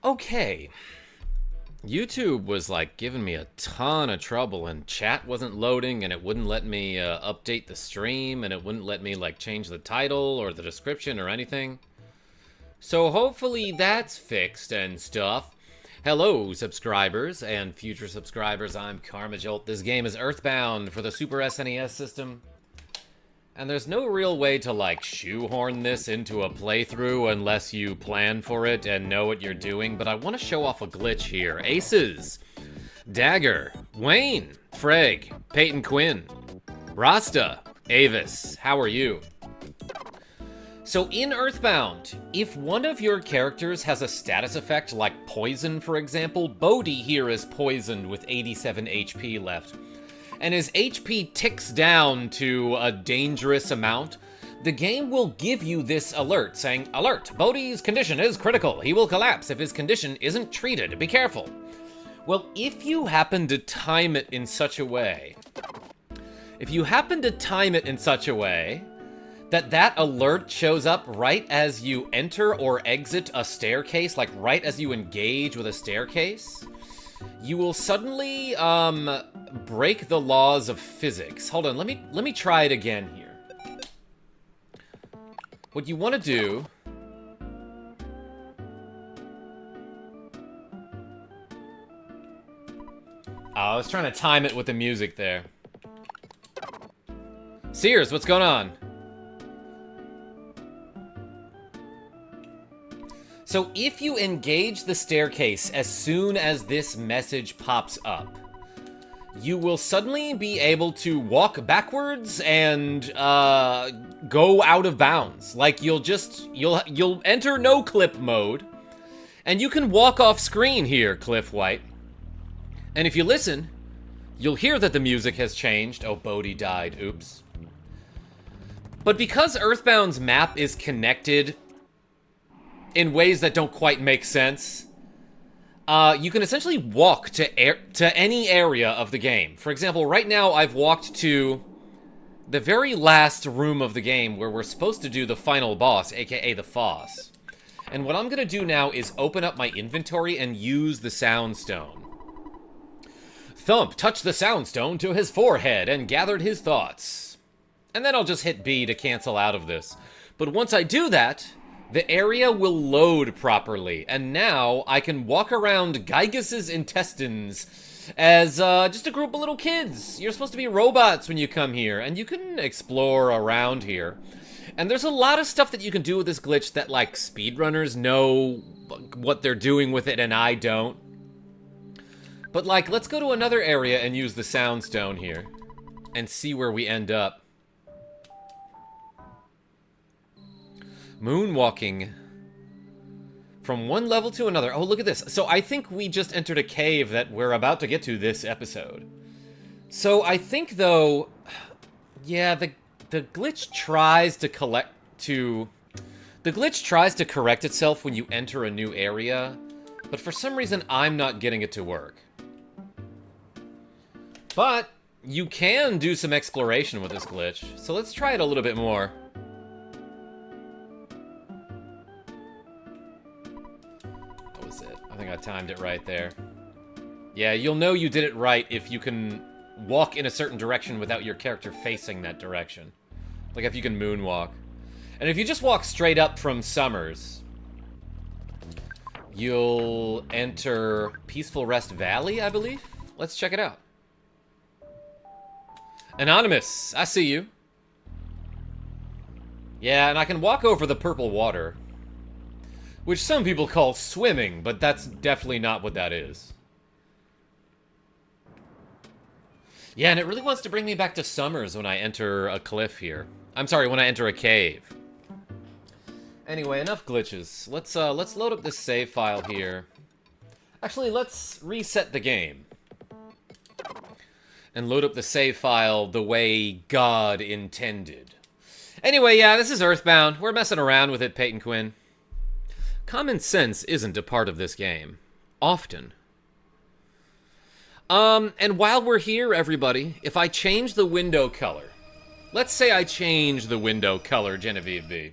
Okay. YouTube was like giving me a ton of trouble, and chat wasn't loading, and it wouldn't let me update the stream, and it wouldn't let me like change the title or the description or anything. So hopefully that's fixed and stuff. Hello, subscribers and future subscribers. I'm KarmaJolt. This game is EarthBound for the Super SNES system. And there's no real way to, like, shoehorn this into a playthrough unless you plan for it and know what you're doing, but I want to show off a glitch here. Aces, Dagger, Wayne, Freg, Peyton Quinn, Rasta, Avis, how are you? So in EarthBound, if one of your characters has a status effect like poison, for example, Bodhi here is poisoned with 87 HP left, and his HP ticks down to a dangerous amount, the game will give you this alert saying, "Alert, Bodhi's condition is critical. He will collapse if his condition isn't treated. Be careful." Well, if you happen to time it in such a way that that alert shows up right as you enter or exit a staircase, like right as you engage with a staircase, you will suddenly break the laws of physics. Hold on, let me try it again here. What you want to do I was trying to time it with the music there. Sears, what's going on? So if you engage the staircase as soon as this message pops up, you will suddenly be able to walk backwards and go out of bounds. Like you'll enter no clip mode, and you can walk off screen here, Cliff White. And if you listen, you'll hear that the music has changed. Oh, Bodhi died. Oops. But because EarthBound's map is connected in ways that don't quite make sense, you can essentially walk to any area of the game. For example, right now I've walked to the very last room of the game where we're supposed to do the final boss, aka the Foss. And what I'm gonna do now is open up my inventory and use the Sound Stone. Thump touched the Sound Stone to his forehead and gathered his thoughts. And then I'll just hit B to cancel out of this. But once I do that, the area will load properly, and now I can walk around Gygas's intestines as just a group of little kids. You're supposed to be robots when you come here, and you can explore around here. And there's a lot of stuff that you can do with this glitch that, like, speedrunners know what they're doing with it, and I don't. But, like, let's go to another area and use the Sound Stone here, and see where we end up. Moonwalking from one level to another. Oh, look at this. So I think we just entered a cave that we're about to get to this episode. So I think, though, yeah, the glitch tries to correct itself when you enter a new area, but for some reason I'm not getting it to work. But you can do some exploration with this glitch, so let's try it a little bit more. I think I timed it right there. Yeah, you'll know you did it right if you can walk in a certain direction without your character facing that direction. Like if you can moonwalk. And if you just walk straight up from Summers, you'll enter Peaceful Rest Valley, I believe? Let's check it out. Anonymous, I see you. Yeah, and I can walk over the purple water, which some people call swimming, but that's definitely not what that is. Yeah, and it really wants to bring me back to Summers when I enter a cliff here. I'm sorry, when I enter a cave. Anyway, enough glitches. Let's load up this save file here. Actually, let's reset the game. And load up the save file the way God intended. Anyway, yeah, this is EarthBound. We're messing around with it, Peyton Quinn. Common sense isn't a part of this game. Often. And while we're here, everybody, if I change the window color, let's say I change the window color, Genevieve B.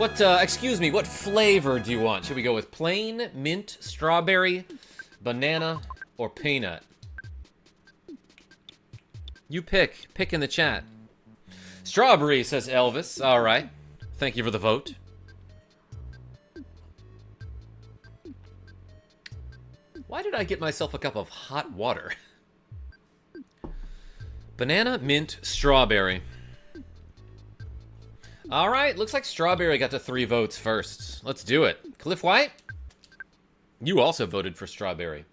Excuse me, what flavor do you want? Should we go with plain, mint, strawberry, banana, or peanut? You pick. Pick in the chat. Strawberry, says Elvis. All right. Thank you for the vote. Why did I get myself a cup of hot water? Banana, mint, strawberry. All right, looks like strawberry got to 3 votes first. Let's do it. Cliff White, you also voted for strawberry.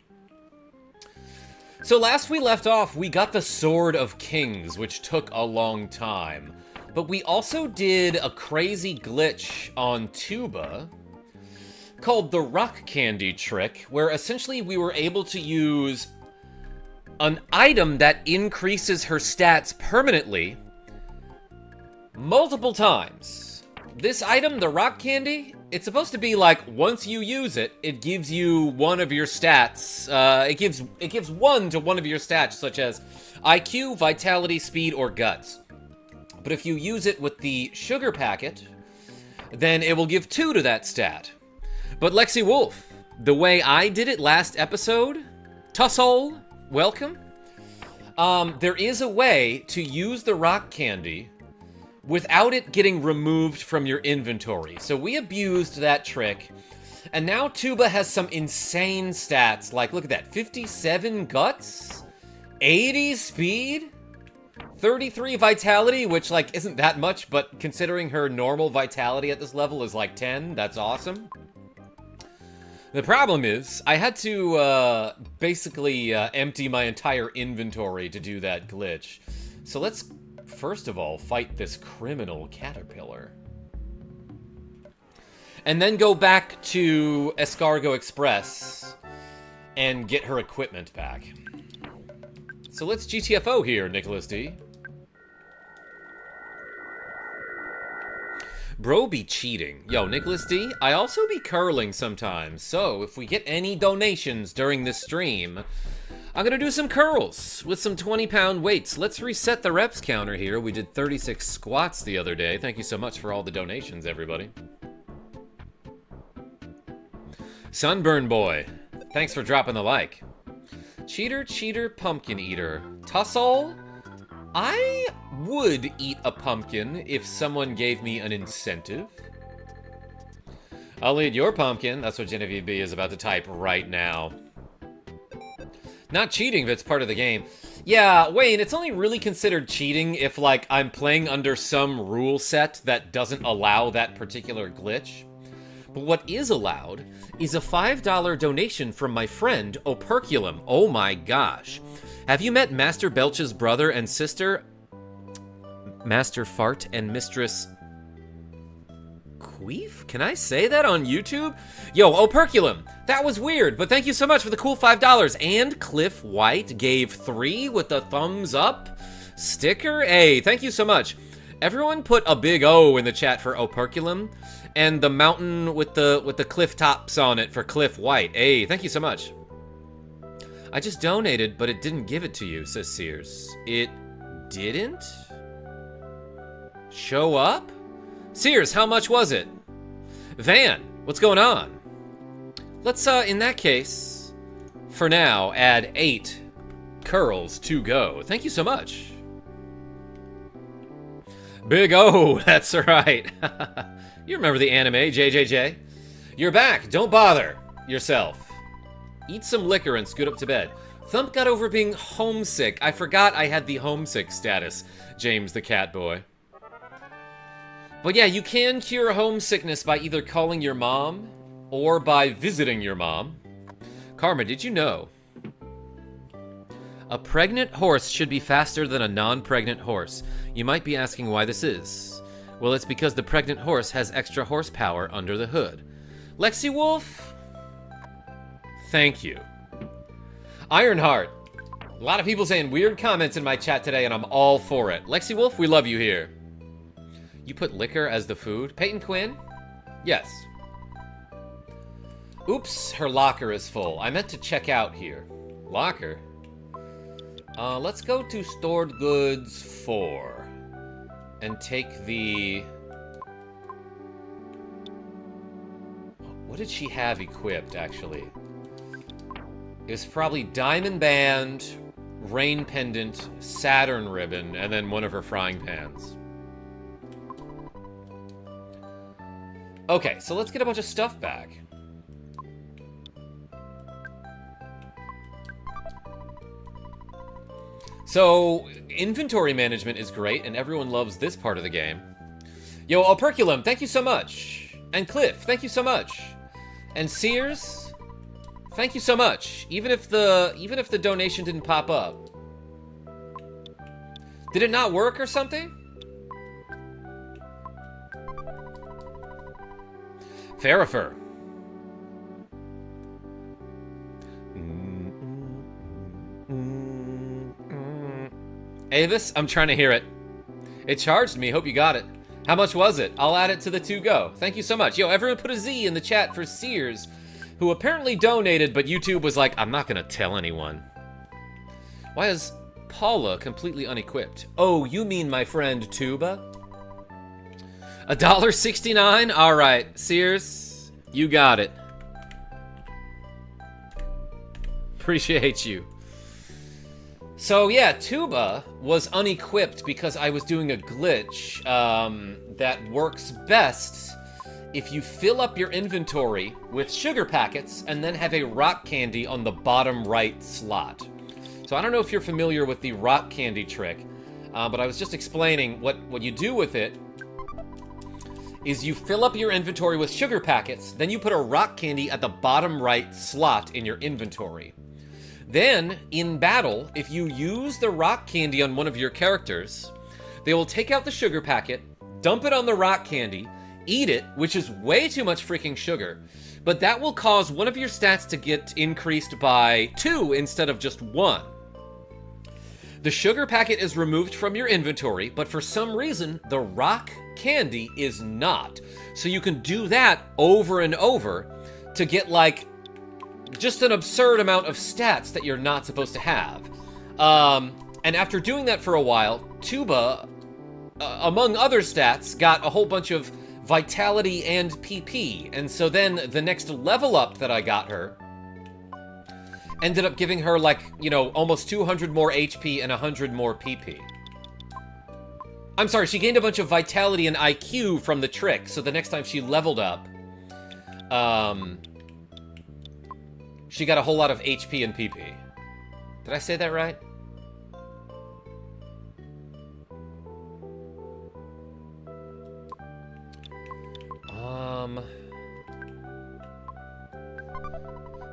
So last we left off, we got the Sword of Kings, which took a long time. But we also did a crazy glitch on Tuba called the Rock Candy trick, where essentially we were able to use an item that increases her stats permanently multiple times. This item, the Rock Candy, it's supposed to be like, once you use it, it gives you one of your stats. It gives 1 to one of your stats, such as IQ, Vitality, Speed, or Guts. But if you use it with the sugar packet, then it will give 2 to that stat. But Lexi Wolf, the way I did it last episode, Tussle, welcome. There is a way to use the Rock Candy without it getting removed from your inventory. So we abused that trick, and now Tuba has some insane stats, like, look at that, 57 Guts, 80 Speed, 33 Vitality, which, like, isn't that much, but considering her normal Vitality at this level is, like, 10, that's awesome. The problem is, I had to, basically, empty my entire inventory to do that glitch. So let's first of all, fight this criminal caterpillar. And then go back to Escargot Express and get her equipment back. So let's GTFO here, Nicholas D. Bro be cheating. Yo, Nicholas D, I also be curling sometimes, so if we get any donations during this stream, I'm gonna do some curls with some 20-pound weights. Let's reset the reps counter here. We did 36 squats the other day. Thank you so much for all the donations, everybody. Sunburn Boy, thanks for dropping the like. Cheater, cheater, pumpkin eater. Tussle, I would eat a pumpkin if someone gave me an incentive. I'll eat your pumpkin. That's what Genevieve B is about to type right now. Not cheating if it's part of the game. Yeah, Wayne, it's only really considered cheating if, like, I'm playing under some rule set that doesn't allow that particular glitch. But what is allowed is a $5 donation from my friend, Operculum. Oh my gosh. Have you met Master Belch's brother and sister? Master Fart and Mistress Queef? Can I say that on YouTube? Yo, Operculum, that was weird, but thank you so much for the cool $5. And Cliff White gave 3 with the thumbs up sticker. Hey, thank you so much. Everyone put a big O in the chat for Operculum, and the mountain with the cliff tops on it for Cliff White. Hey, thank you so much. I just donated, but it didn't give it to you, says Sears. It didn't show up? Sears, how much was it? Van, what's going on? Let's, in that case, for now, add 8 curls to go. Thank you so much. Big O, that's right. You remember the anime, JJJ. You're back, don't bother yourself. Eat some liquor and scoot up to bed. Thump got over being homesick. I forgot I had the homesick status, James the cat boy. But yeah, you can cure homesickness by either calling your mom or by visiting your mom. Karma, did you know? A pregnant horse should be faster than a non-pregnant horse. You might be asking why this is. Well, it's because the pregnant horse has extra horsepower under the hood. Lexi Wolf, thank you. Ironheart, a lot of people saying weird comments in my chat today, and I'm all for it. Lexi Wolf, we love you here. You put liquor as the food? Peyton Quinn? Yes. Oops, her locker is full. I meant to check out here. Locker? Let's go to stored goods 4 and take the What did she have equipped, actually? It was probably Diamond Band, Rain Pendant, Saturn Ribbon, and then one of her frying pans. Okay, so let's get a bunch of stuff back. So, inventory management is great, and everyone loves this part of the game. Yo, Operculum, thank you so much. And Cliff, thank you so much. And Sears, thank you so much. Even if the donation didn't pop up. Did it not work or something? Farifer. Avis, I'm trying to hear it. It charged me, hope you got it. How much was it? I'll add it to the to-go. Thank you so much. Yo, everyone put a Z in the chat for Sears, who apparently donated, but YouTube was like, I'm not gonna tell anyone. Why is Paula completely unequipped? Oh, you mean my friend Tuba? $1.69? Alright, Sears, you got it. Appreciate you. So yeah, Tuba was unequipped because I was doing a glitch that works best if you fill up your inventory with sugar packets and then have a rock candy on the bottom right slot. So I don't know if you're familiar with the rock candy trick, but I was just explaining what you do with it is you fill up your inventory with sugar packets, then you put a rock candy at the bottom right slot in your inventory. Then, in battle, if you use the rock candy on one of your characters, they will take out the sugar packet, dump it on the rock candy, eat it, which is way too much freaking sugar, but that will cause one of your stats to get increased by 2 instead of just 1. The sugar packet is removed from your inventory, but for some reason, the rock candy is not. So you can do that over and over to get, like, just an absurd amount of stats that you're not supposed to have. And after doing that for a while, Tuba, among other stats, got a whole bunch of vitality and PP. And so then the next level up that I got her ended up giving her, like, you know, almost 200 more HP and 100 more PP. I'm sorry, she gained a bunch of vitality and IQ from the trick, so the next time she leveled up, she got a whole lot of HP and PP. Did I say that right?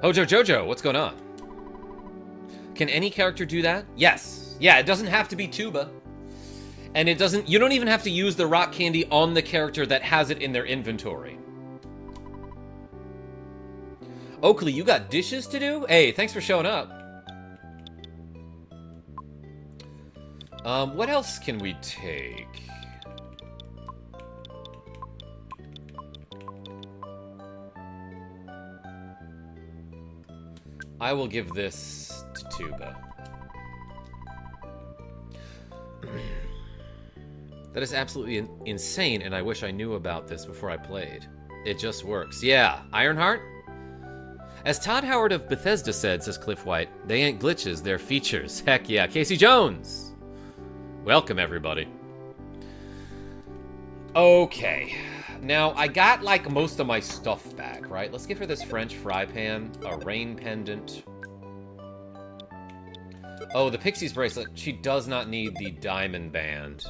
Hojo Jojo, what's going on? Can any character do that? Yes. Yeah, it doesn't have to be Tuba. And it doesn't, you don't even have to use the rock candy on the character that has it in their inventory. Oakley, you got dishes to do? Hey, thanks for showing up. What else can we take? I will give this to Tuba. That is absolutely insane, and I wish I knew about this before I played. It just works. Yeah, Ironheart? As Todd Howard of Bethesda said, says Cliff White, they ain't glitches, they're features. Heck yeah. Casey Jones! Welcome, everybody. Okay. Now, I got, like, most of my stuff back, right? Let's give her this French fry pan, a rain pendant. Oh, the Pixie's bracelet. She does not need the diamond band.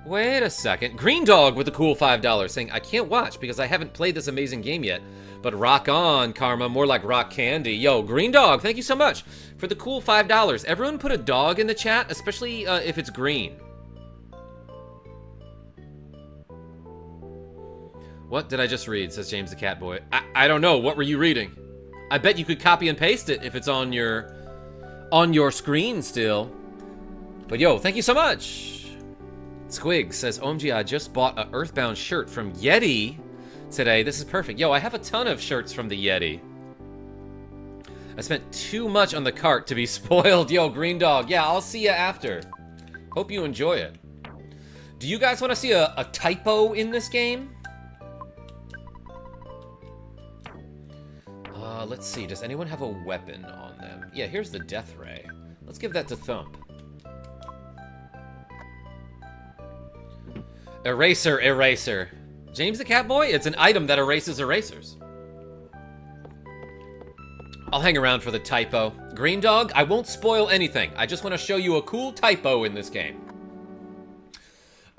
Wait a second. Green Dog with a cool $5 saying, I can't watch because I haven't played this amazing game yet. But rock on, Karma. More like rock candy. Yo, Green Dog, thank you so much for the cool $5. Everyone put a dog in the chat, especially if it's green. What did I just read, says James the Catboy. I don't know. What were you reading? I bet you could copy and paste it if it's on your screen still. But yo, thank you so much. Squig says, OMG, I just bought a EarthBound shirt from Yeti today. This is perfect. Yo, I have a ton of shirts from the Yeti. I spent too much on the cart to be spoiled. Yo, Green Dog. Yeah, I'll see you after. Hope you enjoy it. Do you guys want to see a typo in this game? Let's see. Does anyone have a weapon on them? Yeah, here's the death ray. Let's give that to Thump. Eraser, eraser. James the Catboy? It's an item that erases erasers. I'll hang around for the typo. Green Dog, I won't spoil anything. I just want to show you a cool typo in this game.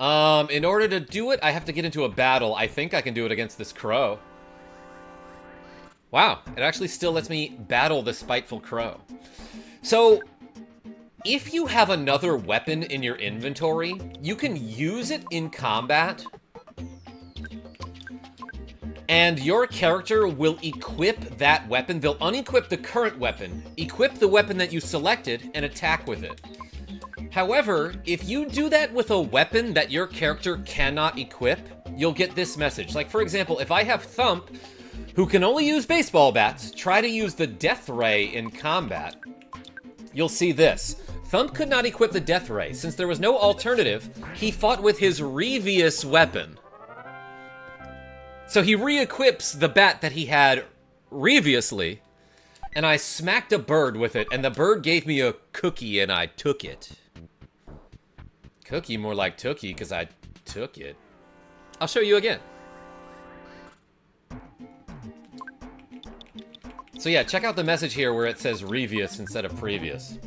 In order to do it, I have to get into a battle. I think I can do it against this crow. Wow, it actually still lets me battle the spiteful crow. So, if you have another weapon in your inventory, you can use it in combat. And your character will equip that weapon. They'll unequip the current weapon, equip the weapon that you selected, and attack with it. However, if you do that with a weapon that your character cannot equip, you'll get this message. Like, for example, if I have Thump, who can only use baseball bats, try to use the Death Ray in combat, you'll see this. Thump could not equip the Death Ray. Since there was no alternative, he fought with his Revious weapon. So he re-equips the bat that he had previously, and I smacked a bird with it, and the bird gave me a cookie, and I took it. Cookie, more like Tookie, because I took it. I'll show you again. So yeah, check out the message here where it says Revious instead of previous.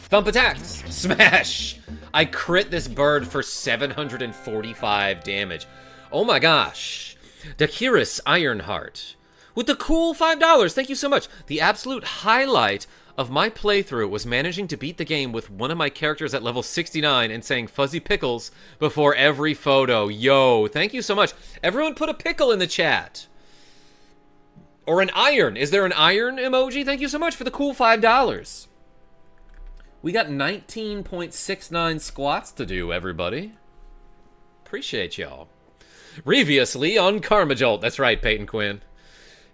Thump attacks! Smash! I crit this bird for 745 damage. Oh my gosh. Dakiris Ironheart. With the cool $5, thank you so much. The absolute highlight of my playthrough was managing to beat the game with one of my characters at level 69 and saying Fuzzy Pickles before every photo. Yo, thank you so much. Everyone put a pickle in the chat. Or an iron. Is there an iron emoji? Thank you so much for the cool $5. We got 19.69 squats to do, everybody. Appreciate y'all. Previously on KarmaJolt. That's right, Peyton Quinn.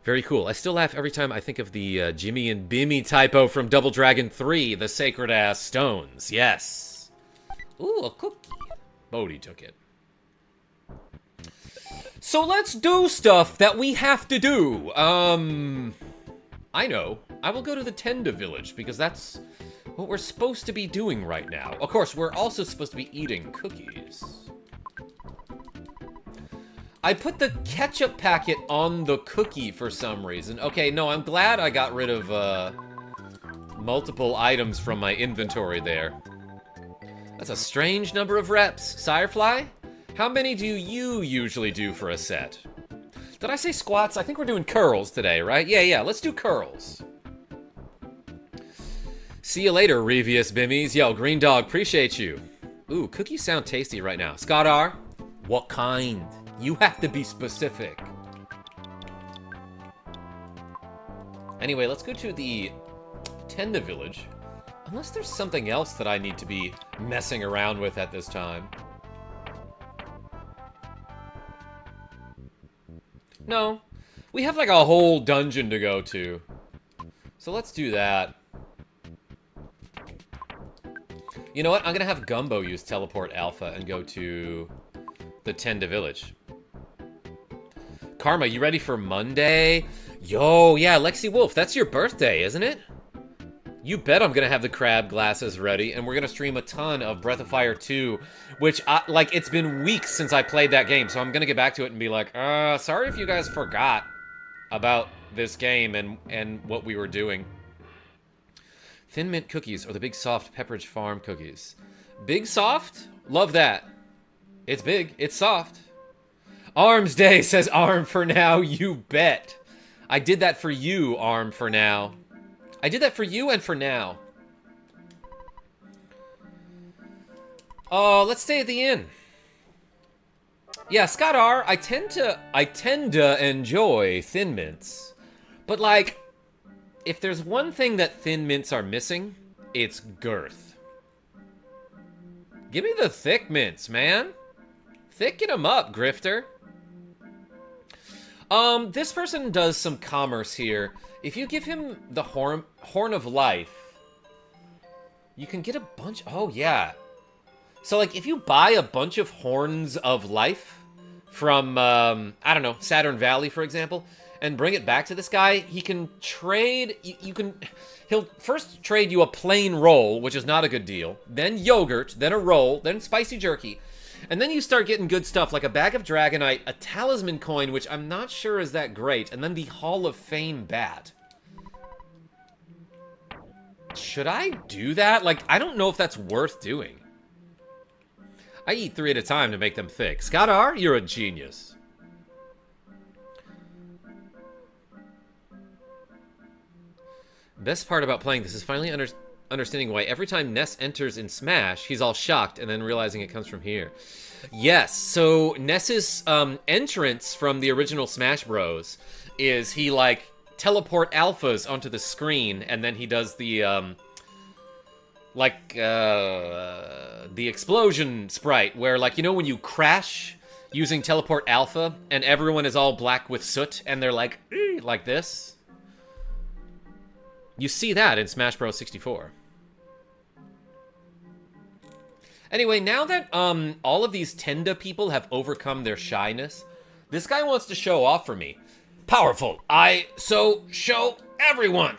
Very cool. I still laugh every time I think of the Jimmy and Bimmy typo from Double Dragon 3, the sacred-ass stones. Yes. Ooh, a cookie. Bodhi took it. So let's do stuff that we have to do. I know. I will go to the Tenda village, because that's what we're supposed to be doing right now. Of course, we're also supposed to be eating cookies. I put the ketchup packet on the cookie for some reason. Okay, no, I'm glad I got rid of multiple items from my inventory there. That's a strange number of reps. Sirefly, how many do you usually do for a set? Did I say squats? I think we're doing curls today, right? Yeah, let's do curls. See you later, Revious Bimmies. Yo, Green Dog, appreciate you. Ooh, cookies sound tasty right now. Scott R, what kind? You have to be specific. Anyway, let's go to the Tenda village. Unless there's something else that I need to be messing around with at this time. No. We have like a whole dungeon to go to. So let's do that. You know what? I'm gonna have Gumbo use Teleport Alpha and go to the Tenda village. Karma, you ready for Monday? Yo, yeah, Lexi Wolf, that's your birthday, isn't it? You bet I'm gonna have the crab glasses ready, and we're gonna stream a ton of Breath of Fire 2, which, like, it's been weeks since I played that game, so I'm gonna get back to it and be like, sorry if you guys forgot about this game and what we were doing. Thin Mint cookies or the Big Soft Pepperidge Farm cookies. Big Soft? Love that. It's big. It's soft. Arms Day says Arm for now. You bet. I did that for you, Arm for now. I did that for you and for now. Let's stay at the inn. Yeah, Scott R, I tend to enjoy Thin Mints. But like, if there's one thing that Thin Mints are missing, it's girth. Give me the thick mints, man. Thicken them up, grifter. This person does some commerce here. If you give him the horn of life, you can get a bunch. Oh, yeah. So, like, if you buy a bunch of horns of life, from, I don't know, Saturn Valley, for example, and bring it back to this guy, he can trade, he'll first trade you a plain roll, which is not a good deal, then yogurt, then a roll, then spicy jerky, and then you start getting good stuff like a bag of Dragonite, a talisman coin, which I'm not sure is that great, and then the Hall of Fame bat. Should I do that? Like, I don't know if that's worth doing. I eat 3 at a time to make them thick. Scott R., you're a genius. Best part about playing this is finally understanding why every time Ness enters in Smash, he's all shocked and then realizing it comes from here. Yes, so Ness's entrance from the original Smash Bros. Is he, like, teleport alphas onto the screen, and then he does the, the explosion sprite, where, like, you know when you crash using teleport alpha, and everyone is all black with soot, and they're like, like this? You see that in Smash Bros. 64. Anyway, now that all of these Tenda people have overcome their shyness, this guy wants to show off for me. Powerful. So show everyone.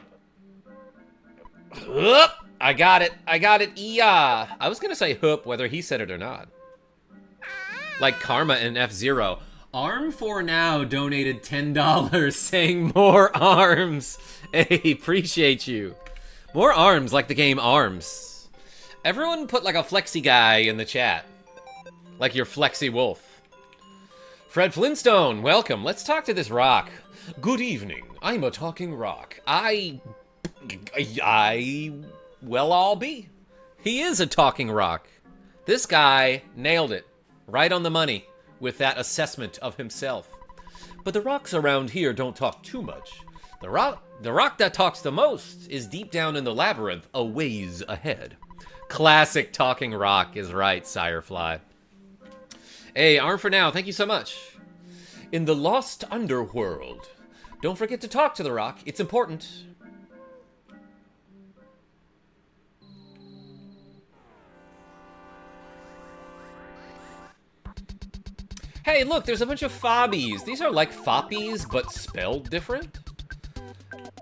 Hup. I got it. Yeah. I was going to say hup, whether he said it or not. Like Karma and F-Zero. Arm for Now donated $10 saying more arms. Hey, appreciate you. More arms like the game Arms. Everyone put like a flexi guy in the chat. Like your flexi wolf. Fred Flintstone, welcome. Let's talk to this rock. Good evening. I'm a talking rock. Well, I'll be. He is a talking rock. This guy nailed it. Right on the money with that assessment of himself. But the rocks around here don't talk too much. The rock that talks the most is deep down in the labyrinth, a ways ahead. Classic talking rock is right, Sirefly. Hey, Arm for Now, thank you so much. In the lost underworld. Don't forget to talk to the rock. It's important. Hey, look, there's a bunch of fobbies. These are like foppies, but spelled different.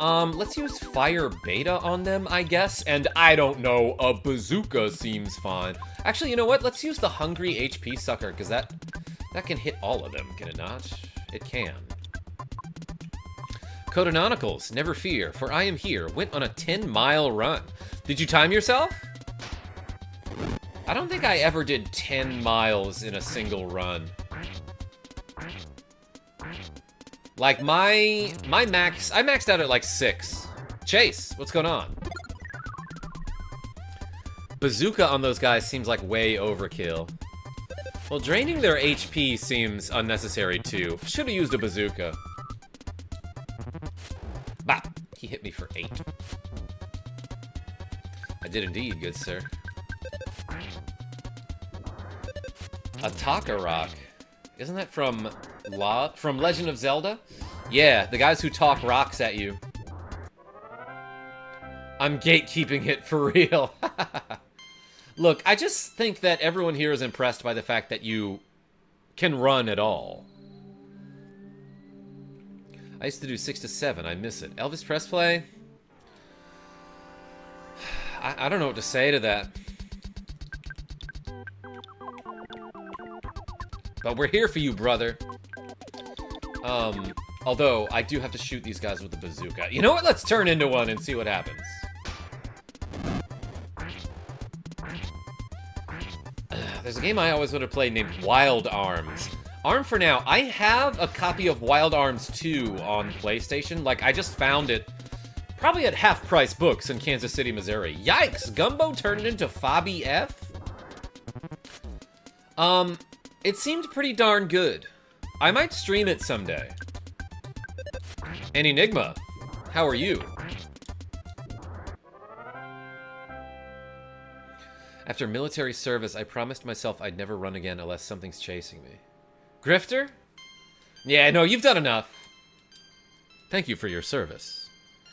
Let's use Fire Beta on them, I guess. And I don't know, a bazooka seems fine. Actually, you know what? Let's use the Hungry HP Sucker, because that can hit all of them, can it not? It can. Codanonicals, never fear, for I am here. Went on a 10-mile run. Did you time yourself? I don't think I ever did 10 miles in a single run. Like, my max, I maxed out at like 6. Chase, what's going on? Bazooka on those guys seems like way overkill. Well, draining their HP seems unnecessary too. Should've used a bazooka. Bah! He hit me for 8. I did indeed, good sir. Ataka Rock. Isn't that from Legend of Zelda? Yeah, the guys who talk rocks at you. I'm gatekeeping it for real. Look, I just think that everyone here is impressed by the fact that you can run at all. I used to do 6 to 7. I miss it. Elvis Presley? I don't know what to say to that. But we're here for you, brother. Although, I do have to shoot these guys with a bazooka. You know what? Let's turn into one and see what happens. There's a game I always wanted to play named Wild Arms. Arm for Now. I have a copy of Wild Arms 2 on PlayStation. Like, I just found it probably at half-price books in Kansas City, Missouri. Yikes! Gumbo turned into Fobby F? It seemed pretty darn good. I might stream it someday. And Enigma, how are you? After military service, I promised myself I'd never run again unless something's chasing me. Grifter? Yeah, no, you've done enough. Thank you for your service.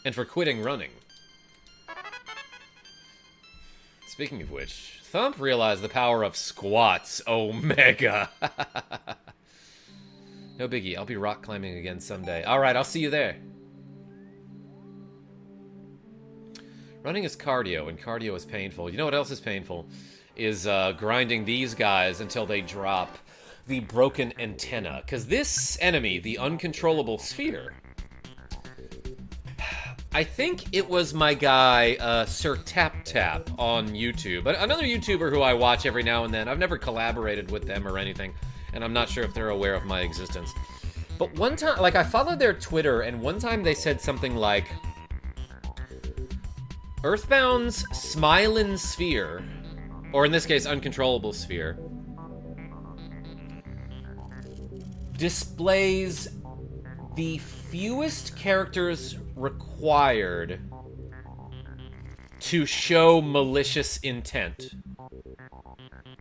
And for quitting running. Speaking of which, Thump realized the power of Squats Omega. No biggie. I'll be rock climbing again someday. Alright, I'll see you there. Running is cardio, and cardio is painful. You know what else is painful? Is grinding these guys until they drop the broken antenna. Because this enemy, the uncontrollable sphere... I think it was my guy, Sir Tap Tap on YouTube. But another YouTuber who I watch every now and then. I've never collaborated with them or anything. And I'm not sure if they're aware of my existence. But one time, like, I followed their Twitter, and one time they said something like... EarthBound's Smilin' Sphere, or in this case, Uncontrollable Sphere, displays the fewest characters required to show malicious intent.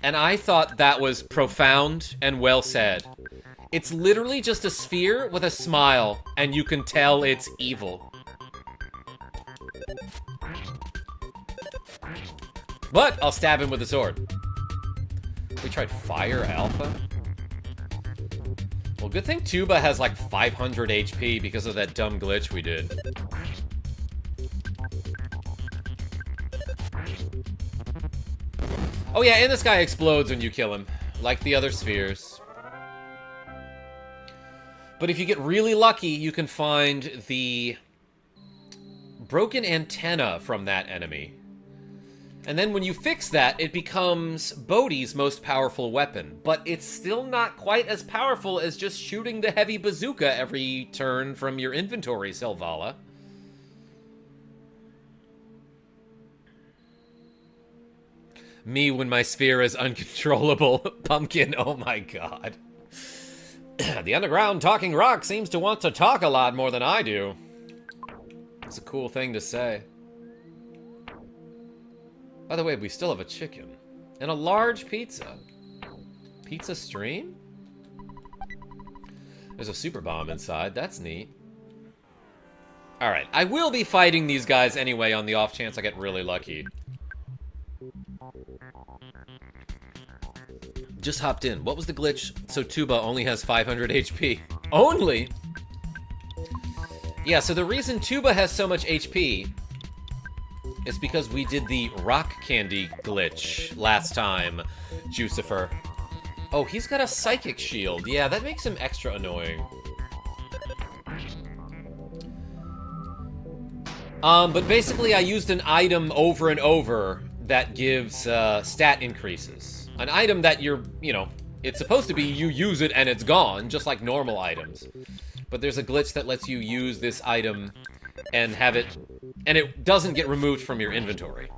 And I thought that was profound and well said. It's literally just a sphere with a smile, and you can tell it's evil. But I'll stab him with a sword. We tried Fire Alpha? Well, good thing Tuba has like 500 HP because of that dumb glitch we did. Oh yeah, and this guy explodes when you kill him, like the other spheres. But if you get really lucky, you can find the broken antenna from that enemy. And then when you fix that, it becomes Bodhi's most powerful weapon. But it's still not quite as powerful as just shooting the heavy bazooka every turn from your inventory, Selvala. Me when my sphere is uncontrollable. Pumpkin, oh my god. The underground talking rock seems to want to talk a lot more than I do. It's a cool thing to say. By the way, we still have a chicken. And a large pizza. Pizza stream? There's a super bomb inside. That's neat. Alright, I will be fighting these guys anyway on the off chance I get really lucky. Just hopped in. What was the glitch? So Tuba only has 500 HP. Only? Yeah, so the reason Tuba has so much HP is because we did the rock candy glitch last time, Jucifer. Oh, he's got a psychic shield. Yeah, that makes him extra annoying. But basically I used an item over and over that gives stat increases. An item that you're, you know, it's supposed to be you use it and it's gone, just like normal items. But there's a glitch that lets you use this item and have it, and it doesn't get removed from your inventory.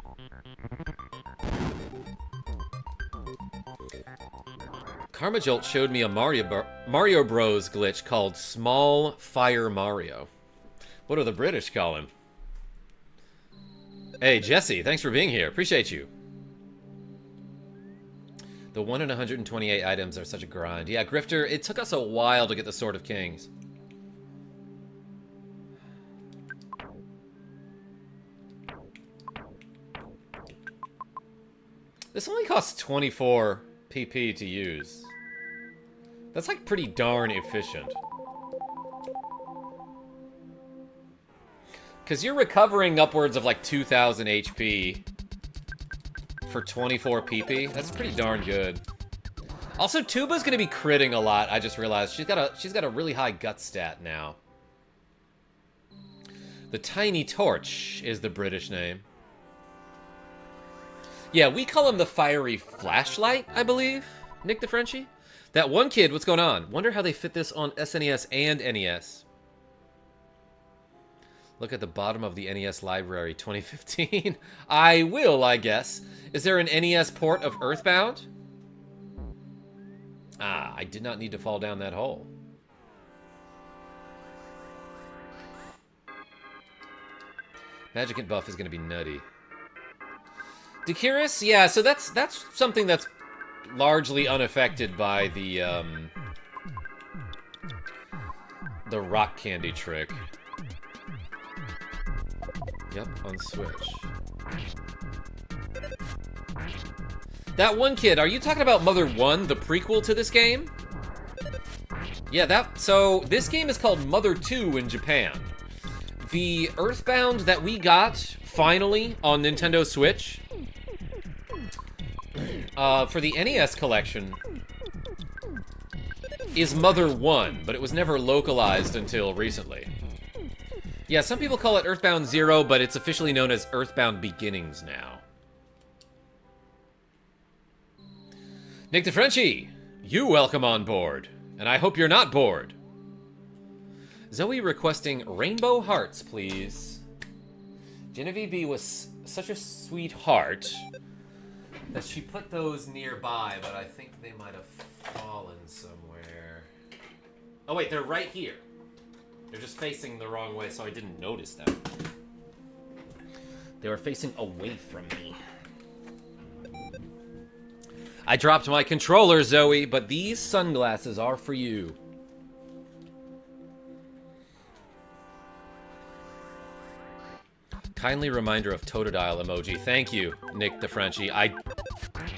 KarmaJolt showed me a Mario Bros glitch called Small Fire Mario. What do the British call him? Hey, Jesse, thanks for being here. Appreciate you. The 1 in 128 items are such a grind. Yeah, Grifter, it took us a while to get the Sword of Kings. This only costs 24 PP to use. That's like pretty darn efficient. Because you're recovering upwards of like 2,000 HP for 24 PP. That's pretty darn good. Also, Tuba's gonna be critting a lot. I just realized she's got a really high gut stat now. The Tiny Torch is the British name. Yeah, we call him the Fiery Flashlight, I believe. Nick the Frenchie. That one kid, what's going on? Wonder how they fit this on SNES and NES. Look at the bottom of the NES library, 2015. I will, I guess. Is there an NES port of EarthBound? Ah, I did not need to fall down that hole. Magicant buff is going to be nutty. Dekiris? Yeah, so that's something that's largely unaffected by the rock candy trick. Yep, on Switch. That one kid, are you talking about Mother 1, the prequel to this game? Yeah, so this game is called Mother 2 in Japan. The EarthBound that we got, finally, on Nintendo Switch, for the NES collection, is Mother 1, but it was never localized until recently. Yeah, some people call it EarthBound 0, but it's officially known as EarthBound Beginnings now. Nick DeFrenchie, you welcome on board, and I hope you're not bored. Zoe requesting rainbow hearts, please. Genevieve was such a sweetheart that she put those nearby, but I think they might have fallen somewhere. Oh wait, they're right here. They're just facing the wrong way, so I didn't notice them. They were facing away from me. I dropped my controller, Zoe, but these sunglasses are for you. Kindly reminder of Totodile emoji. Thank you, Nick DeFrenchie. I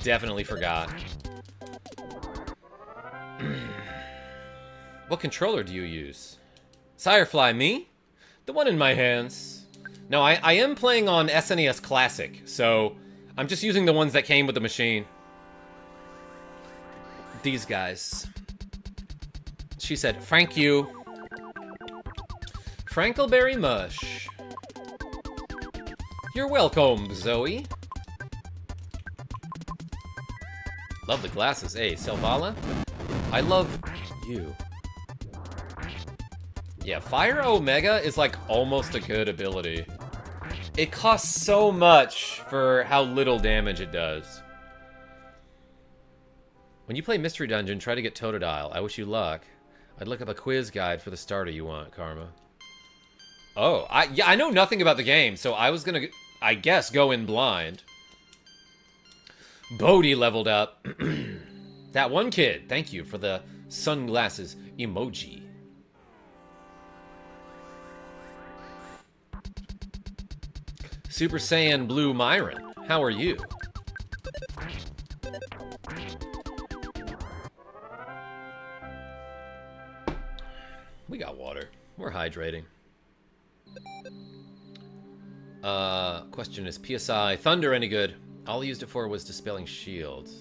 definitely forgot. What controller do you use? Sirefly, me? The one in my hands. No, I am playing on SNES Classic, so I'm just using the ones that came with the machine. These guys. She said, "Thank you." Frankleberry mush. You're welcome, Zoe. Love the glasses. Hey, Selvala. I love you. Yeah, Fire Omega is like almost a good ability. It costs so much for how little damage it does. When you play Mystery Dungeon, try to get Totodile. I wish you luck. I'd look up a quiz guide for the starter you want, Karma. Oh, I know nothing about the game, so I was gonna, I guess, go in blind. Bodhi leveled up. That one kid, thank you for the sunglasses emoji. Super Saiyan Blue Myron, how are you? We got water. We're hydrating. Question is, PSI Thunder any good? All I used it for was dispelling shields.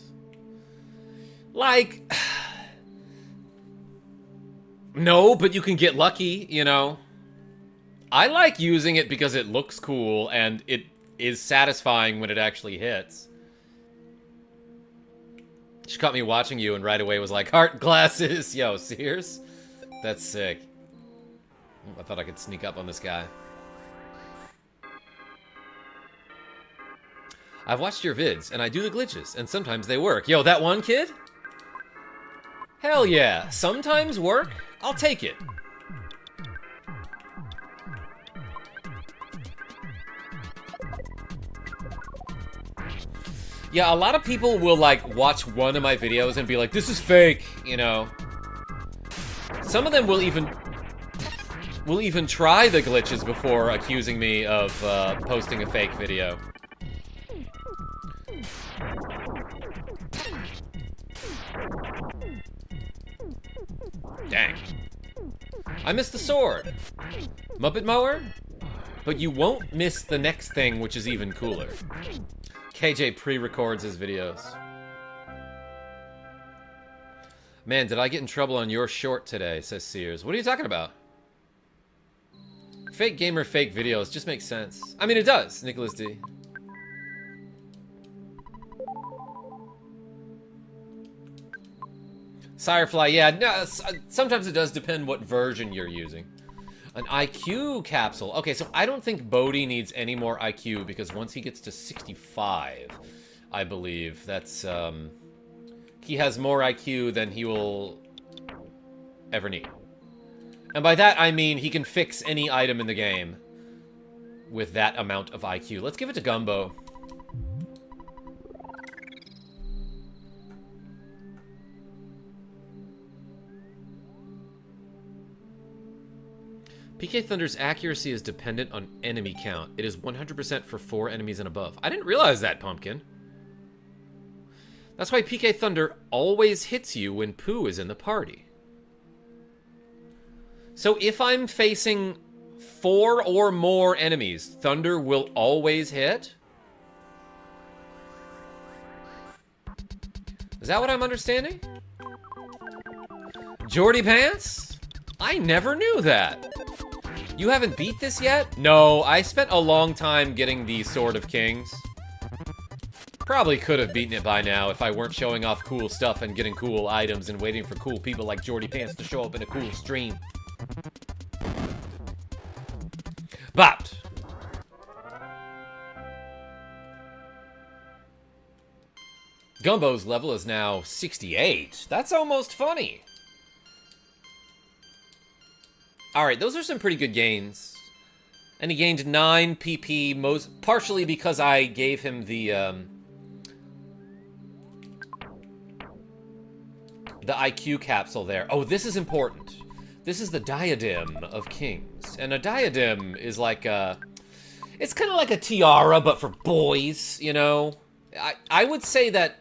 Like... No, but you can get lucky, you know? I like using it because it looks cool and it is satisfying when it actually hits. She caught me watching you and right away was like, heart glasses! Yo, Sears? That's sick. I thought I could sneak up on this guy. I've watched your vids, and I do the glitches, and sometimes they work. Yo, that one kid? Hell yeah. Sometimes work? I'll take it. Yeah, a lot of people will, like, watch one of my videos and be like, this is fake, you know? Some of them will even try the glitches before accusing me of posting a fake video. Dang. I missed the sword. Muppet Mower? But you won't miss the next thing, which is even cooler. KJ pre-records his videos. Man, did I get in trouble on your short today, says Sears. What are you talking about? Fake gamer, fake videos. Just makes sense. I mean, it does, Nicholas D. Sirefly, yeah, no, sometimes it does depend what version you're using. An IQ capsule. Okay, so I don't think Bodhi needs any more IQ because once he gets to 65, I believe, that's, he has more IQ than he will ever need. And by that, I mean he can fix any item in the game with that amount of IQ. Let's give it to Gumbo. PK Thunder's accuracy is dependent on enemy count. It is 100% for 4 enemies and above. I didn't realize that, Pumpkin. That's why PK Thunder always hits you when Pooh is in the party. So if I'm facing 4 or more enemies, thunder will always hit? Is that what I'm understanding? Jordy Pants? I never knew that. You haven't beat this yet? No, I spent a long time getting the Sword of Kings. Probably could have beaten it by now if I weren't showing off cool stuff and getting cool items and waiting for cool people like Jordy Pants to show up in a cool stream. But Gumbo's level is now 68. That's almost funny. Alright, those are some pretty good gains. And he gained 9 PP, partially because I gave him the IQ capsule there. Oh, this is important. This is the Diadem of Kings. And a diadem is like a... It's kind of like a tiara, but for boys, you know? I would say that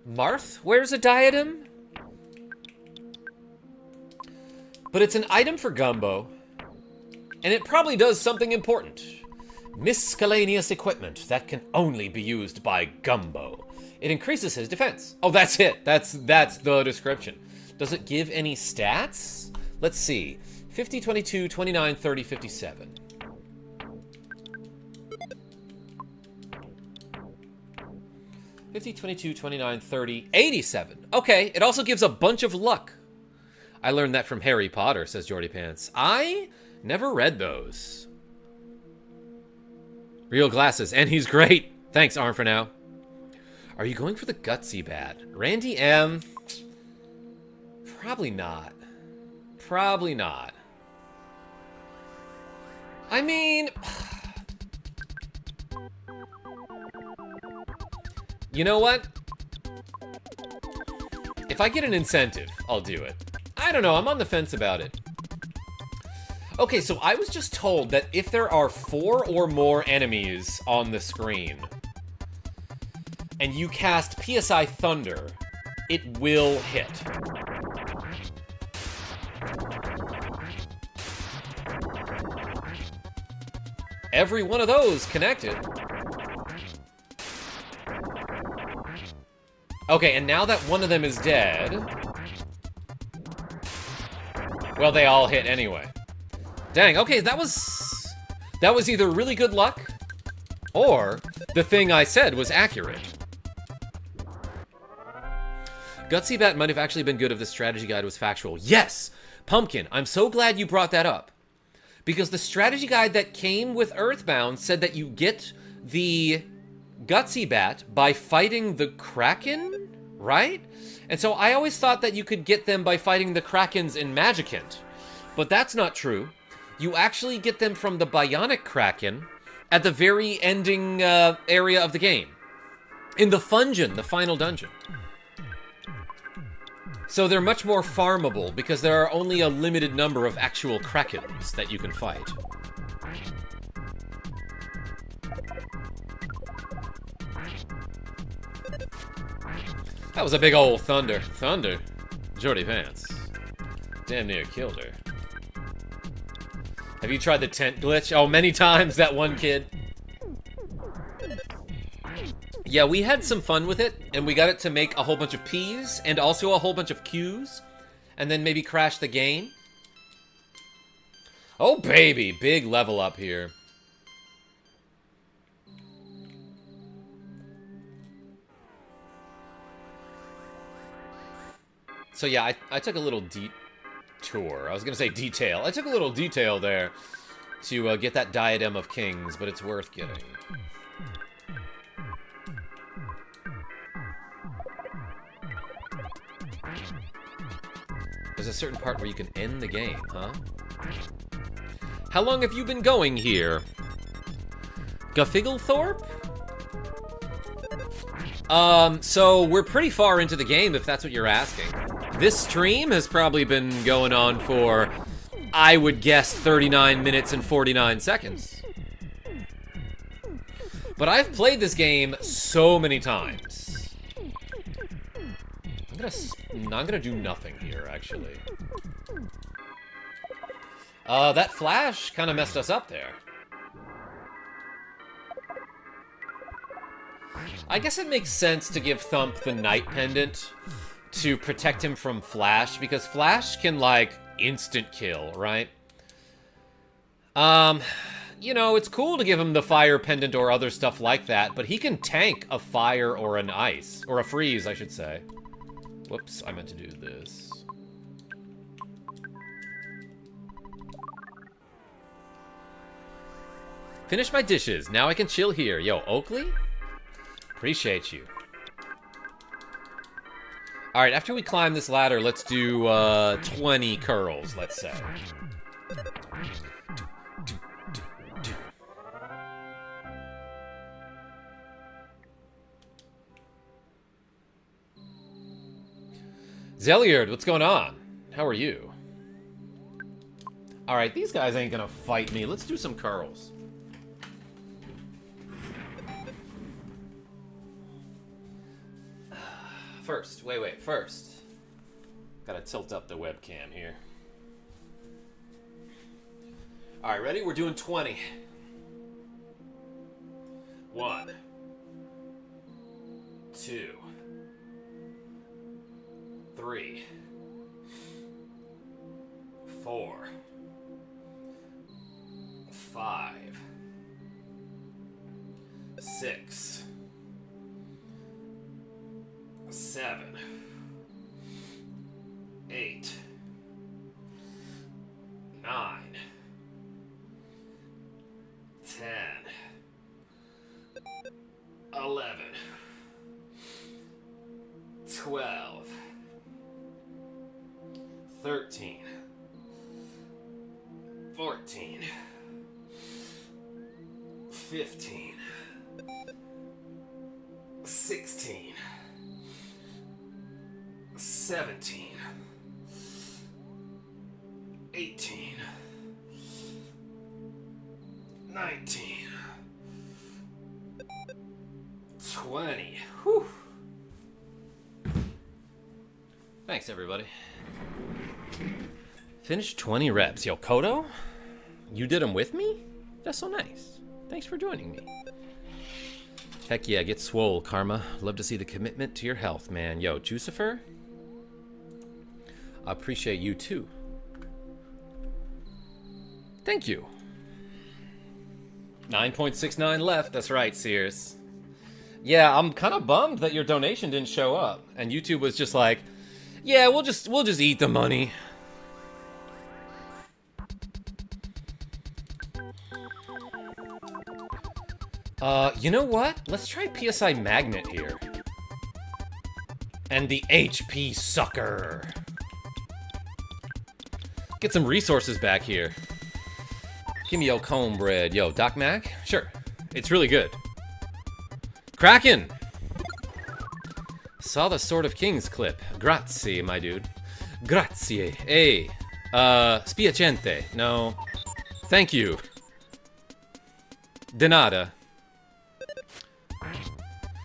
Marth wears a diadem? But it's an item for Gumbo. And it probably does something important. Miscellaneous equipment that can only be used by Gumbo. It increases his defense. Oh, that's it. That's the description. Does it give any stats? Let's see. 50, 22, 29, 30, 57. $50, 22, 29, 30, 87. Okay, it also gives a bunch of luck. I learned that from Harry Potter, says Jordy Pants. I never read those. Real glasses, and he's great. Thanks, Arm, for now. Are you going for the gutsy bat? Randy M? Probably not. Probably not. I mean... You know what? If I get an incentive, I'll do it. I don't know, I'm on the fence about it. Okay, so I was just told that if there are 4 or more enemies on the screen, and you cast PSI Thunder, it will hit. Every one of those connected. Okay, and now that one of them is dead... Well, they all hit anyway. Dang, okay, that was either really good luck, or the thing I said was accurate. Gutsy Bat might have actually been good if the strategy guide was factual. Yes! Pumpkin, I'm so glad you brought that up. Because the strategy guide that came with EarthBound said that you get the Gutsy Bat by fighting the Kraken, right? And so I always thought that you could get them by fighting the Krakens in Magicant. But that's not true. You actually get them from the Bionic Kraken at the very ending area of the game. In the Fungeon, the final dungeon. So they're much more farmable because there are only a limited number of actual Krakens that you can fight. That was a big old thunder. Thunder? Jordy Pants. Damn near killed her. Have you tried the tent glitch? Oh, many times, that one kid. Yeah, we had some fun with it, and we got it to make a whole bunch of P's, and also a whole bunch of Q's, and then maybe crash the game. Oh, baby! Big level up here. So yeah, I took a little detour. I was gonna say detail. I took a little detail there to get that Diadem of Kings, but it's worth getting. There's a certain part where you can end the game, huh? How long have you been going here? Guffigglethorpe? So we're pretty far into the game, if that's what you're asking. This stream has probably been going on for, I would guess, 39 minutes and 49 seconds. But I've played this game so many times. I'm gonna do nothing here, actually. That flash kind of messed us up there. I guess it makes sense to give Thump the Night Pendant to protect him from Flash, because Flash can, like, instant kill, right? You know, it's cool to give him the Fire Pendant or other stuff like that, but he can tank a fire or an ice. Or a freeze, I should say. Whoops, I meant to do this. Finish my dishes. Now I can chill here. Yo, Oakley? Appreciate you. Alright, after we climb this ladder, let's do 20 curls, let's say. Zeliard, what's going on? How are you? Alright, these guys ain't gonna fight me. Let's do some curls. First, wait, first. Gotta tilt up the webcam here. Alright, ready? We're doing 20. 1, 2, 3, 4, 5, 6, 7, 8, 9, 10, 11, 12, 13, 14, 15, 16, 17, 18, 19, 20. Whew. Thanks, everybody. Finished 20 reps. Yo, Kodo? You did them with me? That's so nice. Thanks for joining me. Heck yeah, get swole, Karma. Love to see the commitment to your health, man. Yo, Jucifer? I appreciate you, too. Thank you. 9.69 left. That's right, Sears. Yeah, I'm kind of bummed that your donation didn't show up. And YouTube was just like, yeah, we'll just eat the money. You know what? Let's try PSI Magnet here. And the HP Sucker. Get some resources back here. Give me your comb bread. Yo, Doc Mac? Sure. It's really good. Kraken! Saw the Sword of Kings clip. Grazie, my dude. Grazie. Hey. Spiacente. No. Thank you. De nada.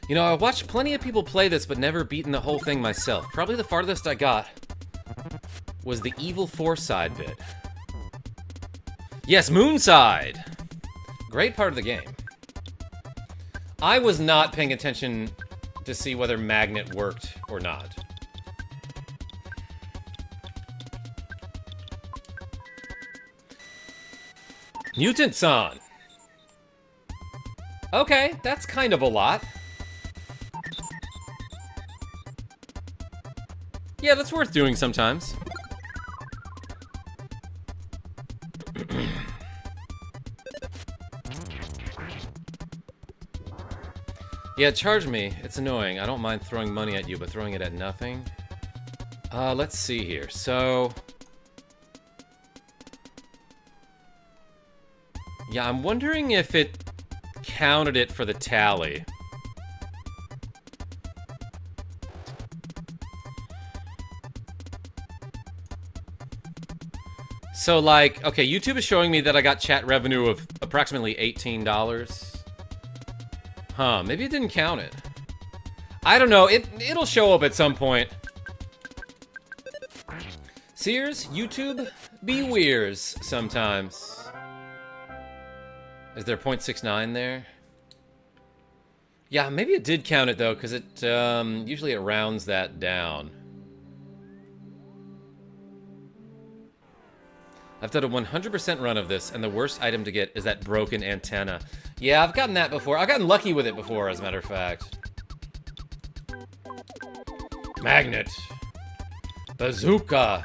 You know, I've watched plenty of people play this, but never beaten the whole thing myself. Probably the farthest I got was the Evil 4 side bit. Yes, Moonside! Great part of the game. I was not paying attention to see whether Magnet worked or not. Mutant-san! Okay, that's kind of a lot. Yeah, that's worth doing sometimes. Yeah, charge me. It's annoying. I don't mind throwing money at you, but throwing it at nothing? Let's see here. So... yeah, I'm wondering if it counted it for the tally. So, like, okay, YouTube is showing me that I got chat revenue of approximately $18. Huh, maybe it didn't count it. I don't know, it'll show up at some point. Sears, YouTube be weirds sometimes. Is there 0.69 there? Yeah, maybe it did count it though, because it usually it rounds that down. I've done a 100% run of this, and the worst item to get is that broken antenna. Yeah, I've gotten that before. I've gotten lucky with it before, as a matter of fact. Magnet. Bazooka.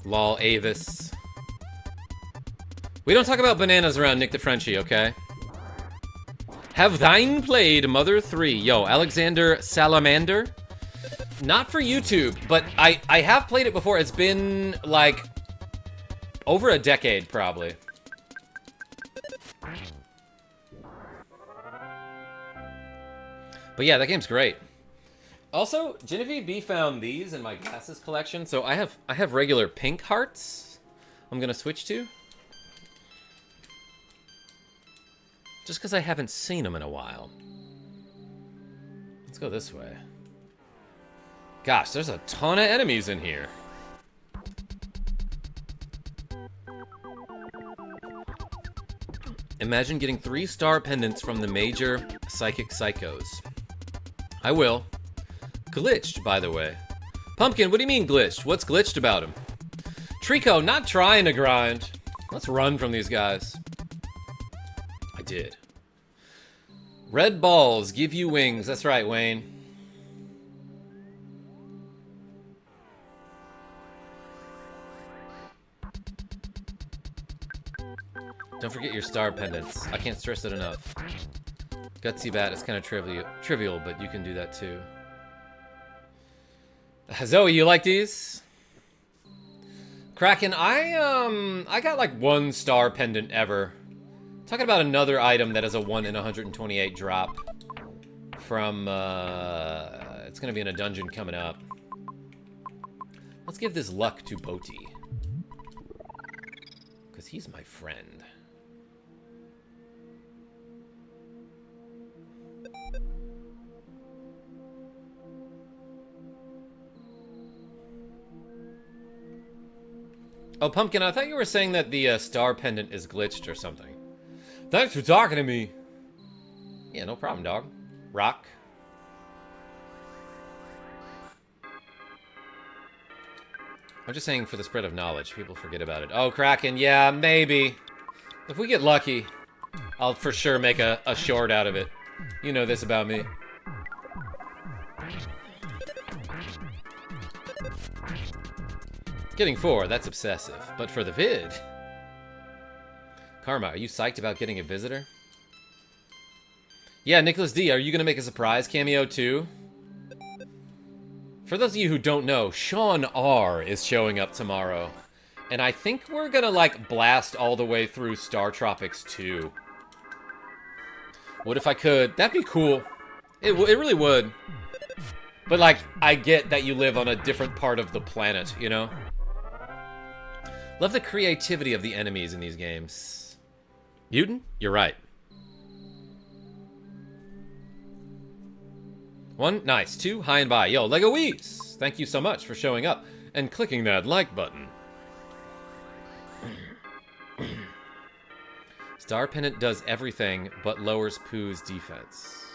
Lol, Avis. We don't talk about bananas around Nick the Frenchie, okay? Have thine played Mother 3? Yo, Alexander Salamander? Not for YouTube, but I have played it before. It's been, like, over a decade, probably. But yeah, that game's great. Also, Genevieve B found these in my glasses collection. So I have regular pink hearts I'm gonna switch to. Just because I haven't seen them in a while. Let's go this way. Gosh, there's a ton of enemies in here. Imagine getting 3-star pendants from the major psychic psychos. I will. Glitched, by the way. Pumpkin, what do you mean glitched? What's glitched about him? Trico, not trying to grind. Let's run from these guys. I did. Red balls give you wings. That's right, Wayne. Don't forget your star pendants. I can't stress it enough. Gutsy Bat is kind of trivial, but you can do that too. Zoe, you like these? Kraken, I got like 1-star pendant ever. Talking about another item that has a 1 in 128 drop from, it's gonna be in a dungeon coming up. Let's give this luck to Boti. Because he's my friend. Oh, Pumpkin, I thought you were saying that the star pendant is glitched or something. Thanks for talking to me. Yeah, no problem, dog. Rock. I'm just saying for the spread of knowledge. People forget about it. Oh, Kraken, yeah, maybe. If we get lucky, I'll for sure make a short out of it. You know this about me. Getting 4, that's obsessive. But for the vid... Karma, are you psyched about getting a visitor? Yeah, Nicholas D, are you going to make a surprise cameo too? For those of you who don't know, Sean R is showing up tomorrow. And I think we're going to, like, blast all the way through Star Tropics 2. What if I could? That'd be cool. It really would. But, like, I get that you live on a different part of the planet, you know? Love the creativity of the enemies in these games. Mutant? You're right. 1, nice. 2, high and by. Yo, Legoese! Thank you so much for showing up and clicking that like button. Star Pendant does everything but lowers Pooh's defense.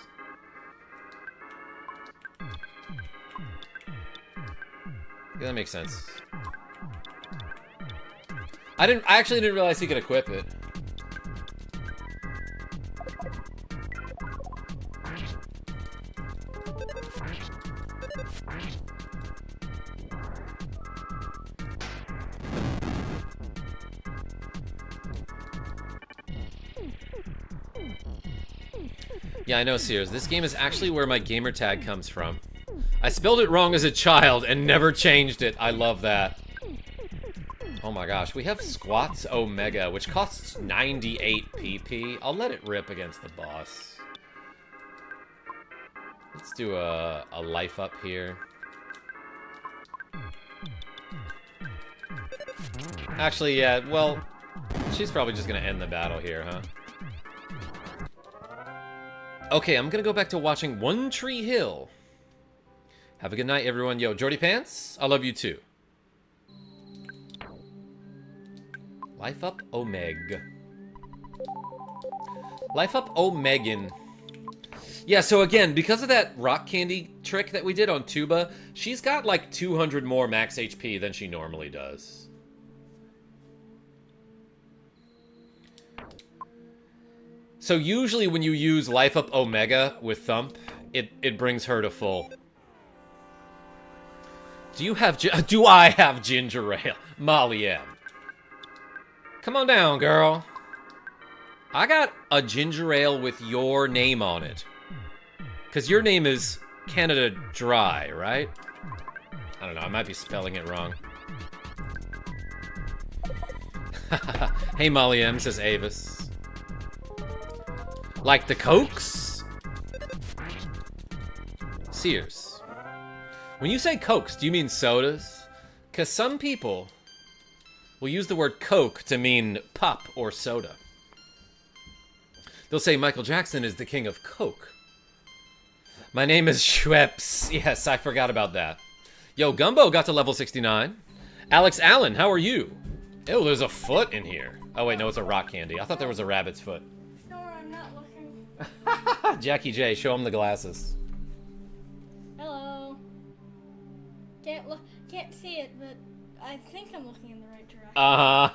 Yeah, that makes sense. I actually didn't realize he could equip it. Yeah, I know, Sears. This game is actually where my gamer tag comes from. I spelled it wrong as a child and never changed it. I love that. Oh my gosh, we have Squats Omega, which costs 98 PP. I'll let it rip against the boss. Let's do a life up here. Actually, yeah, well, she's probably just gonna end the battle here, huh? Okay, I'm gonna go back to watching One Tree Hill. Have a good night, everyone. Yo, Jordy Pants, I love you too. Life up Omeg. Life up Omegan. Yeah, so again, because of that rock candy trick that we did on Tuba, she's got like 200 more max HP than she normally does. So usually when you use Life Up Omega with Thump, it brings her to full. Do I have ginger ale? Molly M. Come on down, girl. I got a ginger ale with your name on it. Because your name is Canada Dry, right? I don't know, I might be spelling it wrong. Hey, Molly M, says Avis. Like the Cokes? Sears. When you say Cokes, do you mean sodas? Because some people will use the word Coke to mean pop or soda. They'll say Michael Jackson is the king of Coke. My name is Schweppes. Yes, I forgot about that. Yo, Gumbo got to level 69. Alex Allen, how are you? Ew, there's a foot in here. Oh, wait, no, it's a rock candy. I thought there was a rabbit's foot. No, I'm not looking. Jackie J, show him the glasses. Hello. Can't see it, but I think I'm looking in the right direction. Uh-huh.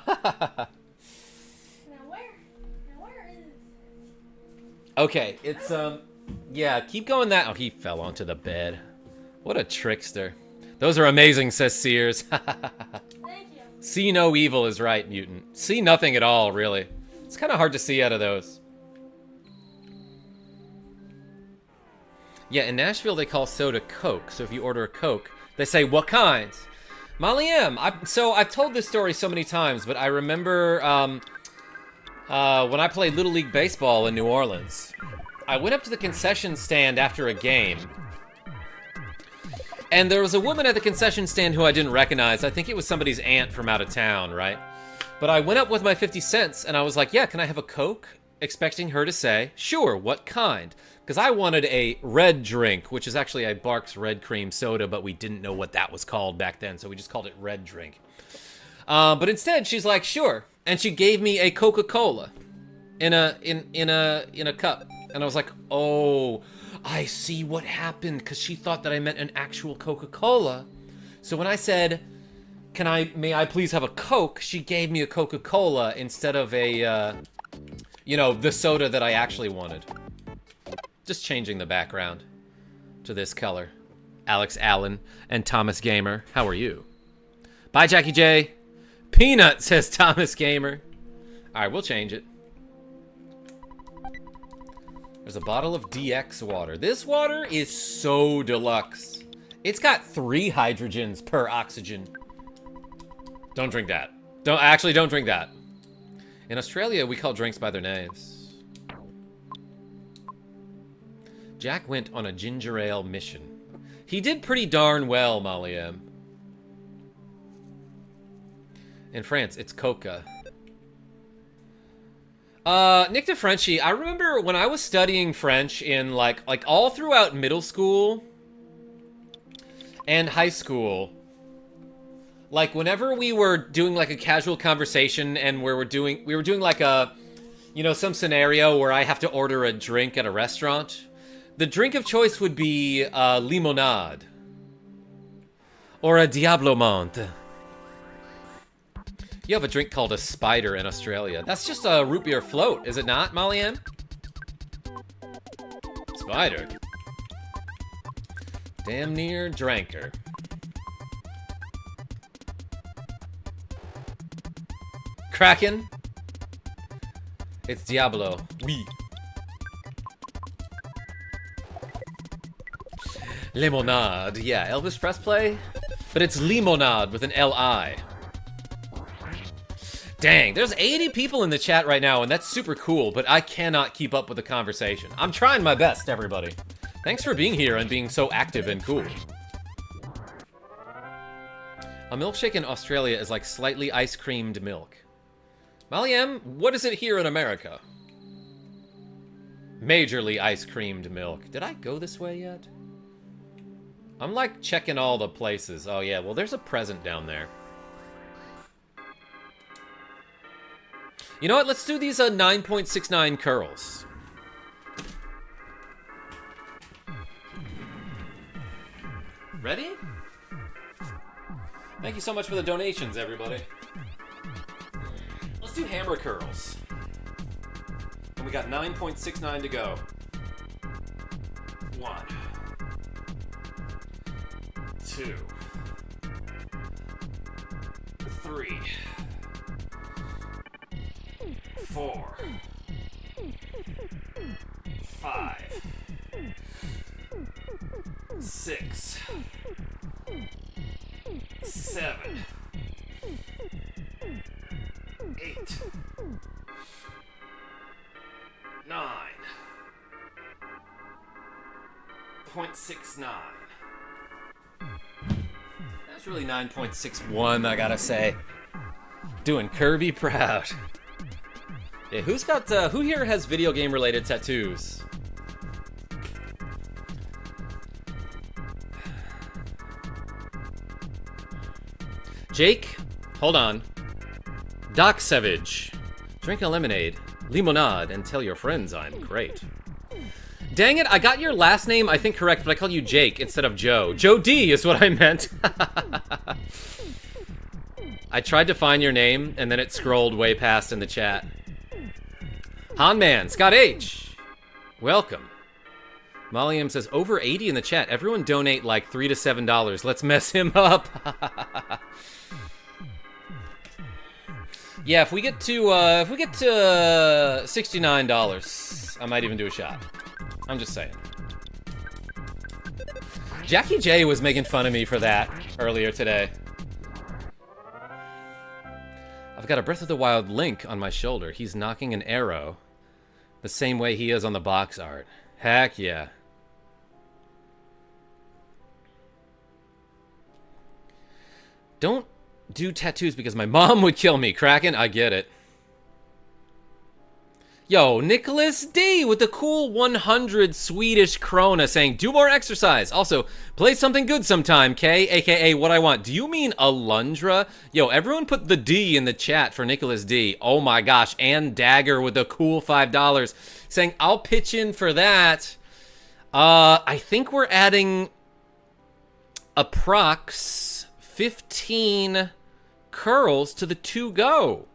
Now where is it? Okay, it's, yeah, keep going that... Oh, he fell onto the bed. What a trickster. Those are amazing, says Sears. Thank you. See no evil is right, Mutant. See nothing at all, really. It's kind of hard to see out of those. Yeah, in Nashville, they call soda Coke. So if you order a Coke, they say, what kind? Molly M. So I've told this story so many times, but I remember when I played Little League Baseball in New Orleans. I went up to the concession stand after a game. And there was a woman at the concession stand who I didn't recognize. I think it was somebody's aunt from out of town, right? But I went up with my 50 cents and I was like, yeah, can I have a Coke? Expecting her to say, sure, what kind? Because I wanted a red drink, which is actually a Barks Red Cream Soda, but we didn't know what that was called back then, so we just called it Red Drink. But instead, she's like, sure. And she gave me a Coca-Cola in a cup. And I was like, oh, I see what happened, because she thought that I meant an actual Coca-Cola. So when I said, may I please have a Coke, she gave me a Coca-Cola instead of a, the soda that I actually wanted. Just changing the background to this color. Alex Allen and Thomas Gamer, how are you? Bye, Jackie J. Peanut, says Thomas Gamer. All right, we'll change it. There's a bottle of DX water. This water is so deluxe. It's got 3 hydrogens per oxygen. Don't drink that. Don't drink that. In Australia, we call drinks by their names. Jack went on a ginger ale mission. He did pretty darn well, Molly M. In France, it's Coca. Nick DeFrenchie, I remember when I was studying French in like all throughout middle school and high school, like whenever we were doing like a casual conversation and we were doing like a, some scenario where I have to order a drink at a restaurant, the drink of choice would be limonade or a Diablo Monte. You have a drink called a Spider in Australia. That's just a root beer float, is it not, Molly M? Spider. Damn near dranker. Kraken. It's Diablo. Oui. Limonade. Yeah, Elvis Presley. But it's limonade with an L-I. Dang, there's 80 people in the chat right now, and that's super cool, but I cannot keep up with the conversation. I'm trying my best, everybody. Thanks for being here and being so active and cool. A milkshake in Australia is like slightly ice-creamed milk. Molly M, what is it here in America? Majorly ice-creamed milk. Did I go this way yet? I'm like checking all the places. Oh yeah, well there's a present down there. You know what? Let's do these 9.69 curls. Ready? Thank you so much for the donations, everybody. Let's do hammer curls. And we got 9.69 to go. 1, 2, 3, 4, 5, 6, 7, 8, 9.69. That's really 9.61, I gotta say. Doing Kirby proud. Yeah, who's got, who here has video game related tattoos? Jake, hold on. Doc Savage, drink a lemonade, limonade, and tell your friends I'm great. Dang it, I got your last name, I think, correct, but I called you Jake instead of Joe. Joe D is what I meant. I tried to find your name, and then it scrolled way past in the chat. Hanman, Scott H, welcome. Molly M says, over 80 in the chat. Everyone donate like $3 to $7. Let's mess him up. Yeah, if we get to $69, I might even do a shot. I'm just saying. Jackie J was making fun of me for that earlier today. I've got a Breath of the Wild Link on my shoulder. He's knocking an arrow the same way he is on the box art. Heck yeah. Don't do tattoos because my mom would kill me. Kraken, I get it. Yo, Nicholas D with the cool 100 Swedish krona saying, do more exercise. Also, play something good sometime, K, aka what I want. Do you mean Alundra? Yo, everyone put the D in the chat for Nicholas D. Oh my gosh, and Dagger with the cool $5 saying, I'll pitch in for that. I think we're adding approx 15 curls to the to-go.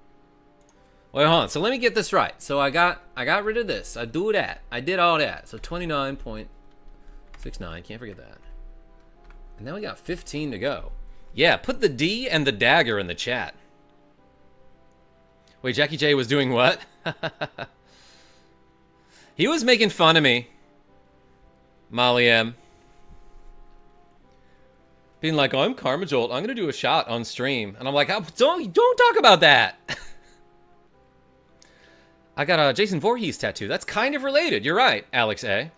Wait, hold on. So let me get this right. So I got rid of this. I do that. I did all that. So 29.69. Can't forget that. And then we got 15 to go. Yeah, put the D and the dagger in the chat. Wait, Jackie J was doing what? He was making fun of me. Molly M. Being like, oh, I'm KarmaJolt. I'm going to do a shot on stream. And I'm like, oh, don't talk about that. I got a Jason Voorhees tattoo. That's kind of related. You're right, Alex A.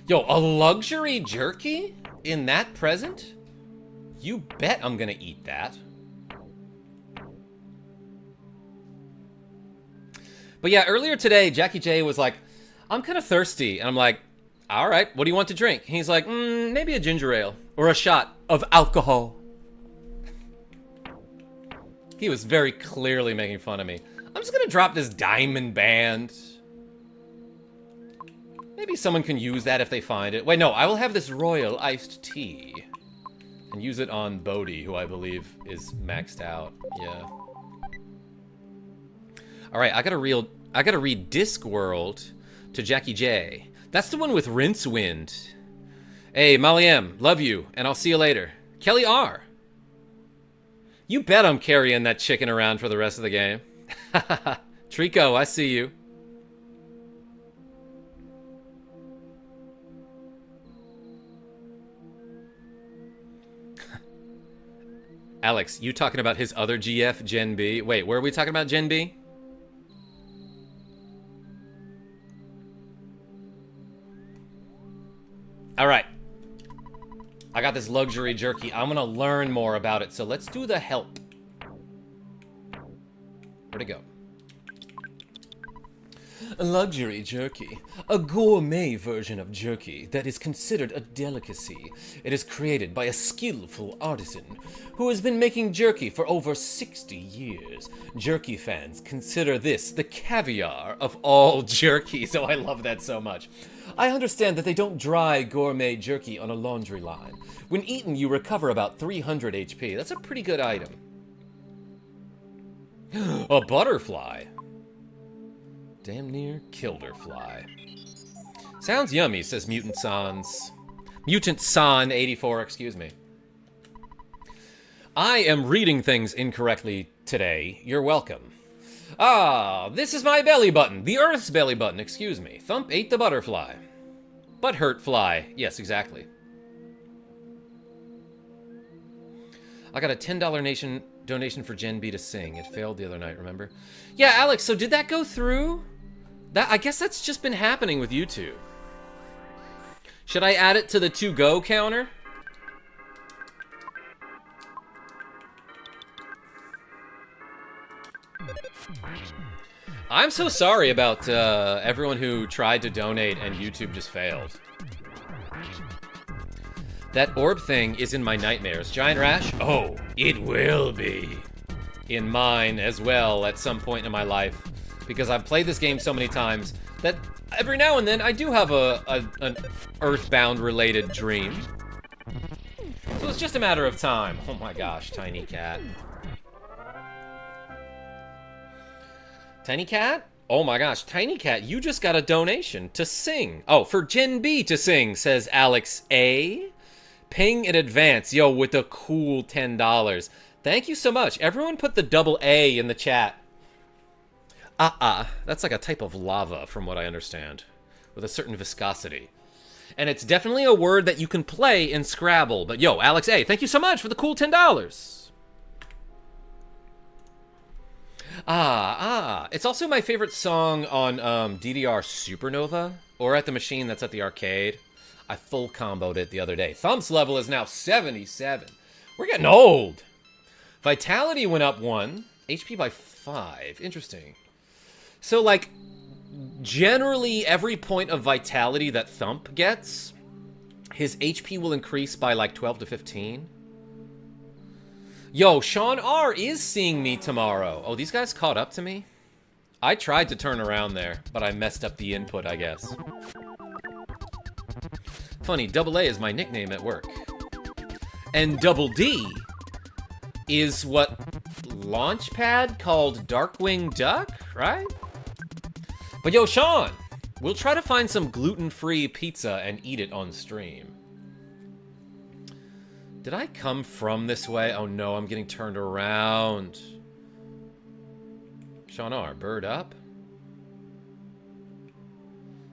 Yo, a luxury jerky in that present? You bet I'm gonna eat that. But yeah, earlier today, Jackie J was like, I'm kind of thirsty. And I'm like, all right, what do you want to drink? And he's like, maybe a ginger ale or a shot of alcohol. He was very clearly making fun of me. I'm just gonna drop this diamond band. Maybe someone can use that if they find it. Wait, no, I will have this royal iced tea. And use it on Bodhi, who I believe is maxed out. Yeah. Alright, I gotta read Discworld to Jackie J. That's the one with Rincewind. Hey, Molly M, love you, and I'll see you later. Kelly R. You bet I'm carrying that chicken around for the rest of the game. Trico, I see you. Alex, you talking about his other GF, Gen B? Wait, where are we talking about Gen B? All right. I got this luxury jerky. I'm gonna learn more about it, so let's do the help. Where'd it go? Luxury jerky. A gourmet version of jerky that is considered a delicacy. It is created by a skillful artisan who has been making jerky for over 60 years. Jerky fans consider this the caviar of all jerkies. Oh, I love that so much. I understand that they don't dry gourmet jerky on a laundry line. When eaten, you recover about 300 HP. That's a pretty good item. A butterfly. Damn near killed her fly. Sounds yummy, says Mutant Sans. Mutant San 84, excuse me. I am reading things incorrectly today. You're welcome. Ah, this is my belly button. The Earth's belly button, excuse me. Thump ate the butterfly. But hurt fly. Yes, exactly. I got a $10 donation for Gen B to sing. It failed the other night, remember? Yeah, Alex, so did that go through? I guess that's just been happening with YouTube. Should I add it to the to-go counter? I'm so sorry about everyone who tried to donate and YouTube just failed. That orb thing is in my nightmares. Giant Rash? Oh, it will be. In mine as well at some point in my life. Because I've played this game so many times that every now and then I do have an EarthBound related dream. So it's just a matter of time. Oh my gosh, Tiny Cat. Tiny Cat? Oh my gosh, Tiny Cat, you just got a donation to sing. Oh, for Gen B to sing, says Alex A. Paying in advance, yo, with a cool $10. Thank you so much. Everyone put the double A in the chat. That's like a type of lava, from what I understand, with a certain viscosity. And it's definitely a word that you can play in Scrabble. But yo, Alex A, thank you so much for the cool $10. It's also my favorite song on DDR Supernova, or at the machine that's at the arcade. I full comboed it the other day. Thump's level is now 77. We're getting old. Vitality went up 1, HP by 5. Interesting. So, like, generally every point of vitality that Thump gets, his HP will increase by like 12 to 15. Yo, Sean R is seeing me tomorrow. Oh, these guys caught up to me? I tried to turn around there, but I messed up the input, I guess. Funny, Double A is my nickname at work. And Double D is what Launchpad called Darkwing Duck, right? But yo, Sean, we'll try to find some gluten-free pizza and eat it on stream. Did I come from this way? Oh no, I'm getting turned around. Sean R, bird up.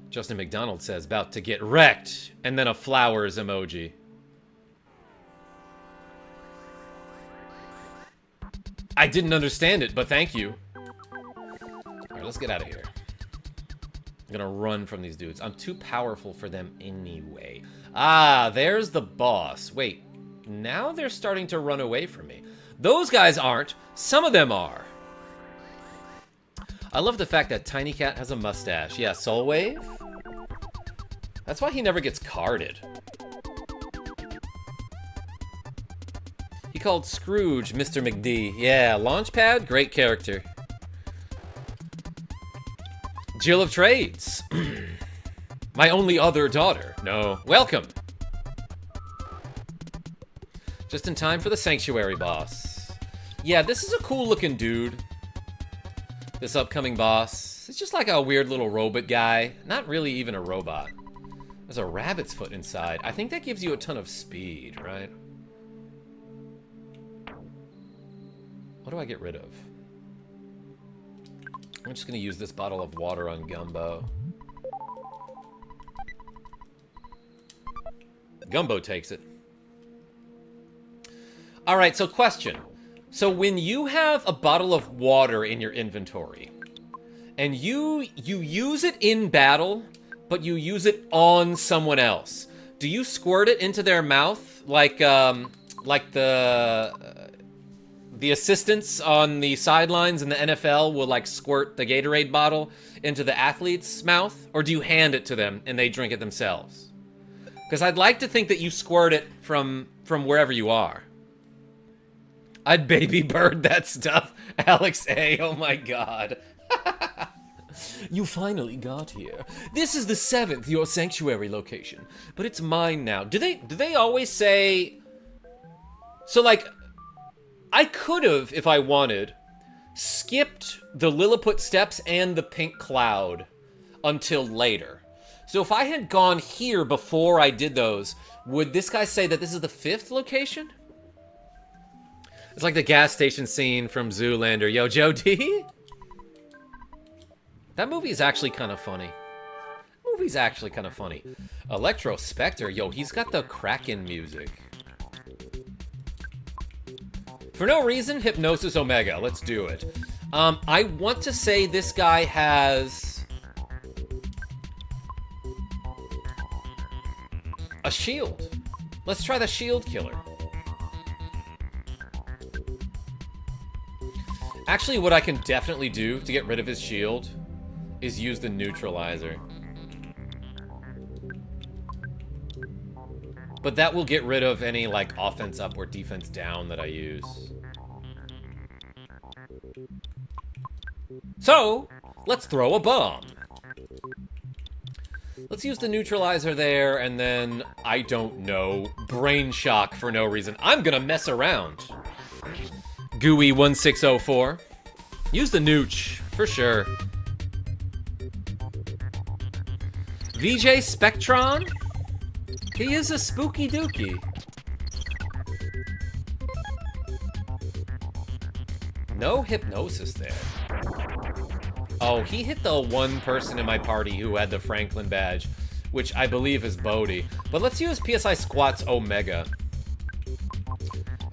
Justin McDonald says, about to get wrecked. And then a flowers emoji. I didn't understand it, but thank you. Alright, let's get out of here. I'm gonna run from these dudes. I'm too powerful for them anyway. Ah, there's the boss. Wait, now they're starting to run away from me. Those guys aren't. Some of them are. I love the fact that Tiny Cat has a mustache. Yeah, Soul Wave? That's why he never gets carded. He called Scrooge Mr. McD. Yeah, Launchpad, great character. Jill of Trades. My only other daughter. No, welcome. Just in time for the Sanctuary boss. Yeah, this is a cool looking dude. This upcoming boss. It's just like a weird little robot guy. Not really even a robot. There's a rabbit's foot inside. I think that gives you a ton of speed, right? What do I get rid of? I'm just gonna use this bottle of water on Gumbo. Gumbo takes it. Alright, so question. So when you have a bottle of water in your inventory, and you use it in battle, but you use it on someone else, do you squirt it into their mouth like the the assistants on the sidelines in the NFL will, like, squirt the Gatorade bottle into the athlete's mouth? Or do you hand it to them and they drink it themselves? Because I'd like to think that you squirt it from wherever you are. I'd baby bird that stuff. Alex A, oh my god. You finally got here. This is the 7th, your sanctuary location. But it's mine now. Do they always say... So, like, I could have, if I wanted, skipped the Lilliput steps and the pink cloud until later. So if I had gone here before I did those, would this guy say that this is the 5th location? It's like the gas station scene from Zoolander. Yo, Joe D? That movie is actually kind of funny. Movie's actually kind of funny. Electro Spectre, yo, he's got the Kraken music. For no reason, Hypnosis Omega. Let's do it. I want to say this guy has a shield. Let's try the shield killer. Actually, what I can definitely do to get rid of his shield is use the neutralizer. But that will get rid of any, like, offense up or defense down that I use. So, let's throw a bomb. Let's use the neutralizer there, and then, I don't know, brain shock for no reason. I'm gonna mess around. Gooey1604. Use the nooch, for sure. VJ Spectron? He is a spooky dookie. No hypnosis there. Oh, he hit the one person in my party who had the Franklin badge, which I believe is Bodhi. But let's use PSI Squats Omega.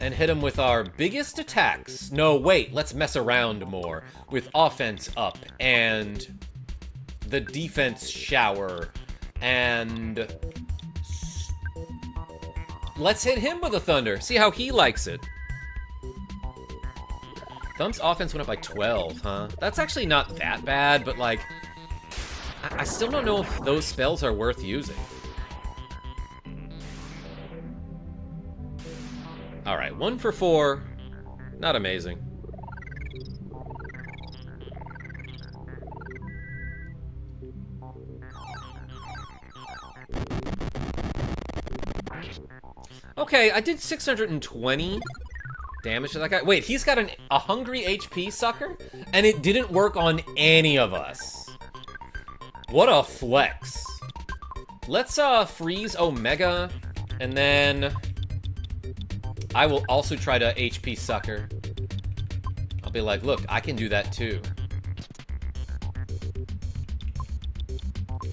And hit him with our biggest attacks. No, wait, let's mess around more. With offense up, and the defense shower, and... let's hit him with a thunder. See how he likes it. Thump's offense went up by 12, huh? That's actually not that bad, but, like... I still don't know if those spells are worth using. Alright, 1 for 4. Not amazing. Okay, I did 620 damage to that guy. Wait, he's got a hungry HP sucker? And it didn't work on any of us. What a flex. Let's freeze Omega, and then I will also try to HP sucker. I'll be like, look, I can do that too.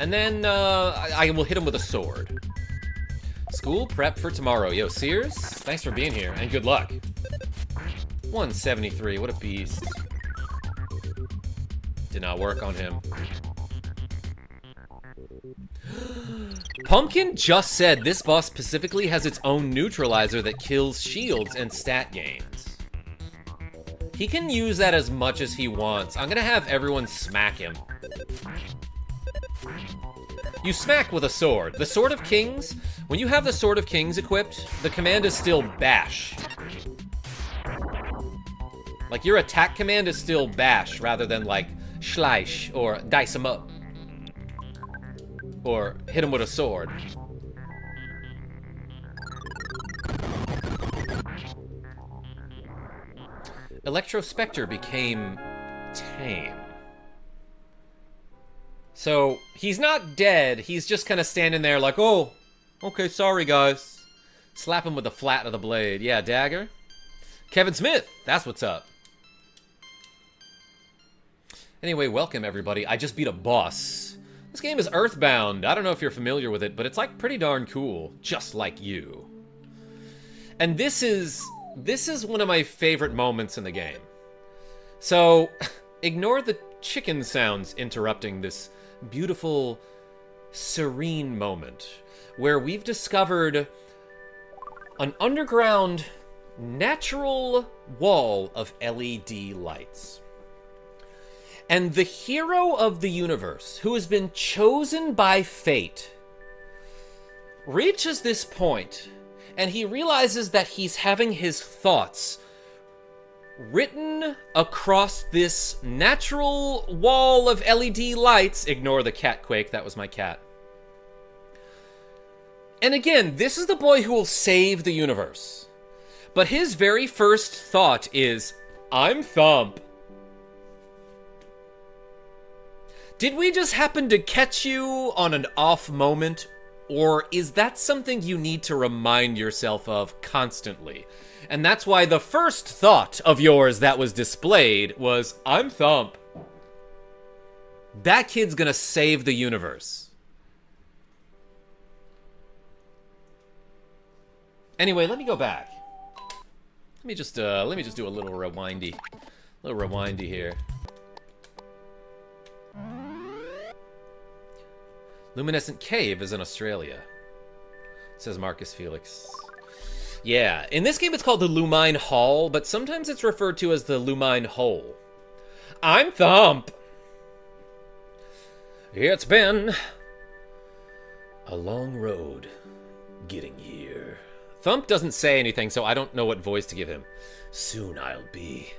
And then I will hit him with a sword. School prep for tomorrow. Yo, Sears, thanks for being here, and good luck. 173, what a beast. Did not work on him. Pumpkin just said this boss specifically has its own neutralizer that kills shields and stat gains. He can use that as much as he wants. I'm gonna have everyone smack him. You smack with a sword. The Sword of Kings, when you have the Sword of Kings equipped, the command is still bash. Like, your attack command is still bash, rather than, like, schleish, or dice him up. Or hit him with a sword. Electro Spectre became tame. So, he's not dead, he's just kind of standing there like, oh, okay, sorry guys. Slap him with the flat of the blade. Yeah, dagger. Kevin Smith, that's what's up. Anyway, welcome everybody. I just beat a boss. This game is EarthBound. I don't know if you're familiar with it, but it's like pretty darn cool. Just like you. And this is one of my favorite moments in the game. So, ignore the chicken sounds interrupting this beautiful, serene moment where we've discovered an underground natural wall of LED lights. And the hero of the universe, who has been chosen by fate, reaches this point, and he realizes that he's having his thoughts written across this natural wall of LED lights. Ignore the cat quake, that was my cat. And again, this is the boy who will save the universe. But his very first thought is, I'm Thump. Did we just happen to catch you on an off moment? Or is that something you need to remind yourself of constantly? And that's why the first thought of yours that was displayed was, I'm Thump. That kid's gonna save the universe. Anyway, let me go back. Let me just do a little rewindy here. Luminescent Cave is in Australia, says Marcus Felix. Yeah, in this game it's called the Lumine Hall, but sometimes it's referred to as the Lumine Hole. I'm Thump. It's been a long road getting here. Thump doesn't say anything, so I don't know what voice to give him. Soon I'll be.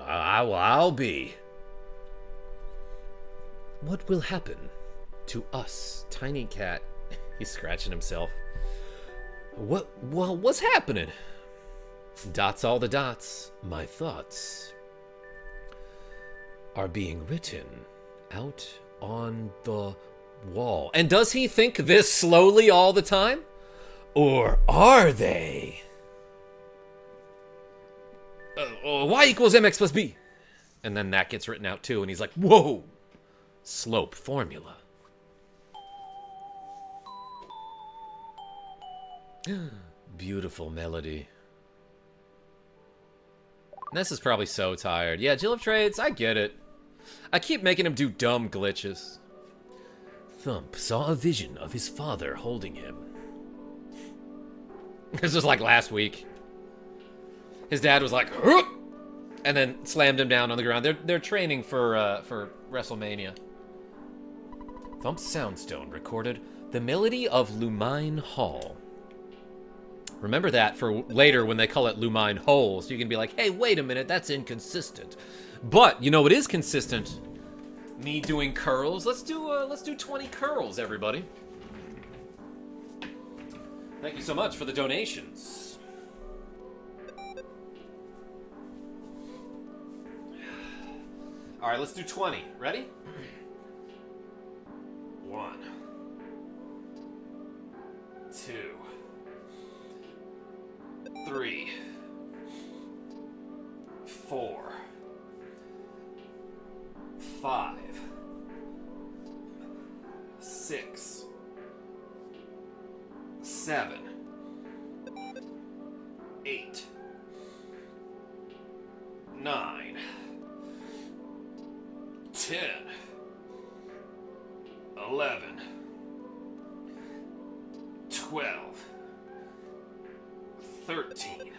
I'll be. What will happen to us? Tiny cat. He's scratching himself. What's happening? Dots all the dots. My thoughts are being written out on the wall. And does he think this slowly all the time? Or are they? Y equals mx plus b. And then that gets written out too, and he's like, whoa! Slope formula. Beautiful melody. Ness is probably so tired. Yeah, Jill of Trades, I get it. I keep making him do dumb glitches. Thump saw a vision of his father holding him. This was like last week. His dad was like, "Hup!" and then slammed him down on the ground. They're training for WrestleMania. Thump's Soundstone recorded the melody of Lumine Hall. Remember that for later when they call it Lumine Hole, so you can be like, hey, wait a minute, that's inconsistent. But you know what is consistent? Me doing curls. Let's do 20 curls, everybody. Thank you so much for the donations. All right, let's do 20. Ready? 1, 2, 3, 4, 5, 6, 7, 8, 9, 10, 11, 12, 13,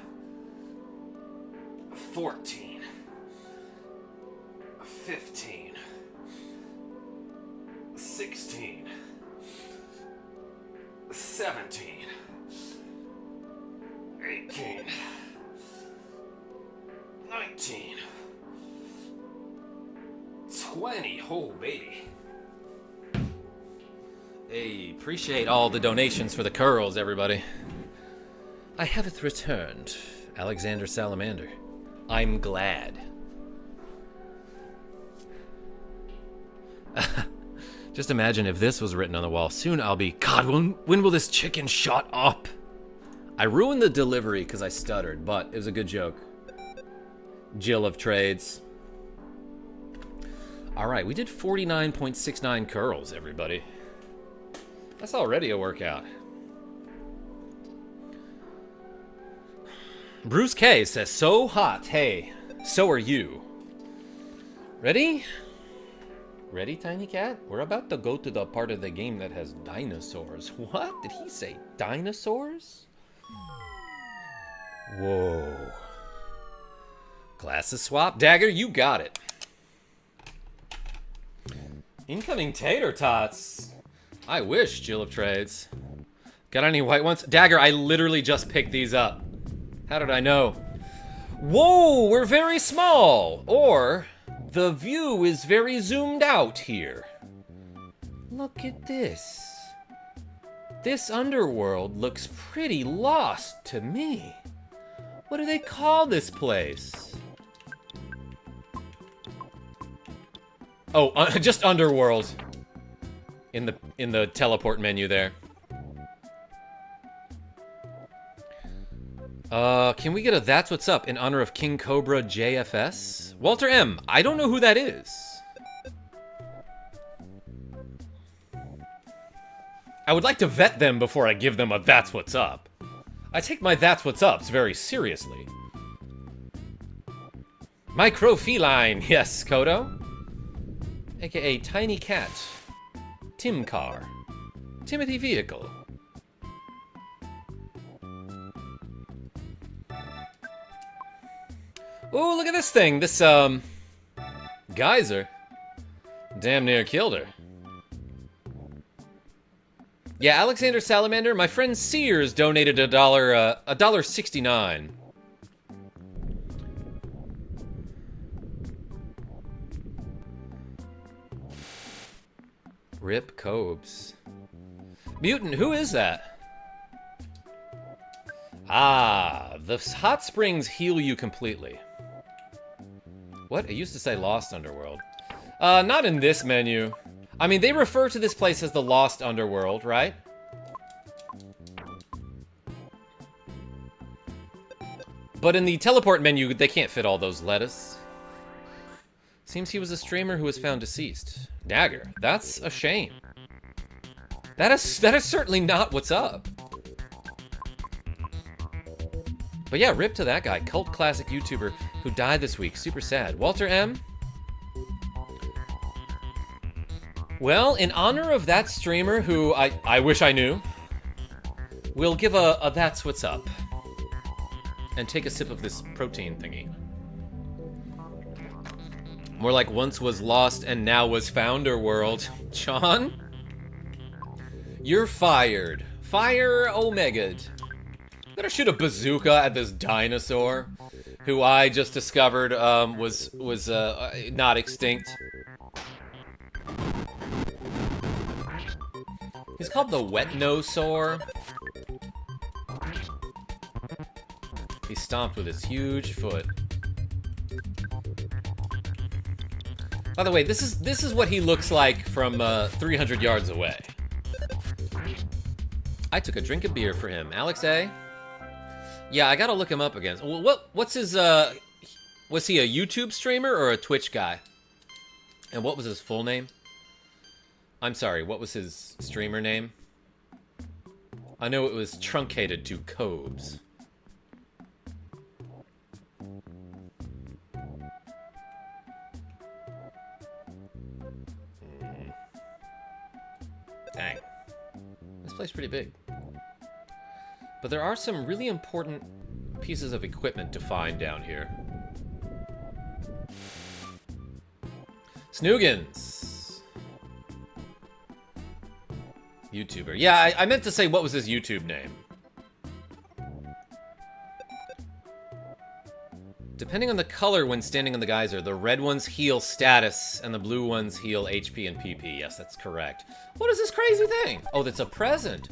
14, 15, 16, 17, 18, 19, 20. Oh, baby. Hey, appreciate all the donations for the curls, everybody. I haven't returned, Alexander Salamander. I'm glad. Just imagine if this was written on the wall. Soon I'll be, God, when will this chicken shut up? I ruined the delivery because I stuttered, but it was a good joke. Jill of Trades. All right, we did 49.69 curls, everybody. That's already a workout. Bruce K says, so hot. Hey, so are you. Ready? Ready, Tiny Cat? We're about to go to the part of the game that has dinosaurs. What? Did he say dinosaurs? Whoa. Glasses swap. Dagger, you got it. Incoming tater tots. I wish, Jill of Trades. Got any white ones? Dagger, I literally just picked these up. How did I know? Whoa, we're very small. Or, the view is very zoomed out here. Look at this. This underworld looks pretty lost to me. What do they call this place? Oh, just underworld. In the teleport menu there. Can we get a That's What's Up in honor of King Cobra JFS? Walter M. I don't know who that is. I would like to vet them before I give them a That's What's Up. I take my That's What's Ups very seriously. Microfeline, yes, Kodo. AKA Tiny Cat. Tim Car. Timothy Vehicle. Ooh, look at this thing. This, geyser. Damn near killed her. Yeah, Alexander Salamander, my friend Sears donated $1.69. Rip Cobes. Mutant, who is that? Ah, the hot springs heal you completely. What? It used to say Lost Underworld. Not in this menu. I mean, they refer to this place as the Lost Underworld, right? But in the teleport menu, they can't fit all those lettuce. Seems he was a streamer who was found deceased. Dagger, that's a shame. That is certainly not what's up. But yeah, rip to that guy, cult classic YouTuber who died this week. Super sad. Walter M. Well, in honor of that streamer who I wish I knew, we'll give a That's What's Up. And take a sip of this protein thingy. More like once was lost and now was founder world. John? You're fired. Fire Omega'd. I'm gonna shoot a bazooka at this dinosaur, who I just discovered was not extinct. He's called the Wetnosaur. He stomped with his huge foot. By the way, this is what he looks like from 300 yards away. I took a drink of beer for him. Alex A. Yeah, I gotta look him up again. What's his was he a YouTube streamer or a Twitch guy? And what was his full name? I'm sorry, what was his streamer name? I know it was truncated to Cobes. Dang. This place is pretty big. But there are some really important pieces of equipment to find down here. Snoogans. YouTuber. Yeah, I meant to say what was his YouTube name. Depending on the color when standing on the geyser, the red ones heal status and the blue ones heal HP and PP. Yes, that's correct. What is this crazy thing? Oh, that's a present.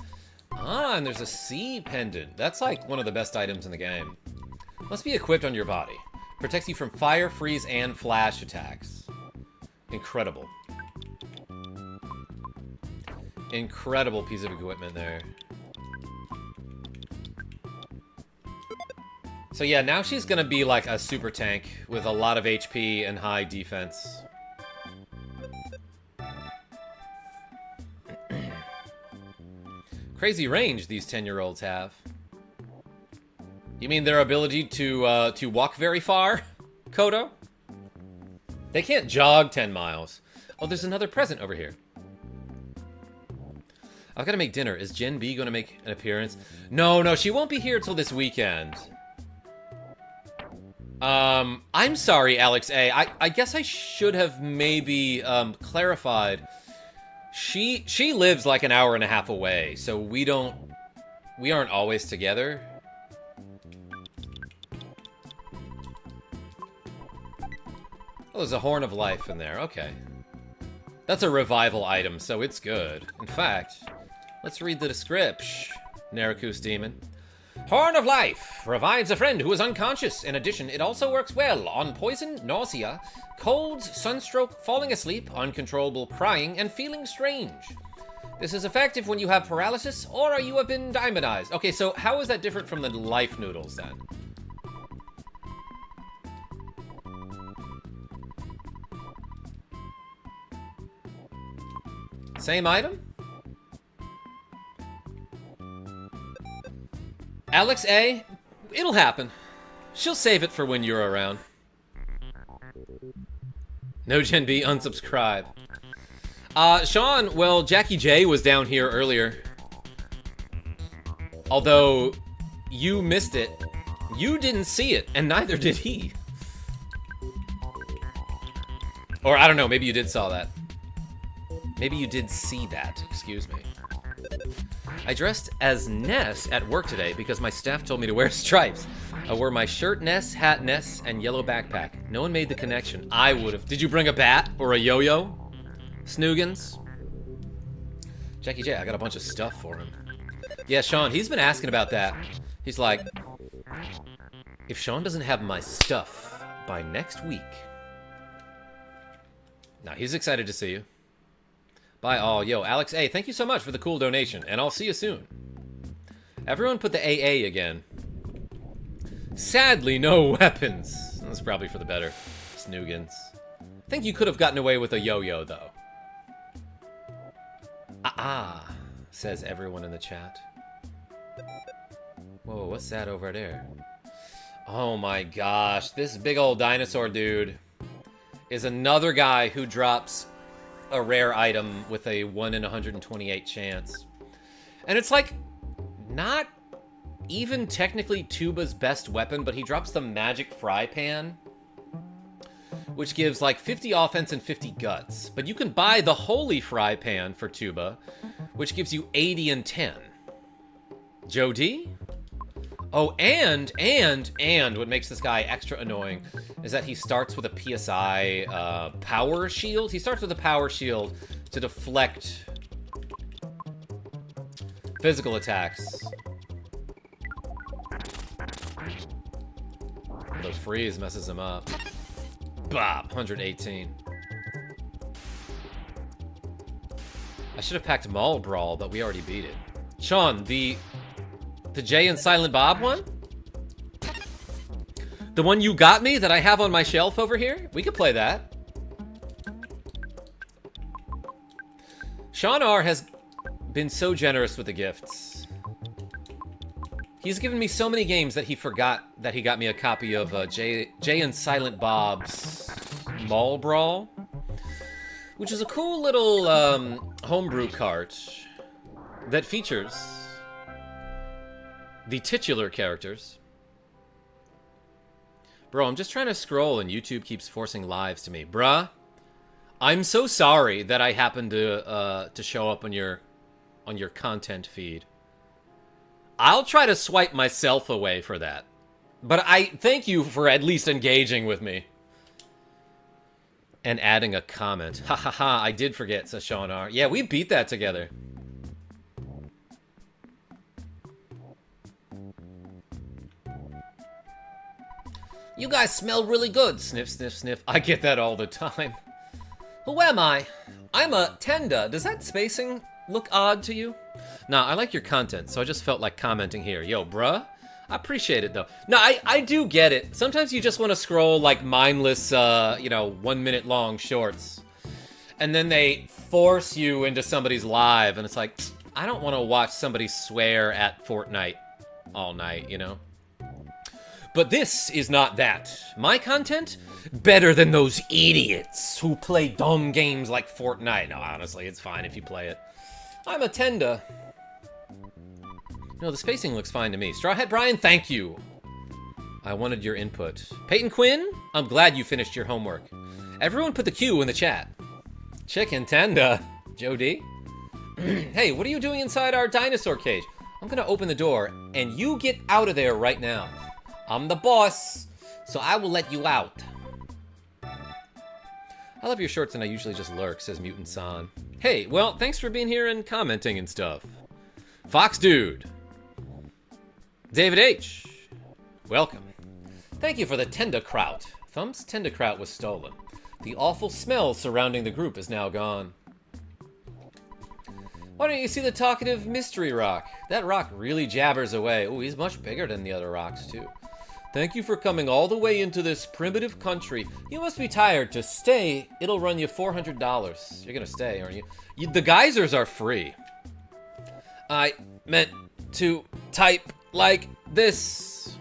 Ah, and there's a sea pendant. That's like one of the best items in the game. Must be equipped on your body. Protects you from fire, freeze, and flash attacks. Incredible. Incredible piece of equipment there. So yeah, now she's gonna be like a super tank with a lot of HP and high defense. Crazy range these 10-year-olds have. You mean their ability to walk very far, Kodo? They can't jog 10 miles. Oh, there's another present over here. I've got to make dinner. Is Gen B going to make an appearance? No, she won't be here till this weekend. I'm sorry, Alex A. I guess I should have maybe clarified. She lives like an hour and a half away, so we aren't always together. Oh, there's a Horn of Life in there. Okay. That's a revival item, so it's good. In fact, let's read the description. Narakus Demon. Horn of Life revives a friend who is unconscious. In addition, it also works well on poison, nausea, colds, sunstroke, falling asleep, uncontrollable crying, and feeling strange. This is effective when you have paralysis or you have been demonized. Okay, so how is that different from the life noodles then? Same item? Alex A, it'll happen. She'll save it for when you're around. No Gen B, unsubscribe. Sean, well, Jackie J was down here earlier. Although, you missed it. You didn't see it, and neither did he. Or, I don't know, maybe you did saw that. Maybe you did see that, excuse me. I dressed as Ness at work today because my staff told me to wear stripes. I wore my shirt Ness, hat Ness, and yellow backpack. No one made the connection. I would've. Did you bring a bat or a yo-yo? Snoogans? Jackie J, I got a bunch of stuff for him. Yeah, Sean, he's been asking about that. He's like, if Sean doesn't have my stuff by next week. Now, he's excited to see you. Bye all. Yo, Alex A, thank you so much for the cool donation, and I'll see you soon. Everyone put the AA again. Sadly, no weapons. That's probably for the better. Snoogans. Think you could have gotten away with a yo-yo, though. Says everyone in the chat. Whoa, what's that over there? Oh my gosh, this big old dinosaur dude is another guy who drops a rare item with a 1 in 128 chance. And it's like, not even technically Tuba's best weapon, but he drops the magic fry pan, which gives like 50 offense and 50 guts. But you can buy the holy fry pan for Tuba, which gives you 80 and 10. Joe D? Oh, and what makes this guy extra annoying is that he starts with a PSI power shield. He starts with a power shield to deflect physical attacks. Those freeze messes him up. Bop, 118. I should have packed Mall Brawl, but we already beat it. Sean, the Jay and Silent Bob one? The one you got me that I have on my shelf over here? We could play that. Sean R has been so generous with the gifts. He's given me so many games that he forgot that he got me a copy of Jay and Silent Bob's Mall Brawl, which is a cool little homebrew cart that features the titular characters. Bro, I'm just trying to scroll and YouTube keeps forcing lives to me. Bruh, I'm so sorry that I happened to show up on your content feed. I'll try to swipe myself away for that. But I thank you for at least engaging with me. And adding a comment. Ha ha ha, I did forget, says Sean R. Yeah, we beat that together. You guys smell really good. Sniff, sniff, sniff. I get that all the time. Who am I? I'm a Tenda. Does that spacing look odd to you? Nah, I like your content, so I just felt like commenting here. Yo, bruh. I appreciate it, though. No, I do get it. Sometimes you just want to scroll, like, mindless, 1 minute long shorts. And then they force you into somebody's live, and it's like, I don't want to watch somebody swear at Fortnite all night, you know? But this is not that. My content? Better than those idiots who play dumb games like Fortnite. No, honestly, it's fine if you play it. I'm a Tenda. No, the spacing looks fine to me. Straw Hat Brian, thank you. I wanted your input. Peyton Quinn, I'm glad you finished your homework. Everyone put the Q in the chat. Chicken Tenda. Joe D. Hey, what are you doing inside our dinosaur cage? I'm gonna open the door, and you get out of there right now. I'm the boss, so I will let you out. I love your shorts, and I usually just lurk, says Mutant San. Hey, well, thanks for being here and commenting and stuff. Fox Dude. David H. Welcome. Thank you for the Tendakraut. Thump's Tendakraut was stolen. The awful smell surrounding the group is now gone. Why don't you see the talkative mystery rock? That rock really jabbers away. Oh, he's much bigger than the other rocks, too. Thank you for coming all the way into this primitive country. You must be tired. To stay, it'll run you $400. You're gonna stay, aren't you? The geysers are free. I meant to type like this.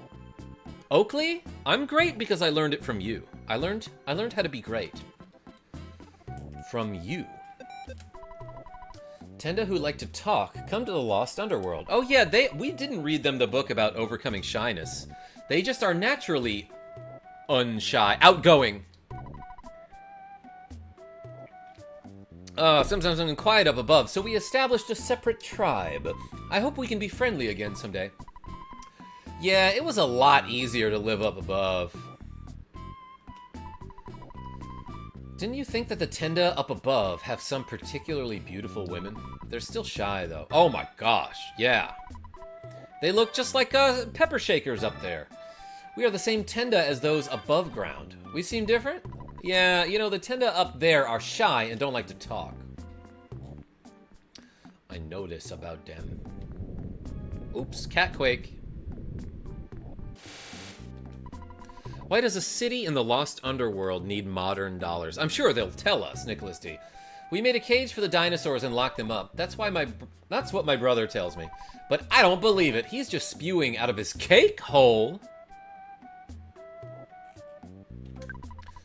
Oakley, I'm great because I learned it from you. I learned how to be great. From you. Tenda who like to talk, come to the Lost Underworld. Oh yeah, we didn't read them the book about overcoming shyness. They just are naturally unshy, outgoing. Sometimes I'm quiet up above, so we established a separate tribe. I hope we can be friendly again someday. Yeah, it was a lot easier to live up above. Didn't you think that the Tenda up above have some particularly beautiful women? They're still shy, though. Oh my gosh, yeah. They look just like pepper shakers up there. We are the same Tenda as those above ground. We seem different? Yeah, you know, the Tenda up there are shy and don't like to talk. I know this about them. Oops, catquake. Why does a city in the Lost Underworld need modern dollars? I'm sure they'll tell us, Nicholas D. We made a cage for the dinosaurs and locked them up. That's what my brother tells me. But I don't believe it. He's just spewing out of his cake hole.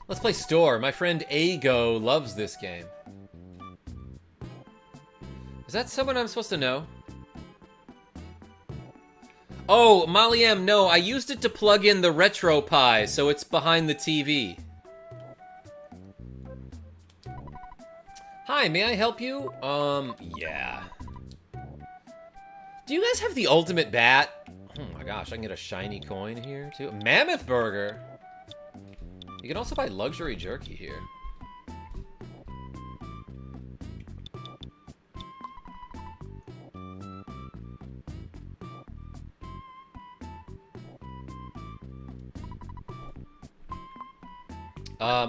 Let's play Store. My friend Ago loves this game. Is that someone I'm supposed to know? Oh, Molly M, no, I used it to plug in the RetroPie, so it's behind the TV. Hi, may I help you? Yeah. Do you guys have the ultimate bat? Oh my gosh, I can get a shiny coin here, too. Mammoth Burger! You can also buy luxury jerky here.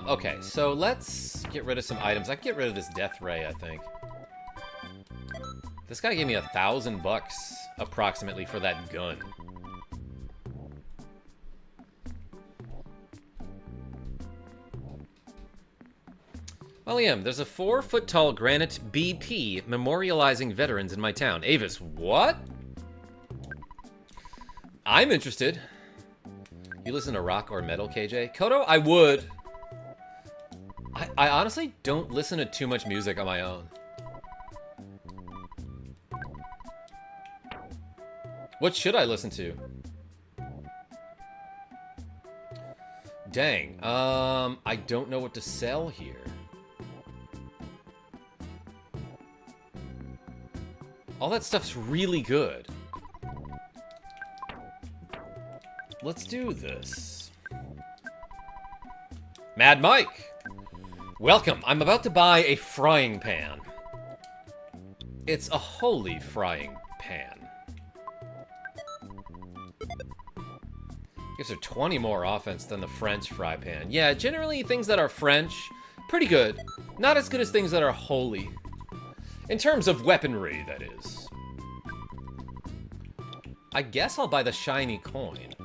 Okay, so let's get rid of some items. I can get rid of this death ray, I think. This guy gave me $1,000 approximately for that gun. William, there's a 4-foot-tall granite BP memorializing veterans in my town. Avis, what? I'm interested. You listen to rock or metal, KJ? Kodo, I would. I honestly don't listen to too much music on my own. What should I listen to? Dang, I don't know what to sell here. All that stuff's really good. Let's do this. Mad Mike! Welcome, I'm about to buy a frying pan. It's a holy frying pan. Gives her 20 more offense than the French fry pan. Yeah, generally things that are French, pretty good. Not as good as things that are holy. In terms of weaponry, that is. I guess I'll buy the shiny coin.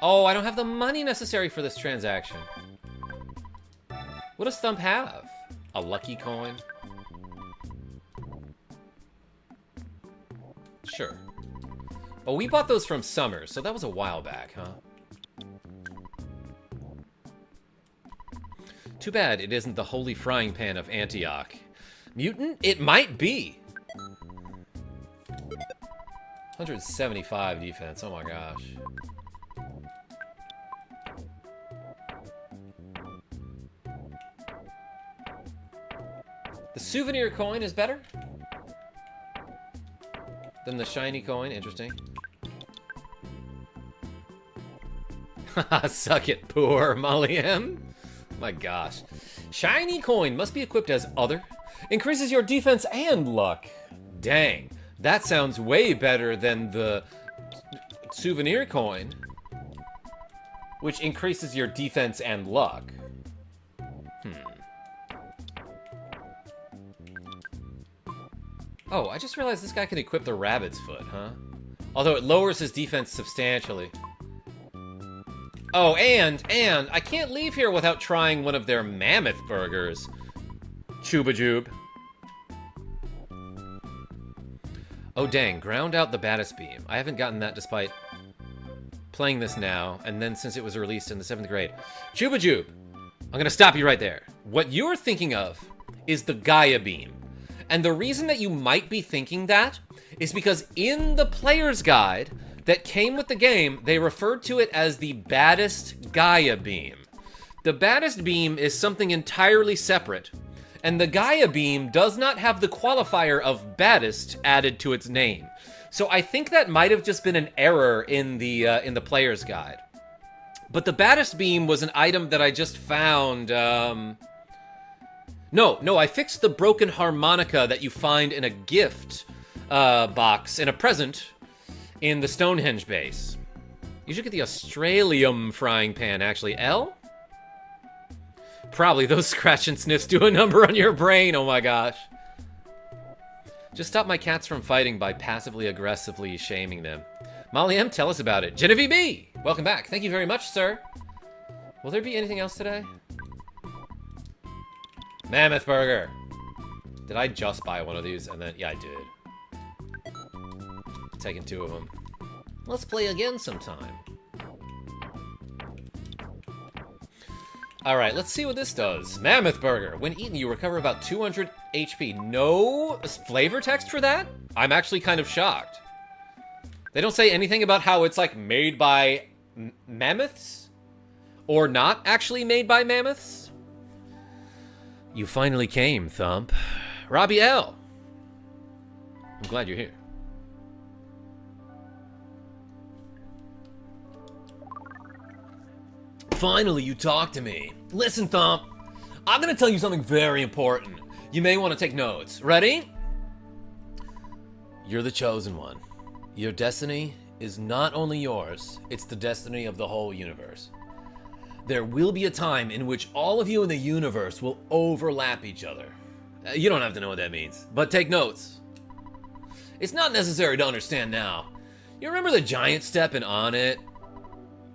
Oh, I don't have the money necessary for this transaction. What does Thump have? A lucky coin? Sure. Oh, we bought those from Summers, so that was a while back, huh? Too bad it isn't the holy frying pan of Antioch. Mutant? It might be. 175 defense, oh my gosh. The souvenir coin is better than the shiny coin, interesting. Haha, suck it, poor Molly M. My gosh. Shiny coin must be equipped as other. Increases your defense and luck. Dang, that sounds way better than the souvenir coin, which increases your defense and luck. Oh, I just realized this guy can equip the rabbit's foot, huh? Although it lowers his defense substantially. Oh, and I can't leave here without trying one of their mammoth burgers. Chuba-jube. Oh, dang, ground out the baddest beam. I haven't gotten that despite playing this now, and then since it was released in the 7th grade. Chuba-jube, I'm gonna stop you right there. What you're thinking of is the Gaia beam. And the reason that you might be thinking that is because in the player's guide that came with the game, they referred to it as the baddest Gaia beam. The baddest beam is something entirely separate, and the Gaia beam does not have the qualifier of baddest added to its name. So I think that might have just been an error in the player's guide. But the baddest beam was an item that I just found. No, I fixed the broken harmonica that you find in a gift box, in a present, in the Stonehenge base. You should get the Australium frying pan, actually. L? Probably those scratch and sniffs do a number on your brain, oh my gosh. Just stop my cats from fighting by passively aggressively shaming them. Molly M, tell us about it. Genevieve B, welcome back. Thank you very much, sir. Will there be anything else today? Mammoth burger. Did I just buy one of these? And then, yeah, I did. Taking 2 of them. Let's play again sometime. All right, let's see what this does. Mammoth burger. When eaten, you recover about 200 HP. No flavor text for that? I'm actually kind of shocked. They don't say anything about how it's like made by mammoths? Or not actually made by mammoths? You finally came, Thump. Robbie L. I'm glad you're here. Finally, you talk to me. Listen, Thump. I'm gonna tell you something very important. You may want to take notes. Ready? You're the chosen one. Your destiny is not only yours, it's the destiny of the whole universe. There will be a time in which all of you in the universe will overlap each other. You don't have to know what that means, but take notes. It's not necessary to understand now. You remember the giant step in On It?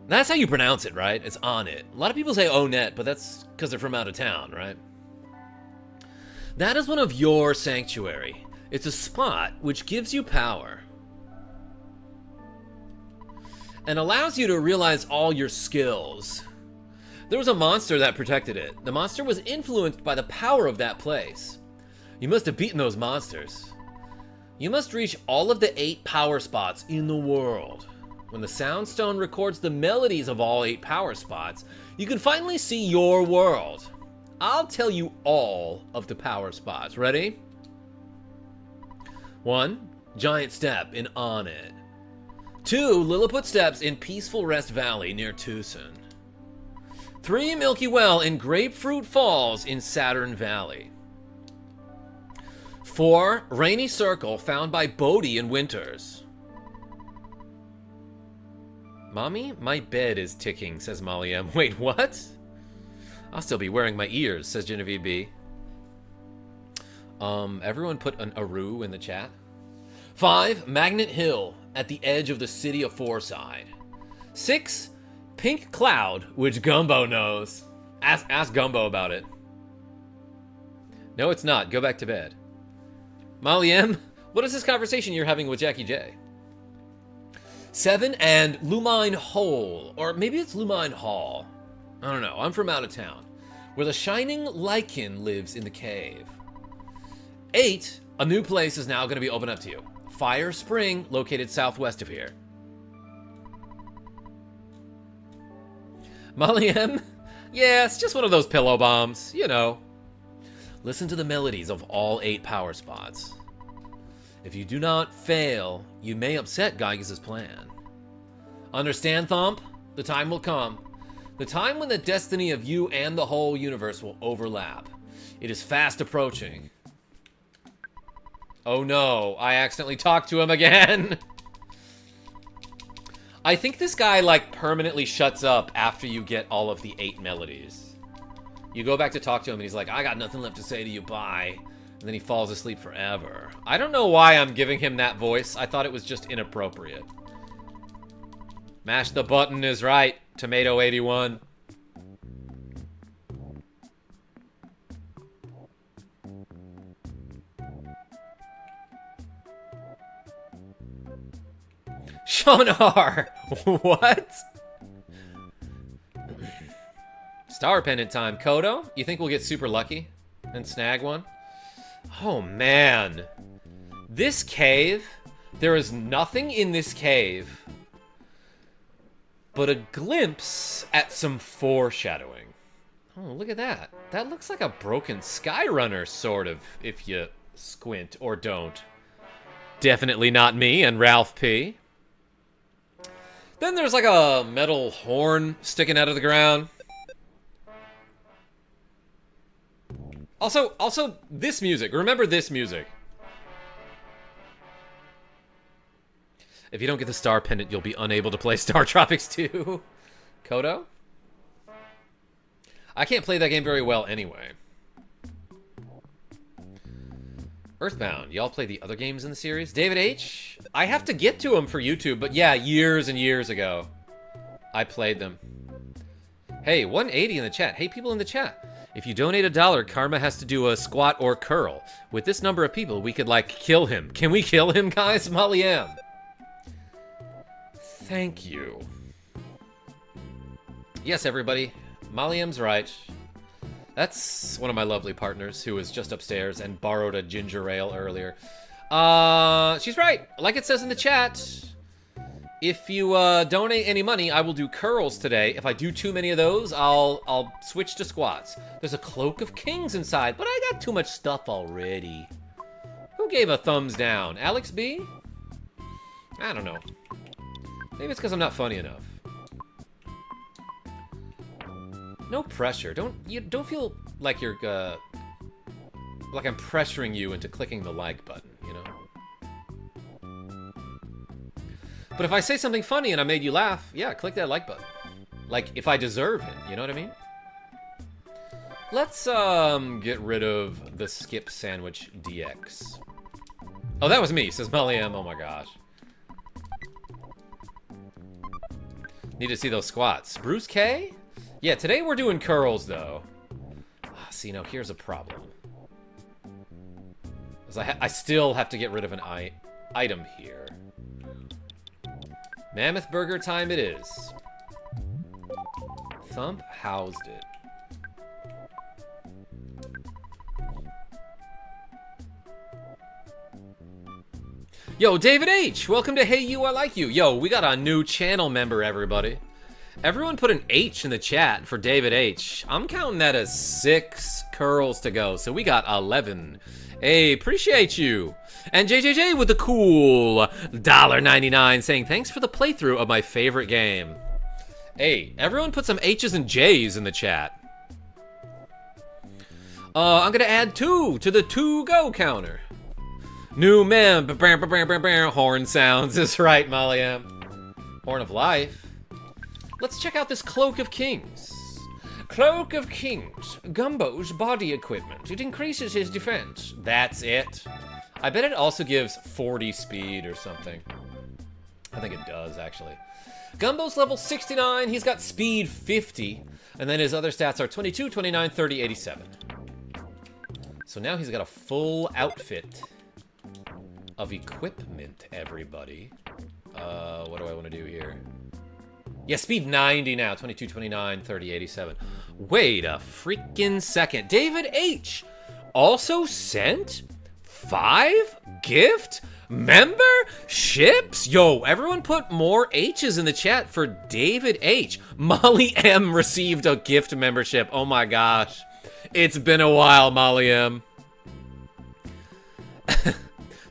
That's how you pronounce it, right? It's On It. A lot of people say Onet, but that's because they're from out of town, right? That is one of your sanctuary. It's a spot which gives you power and allows you to realize all your skills. There was a monster that protected it. The monster was influenced by the power of that place. You must have beaten those monsters. You must reach all of the 8 power spots in the world. When the Soundstone records the melodies of all 8 power spots, you can finally see your world. I'll tell you all of the power spots. Ready? 1. Giant Step in On It. 2. Lilliput Steps in Peaceful Rest Valley near Tucson. 3. Milky Well in Grapefruit Falls in Saturn Valley. 4. Rainy Circle found by Bodie in Winters. Mommy, my bed is ticking, says Molly M. Wait, what? I'll still be wearing my ears, says Genevieve B. Everyone put an Aru in the chat. 5. Magnet Hill at the edge of the city of Foreside. 6. Pink Cloud, which Gumbo knows. Ask Gumbo about it. No, it's not. Go back to bed. Molly M, what is this conversation you're having with Jackie J? 7 and Lumine Hole, or maybe it's Lumine Hall. I don't know, I'm from out of town, where the shining lichen lives in the cave. 8, a new place is now going to be open up to you. Fire Spring, located southwest of here. Molly M? Yeah, it's just one of those pillow bombs, you know. Listen to the melodies of all 8 power spots. If you do not fail, you may upset Gygas' plan. Understand, Thump? The time will come. The time when the destiny of you and the whole universe will overlap. It is fast approaching. Oh no, I accidentally talked to him again. I think this guy, like, permanently shuts up after you get all of the 8 melodies. You go back to talk to him and he's like, I got nothing left to say to you, bye. And then he falls asleep forever. I don't know why I'm giving him that voice. I thought it was just inappropriate. Mash the button is right, Tomato 81. Shonar! What? Star pendant time. Kodo, you think we'll get super lucky and snag one? Oh, man. This cave, there is nothing in this cave but a glimpse at some foreshadowing. Oh, look at that. That looks like a broken Skyrunner, sort of, if you squint or don't. Definitely not me and Ralph P. Then there's like a metal horn sticking out of the ground. Also, this music. Remember this music. If you don't get the star pendant, you'll be unable to play Star Tropics 2. Kodo? I can't play that game very well anyway. EarthBound. Y'all play the other games in the series? David H? I have to get to them for YouTube, but yeah, years and years ago, I played them. Hey, 180 in the chat. Hey, people in the chat. If you donate $1, Karma has to do a squat or curl. With this number of people, we could, like, kill him. Can we kill him, guys? Molly M. Thank you. Yes, everybody. Molly M's right. That's one of my lovely partners who was just upstairs and borrowed a ginger ale earlier. She's right. Like it says in the chat, if you donate any money, I will do curls today. If I do too many of those, I'll switch to squats. There's a Cloak of Kings inside, but I got too much stuff already. Who gave a thumbs down? Alex B? I don't know. Maybe it's because I'm not funny enough. No pressure. Don't feel like you're like I'm pressuring you into clicking the like button, you know? But if I say something funny and I made you laugh, yeah, click that like button. Like, if I deserve it, you know what I mean? Let's get rid of the skip sandwich DX. Oh, that was me, says Molly M. Oh my gosh. Need to see those squats. Bruce K? Yeah, today we're doing curls, though. See, now here's a problem. I still have to get rid of an item here. Mammoth Burger time it is. Thump housed it. Yo, David H! Welcome to Hey You, I Like You. Yo, we got a new channel member, everybody. Everyone put an H in the chat for David H. I'm counting that as 6 curls to go, so we got 11. Hey, appreciate you. And JJJ with the cool $1.99 saying, thanks for the playthrough of my favorite game. Hey, everyone put some H's and J's in the chat. I'm gonna add 2 to the to-go counter. New memb, horn sounds is right, Molly M. Horn of Life. Let's check out this Cloak of Kings. Cloak of Kings. Gumbo's body equipment. It increases his defense. That's it. I bet it also gives 40 speed or something. I think it does, actually. Gumbo's level 69. He's got speed 50. And then his other stats are 22, 29, 30, 87. So now he's got a full outfit of equipment, everybody. What do I want to do here? Yeah, speed 90 now. 22, 29, 30, 87. Wait a freaking second. David H. also sent 5 gift memberships? Yo, everyone put more H's in the chat for David H. Molly M received a gift membership. Oh my gosh. It's been a while, Molly M.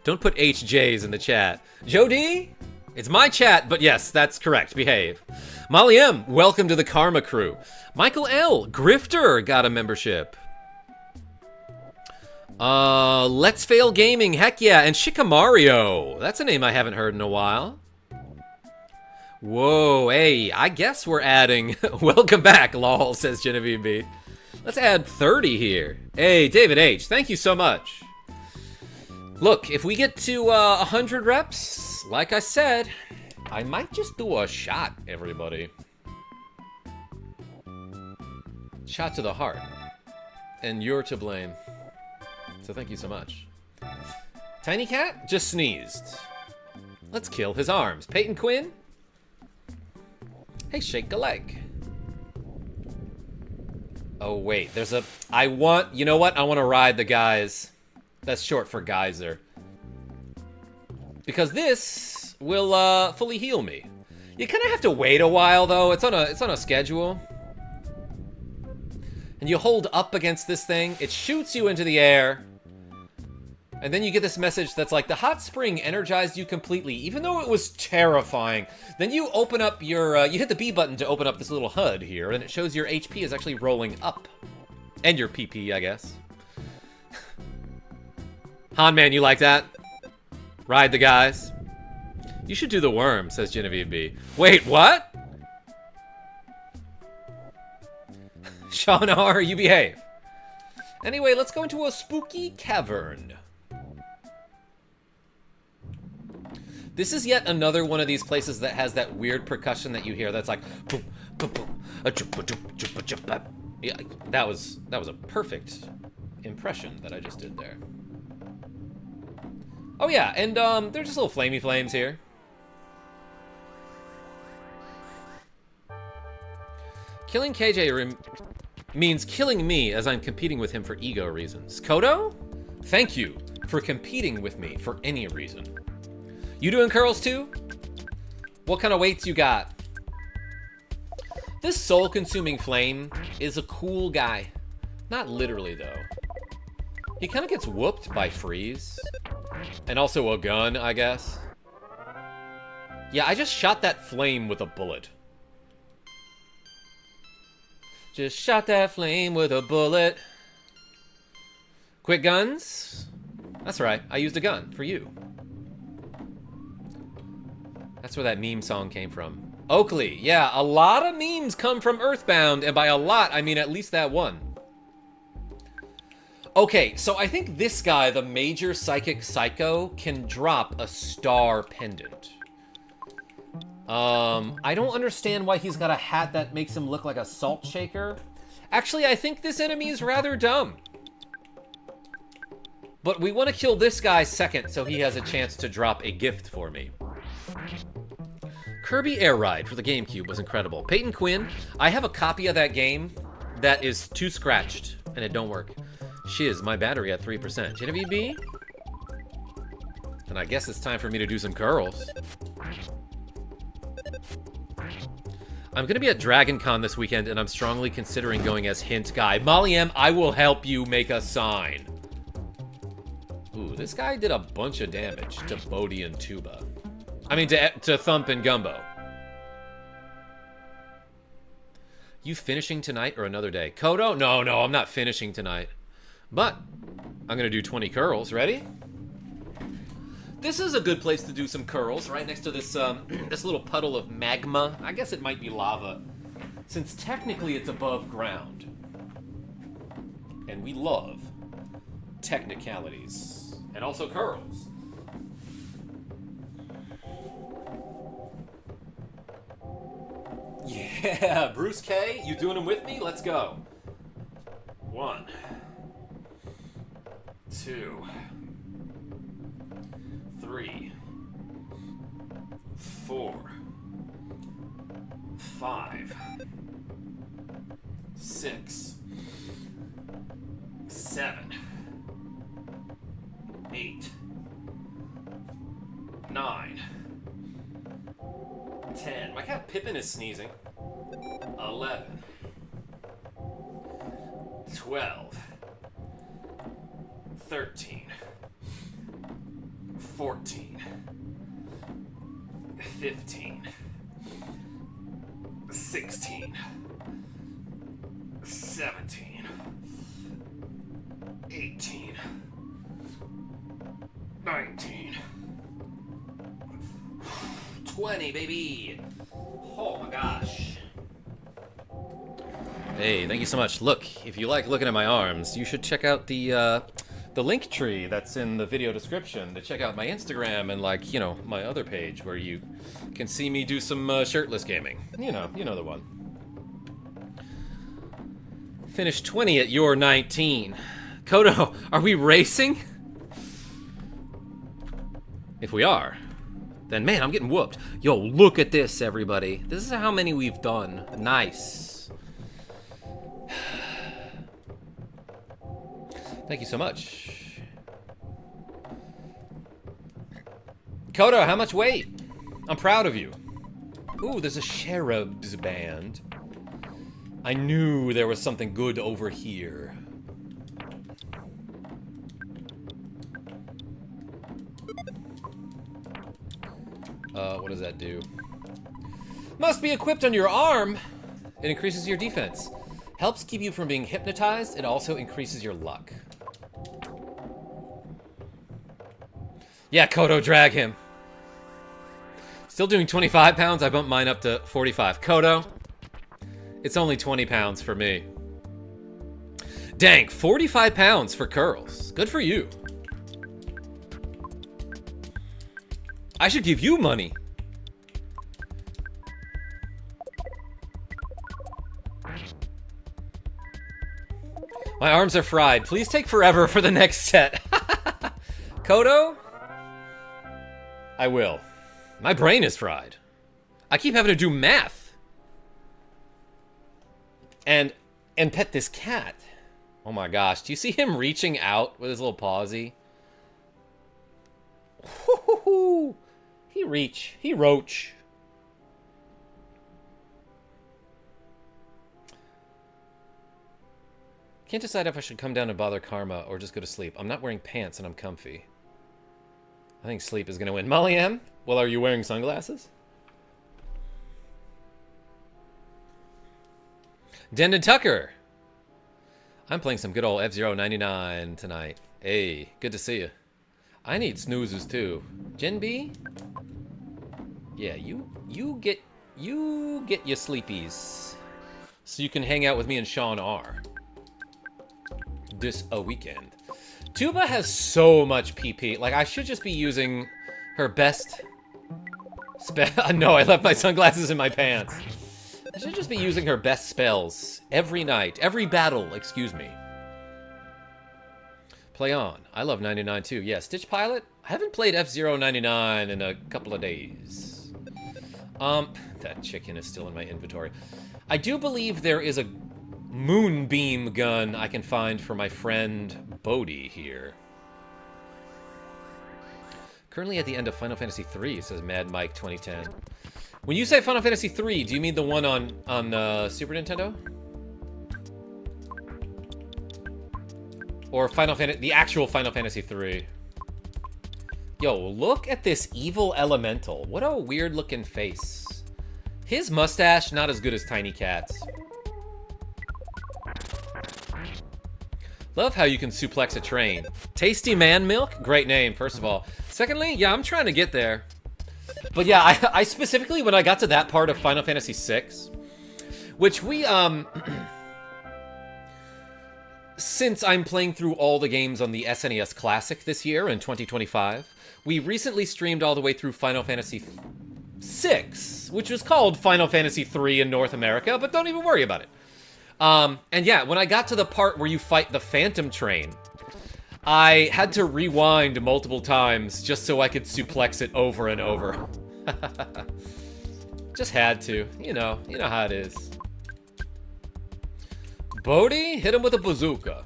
Don't put HJs in the chat. Joe D? It's my chat, but yes, that's correct. Behave. Molly M, welcome to the Karma crew. Michael L, Grifter got a membership. Let's Fail Gaming, heck yeah, and Shikamario. That's a name I haven't heard in a while. Whoa, hey, I guess we're adding... Welcome back, lol, says Genevieve B. Let's add 30 here. Hey, David H, thank you so much. Look, if we get to 100 reps, like I said, I might just do a shot, everybody. Shot to the heart. And you're to blame. So thank you so much. Tiny Cat just sneezed. Let's kill his arms. Peyton Quinn? Hey, shake a leg. Oh, wait, there's a... you know what? I want to ride the guys. That's short for geyser. Because this will fully heal me. You kind of have to wait a while though. It's on a schedule. And you hold up against this thing. It shoots you into the air. And then you get this message that's like, the hot spring energized you completely, even though it was terrifying. Then you open up your, you hit the B button to open up this little HUD here, and it shows your HP is actually rolling up. And your PP, I guess. Han man, you like that? Ride the guys. You should do the worm, says Genevieve B. Wait, what? Sean R, you behave. Anyway, let's go into a spooky cavern. This is yet another one of these places that has that weird percussion that you hear that's like boom, boom, boom, yeah, that was a perfect impression that I just did there. Oh yeah, and they're just little flamey flames here. Killing KJ means killing me as I'm competing with him for ego reasons. Kodo, thank you for competing with me for any reason. You doing curls too? What kind of weights you got? This soul-consuming flame is a cool guy. Not literally though. He kind of gets whooped by freeze. And also a gun, I guess. Yeah, I just shot that flame with a bullet. Just shot that flame with a bullet. Quick guns? That's right, I used a gun for you. That's where that meme song came from. Oakley, yeah, a lot of memes come from EarthBound, and by a lot, I mean at least that one. Okay, so I think this guy, the Major Psychic Psycho, can drop a star pendant. I don't understand why he's got a hat that makes him look like a salt shaker. Actually, I think this enemy is rather dumb. But we want to kill this guy second so he has a chance to drop a gift for me. Kirby Air Ride for the GameCube was incredible. Peyton Quinn, I have a copy of that game that is too scratched and it don't work. Shiz, my battery at 3%. Genevieve B? And I guess it's time for me to do some curls. I'm gonna be at Dragon Con this weekend and I'm strongly considering going as Hint Guy. Molly M, I will help you make a sign. Ooh, this guy did a bunch of damage to Bodhi and Tuba. I mean, to Thump and Gumbo. You finishing tonight or another day? Kodo? No, I'm not finishing tonight. But I'm gonna do 20 curls. Ready? This is a good place to do some curls, right next to this this little puddle of magma. I guess it might be lava, since technically it's above ground. And we love technicalities. And also curls. Yeah, Bruce K, you doing them with me? Let's go. 1, 2, 3, 4, 5, 6, 7, 8, 9, 10. My cat Pippin is sneezing. 11, 12, 13, 14, 15, 16, 17, 18, 19, 20, baby. Oh my gosh. Hey, thank you so much. Look, if you like looking at my arms, you should check out the link tree that's in the video description to check out my Instagram and, like, you know, my other page where you can see me do some shirtless gaming. You know the one. Finish 20 at your 19. Kodo, are we racing? If we are, then man, I'm getting whooped. Yo, look at this, everybody. This is how many we've done. Nice. Thank you so much. Kodo, how much weight? I'm proud of you. Ooh, there's a Cherub's band. I knew there was something good over here. What does that do? Must be equipped on your arm. It increases your defense. Helps keep you from being hypnotized. It also increases your luck. Yeah, Kodo, drag him. Still doing 25 pounds. I bumped mine up to 45. Kodo, it's only 20 pounds for me. Dang, 45 pounds for curls. Good for you. I should give you money. My arms are fried. Please take forever for the next set. Kodo? I will. My brain is fried. I keep having to do math. And pet this cat. Oh my gosh. Do you see him reaching out with his little pawsy? He reach. He roach. Can't decide if I should come down and bother Karma or just go to sleep. I'm not wearing pants and I'm comfy. I think sleep is gonna win. Molly M? Well, are you wearing sunglasses? Dendon Tucker! I'm playing some good old F-Zero 99 tonight. Hey, good to see you. I need snoozes too. Gen B? Yeah, you get your sleepies. So you can hang out with me and Sean R. This a weekend. Tuba has so much PP. Like, I should just be using her best no, I left my sunglasses in my pants. I should just be using her best spells every night. Every battle, excuse me. Play on. I love 99 too. Yeah, Stitch Pilot? I haven't played F-Zero 99 in a couple of days. That chicken is still in my inventory. I do believe there is a moonbeam gun I can find for my friend Bodhi here. Currently at the end of Final Fantasy III, says Mad Mike 2010. When you say Final Fantasy III, do you mean the one on Super Nintendo? Or the actual Final Fantasy III? Yo, look at this evil elemental. What a weird looking face. His mustache, not as good as Tiny Cat's. Love how you can suplex a train. Tasty Man Milk? Great name, first of all. Secondly, yeah, I'm trying to get there. But yeah, I specifically, when I got to that part of Final Fantasy VI, which we, since I'm playing through all the games on the SNES Classic this year in 2025, we recently streamed all the way through Final Fantasy VI, which was called Final Fantasy III in North America, but don't even worry about it. And yeah, when I got to the part where you fight the Phantom Train, I had to rewind multiple times just so I could suplex it over and over. Just had to. You know how it is. Bodhi, hit him with a bazooka.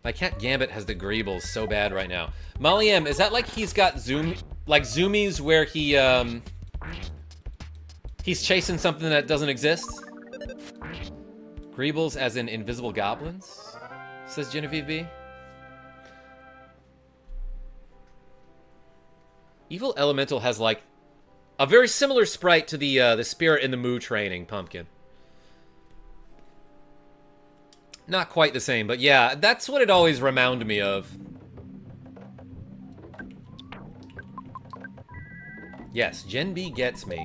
My cat Gambit has the greebles so bad right now. Molly M, is that like he's got zoomies where he's chasing something that doesn't exist? Greebles as in invisible goblins? Says Genevieve B. Evil Elemental has like a very similar sprite to the Spirit in the Moo training pumpkin. Not quite the same, but yeah, that's what it always reminded me of. Yes, Gen B gets me.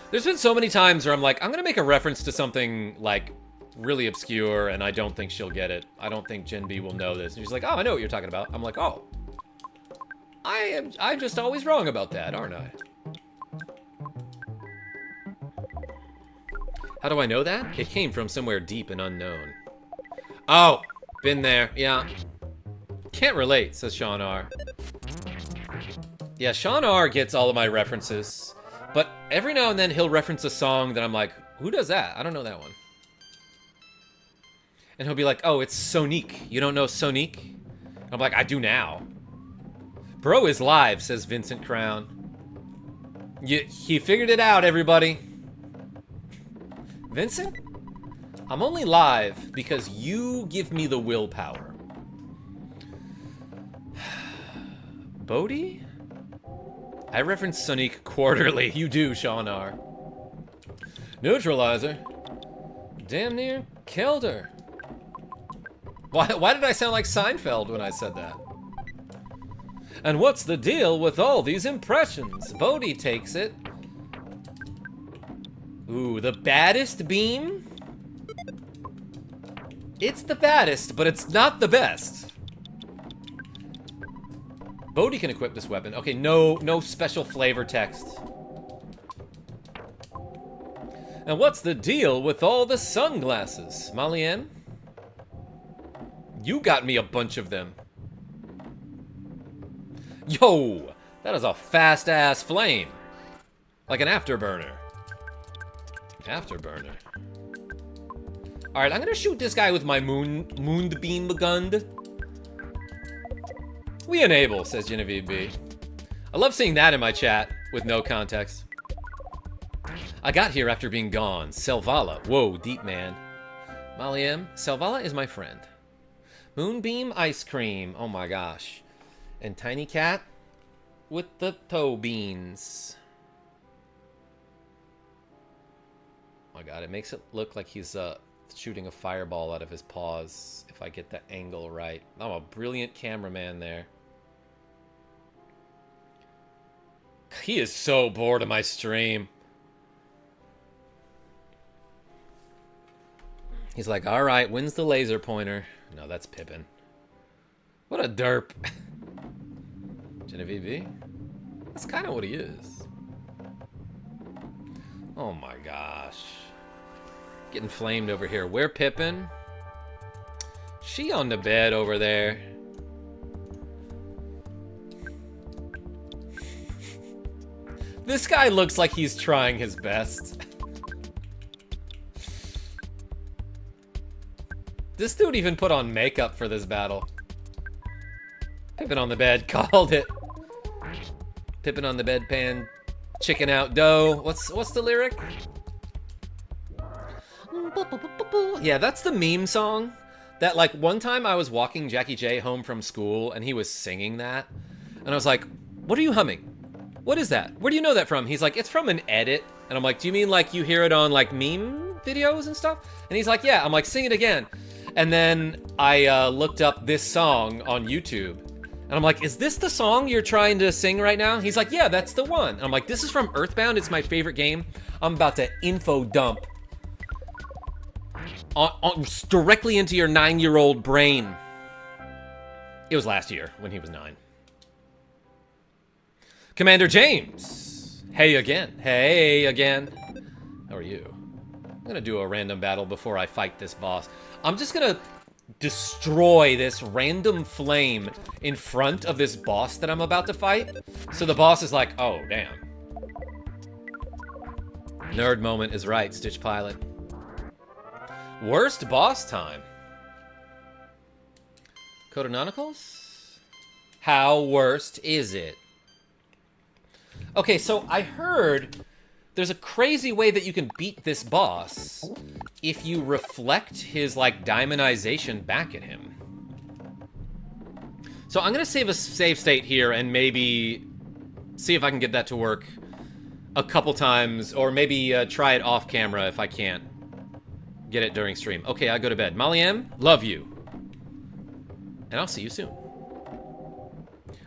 There's been so many times where I'm like, I'm gonna make a reference to something like really obscure, and I don't think she'll get it. I don't think Gen B will know this. And she's like, oh, I know what you're talking about. I'm like, oh. I'm just always wrong about that, aren't I? How do I know that? It came from somewhere deep and unknown. Oh, been there, yeah. Can't relate, says Sean R. Yeah, Sean R gets all of my references, but every now and then he'll reference a song that I'm like, who does that? I don't know that one. And he'll be like, oh, it's Sonique. You don't know Sonique? I'm like, I do now. Bro is live, says Vincent Crown. He figured it out, everybody. Vincent? I'm only live because you give me the willpower. Bodhi? I reference Sonique quarterly. You do, Sean R. Neutralizer. Damn near killed her. Why did I sound like Seinfeld when I said that? And what's the deal with all these impressions? Bodhi takes it. Ooh, the baddest beam? It's the baddest, but it's not the best. Bodhi can equip this weapon. Okay, no special flavor text. And what's the deal with all the sunglasses? Molly M? You got me a bunch of them. Yo, that is a fast-ass flame. Like an afterburner. Afterburner. Alright, I'm gonna shoot this guy with my moonbeam gun. We enable, says Genevieve B. I love seeing that in my chat with no context. I got here after being gone. Selvala. Whoa, deep man. Molly M. Selvala is my friend. Moonbeam ice cream. Oh my gosh. And Tiny Cat with the toe beans. Oh my god, it makes it look like he's shooting a fireball out of his paws, if I get the angle right. I'm a brilliant cameraman there. He is so bored of my stream. He's like, alright, when's the laser pointer? No, that's Pippin. What a derp. Genevieve B? That's kind of what he is. Oh my gosh. Getting flamed over here. Where Pippin? She on the bed over there. This guy looks like he's trying his best. This dude even put on makeup for this battle. Pippin on the bed, called it. Pippin on the bedpan, chicken out dough. What's the lyric? Yeah, that's the meme song. That, like, one time I was walking Jackie J home from school and he was singing that. And I was like, what are you humming? What is that? Where do you know that from? He's like, it's from an edit. And I'm like, do you mean like you hear it on like meme videos and stuff? And he's like, yeah. I'm like, sing it again. And then I looked up this song on YouTube. And I'm like, is this the song you're trying to sing right now? He's like, yeah, that's the one. And I'm like, this is from EarthBound. It's my favorite game. I'm about to info dump directly into your 9-year-old brain. It was last year when he was 9. Commander James. Hey again. Hey again. How are you? gonna do a random battle before I fight this boss. I'm just gonna destroy this random flame in front of this boss that I'm about to fight. So the boss is like, oh, damn. Nerd moment is right, Stitch Pilot. Worst boss time. Codanonicals? How worst is it? Okay, so I heard there's a crazy way that you can beat this boss if you reflect his, like, diamondization back at him. So I'm gonna save a save state here and maybe see if I can get that to work a couple times, or maybe try it off camera if I can't get it during stream. Okay, I go to bed. Molly M, love you. And I'll see you soon.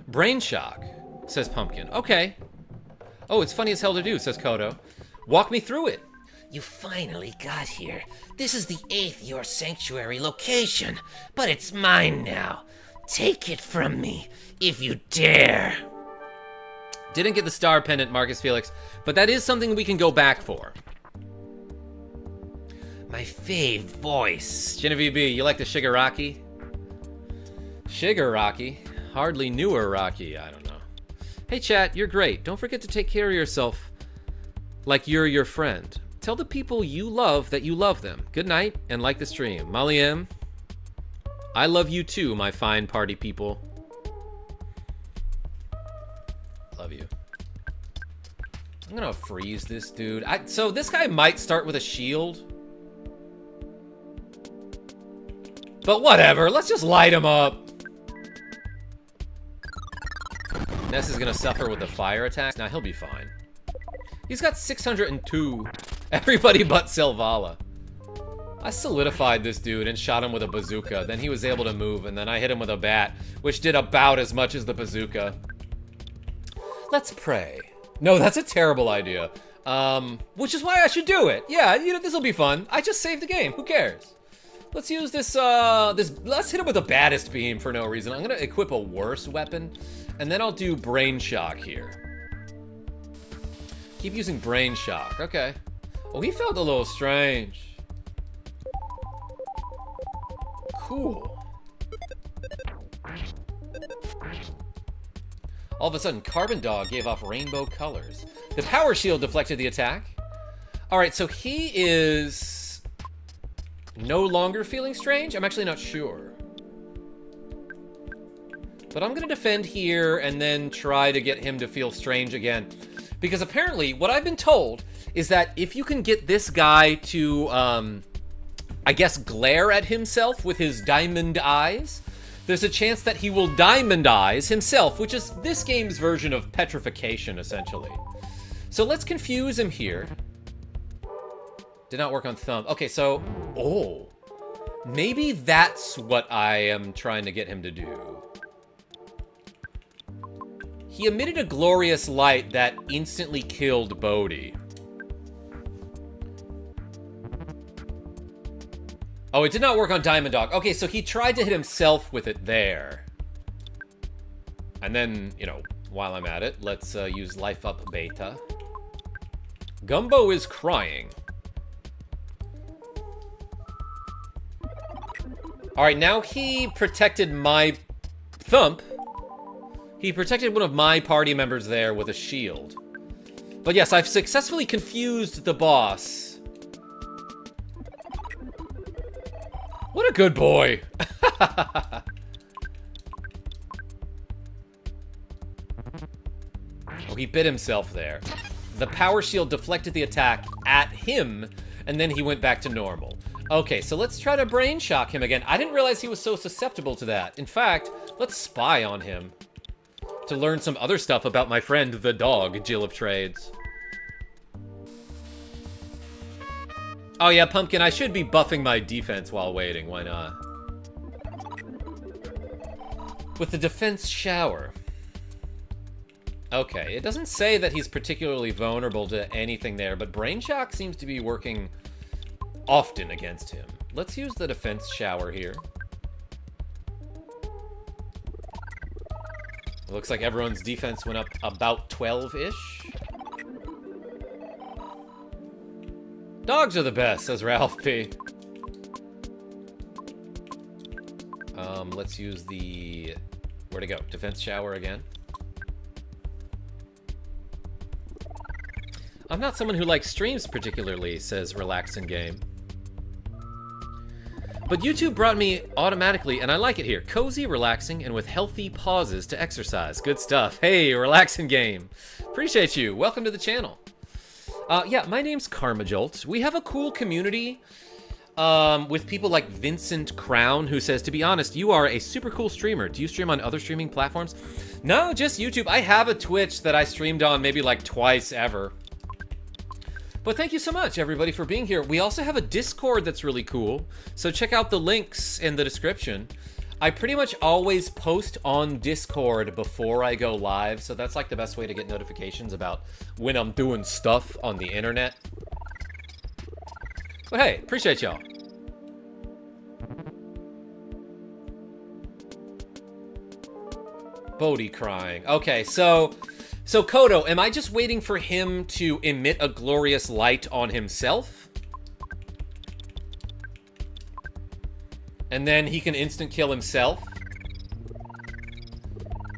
Brain shock, says Pumpkin. Okay. Oh, it's funny as hell to do, says Kodo. Walk me through it. You finally got here. This is the 8th Your Sanctuary location, but it's mine now. Take it from me, if you dare. Didn't get the star pendant, Marcus Felix, but that is something we can go back for. My fave voice. Genevieve B, you like the Shigaraki? Shigaraki? Hardly newer Rocky, I don't know. Hey chat, you're great. Don't forget to take care of yourself like you're your friend. Tell the people you love that you love them. Good night, and like the stream. Molly M, I love you too, my fine party people. Love you. I'm gonna freeze this dude. So this guy might start with a shield. But whatever, let's just light him up. Ness is gonna suffer with the fire attacks. Now he'll be fine. He's got 602. Everybody but Selvala. I solidified this dude and shot him with a bazooka. Then he was able to move, and then I hit him with a bat, which did about as much as the bazooka. Let's pray. No, that's a terrible idea. Which is why I should do it. Yeah, you know, this'll be fun. I just saved the game. Who cares? Let's use this, let's hit him with the baddest beam for no reason. I'm gonna equip a worse weapon, and then I'll do brain shock here. Keep using brain shock, okay. Oh, he felt a little strange. Cool. All of a sudden, Carbon Dog gave off rainbow colors. The power shield deflected the attack. All right, so he is no longer feeling strange? I'm actually not sure. But I'm gonna defend here and then try to get him to feel strange again. Because apparently, what I've been told is that if you can get this guy to, I guess, glare at himself with his diamond eyes, there's a chance that he will diamond eyes himself, which is this game's version of petrification, essentially. So let's confuse him here. Did not work on thumb. Okay, so, oh, maybe that's what I am trying to get him to do. He emitted a glorious light that instantly killed Bodhi. Oh, it did not work on Diamond Dog. Okay, so he tried to hit himself with it there. And then, you know, while I'm at it, let's use Life Up Beta. Gumbo is crying. All right, now he protected my thump. He protected one of my party members there with a shield. But yes, I've successfully confused the boss. What a good boy. Oh, he bit himself there. The power shield deflected the attack at him, and then he went back to normal. Okay, so let's try to brain shock him again. I didn't realize he was so susceptible to that. In fact, let's spy on him to learn some other stuff about my friend, the dog, Jill of Trades. Oh yeah, Pumpkin, I should be buffing my defense while waiting. Why not? With the defense shower. Okay, it doesn't say that he's particularly vulnerable to anything there, but Brain Shock seems to be working often against him. Let's use the defense shower here. Looks like everyone's defense went up about 12-ish. Dogs are the best, says Ralph P. Let's use the... Where'd it go? Defense shower again. I'm not someone who likes streams particularly, says Relaxing Game. But YouTube brought me automatically, and I like it here. Cozy, relaxing, and with healthy pauses to exercise. Good stuff. Hey, Relaxing Game. Appreciate you. Welcome to the channel. Yeah, my name's KarmaJolt. We have a cool community with people like Vincent Crown, who says, to be honest, you are a super cool streamer. Do you stream on other streaming platforms? No, just YouTube. I have a Twitch that I streamed on maybe like twice ever. But thank you so much, everybody, for being here. We also have a Discord that's really cool, so check out the links in the description. I pretty much always post on Discord before I go live, so that's like the best way to get notifications about when I'm doing stuff on the internet. But hey, appreciate y'all. Bodhi crying. Okay, so Kodo, am I just waiting for him to emit a glorious light on himself? And then he can instant kill himself?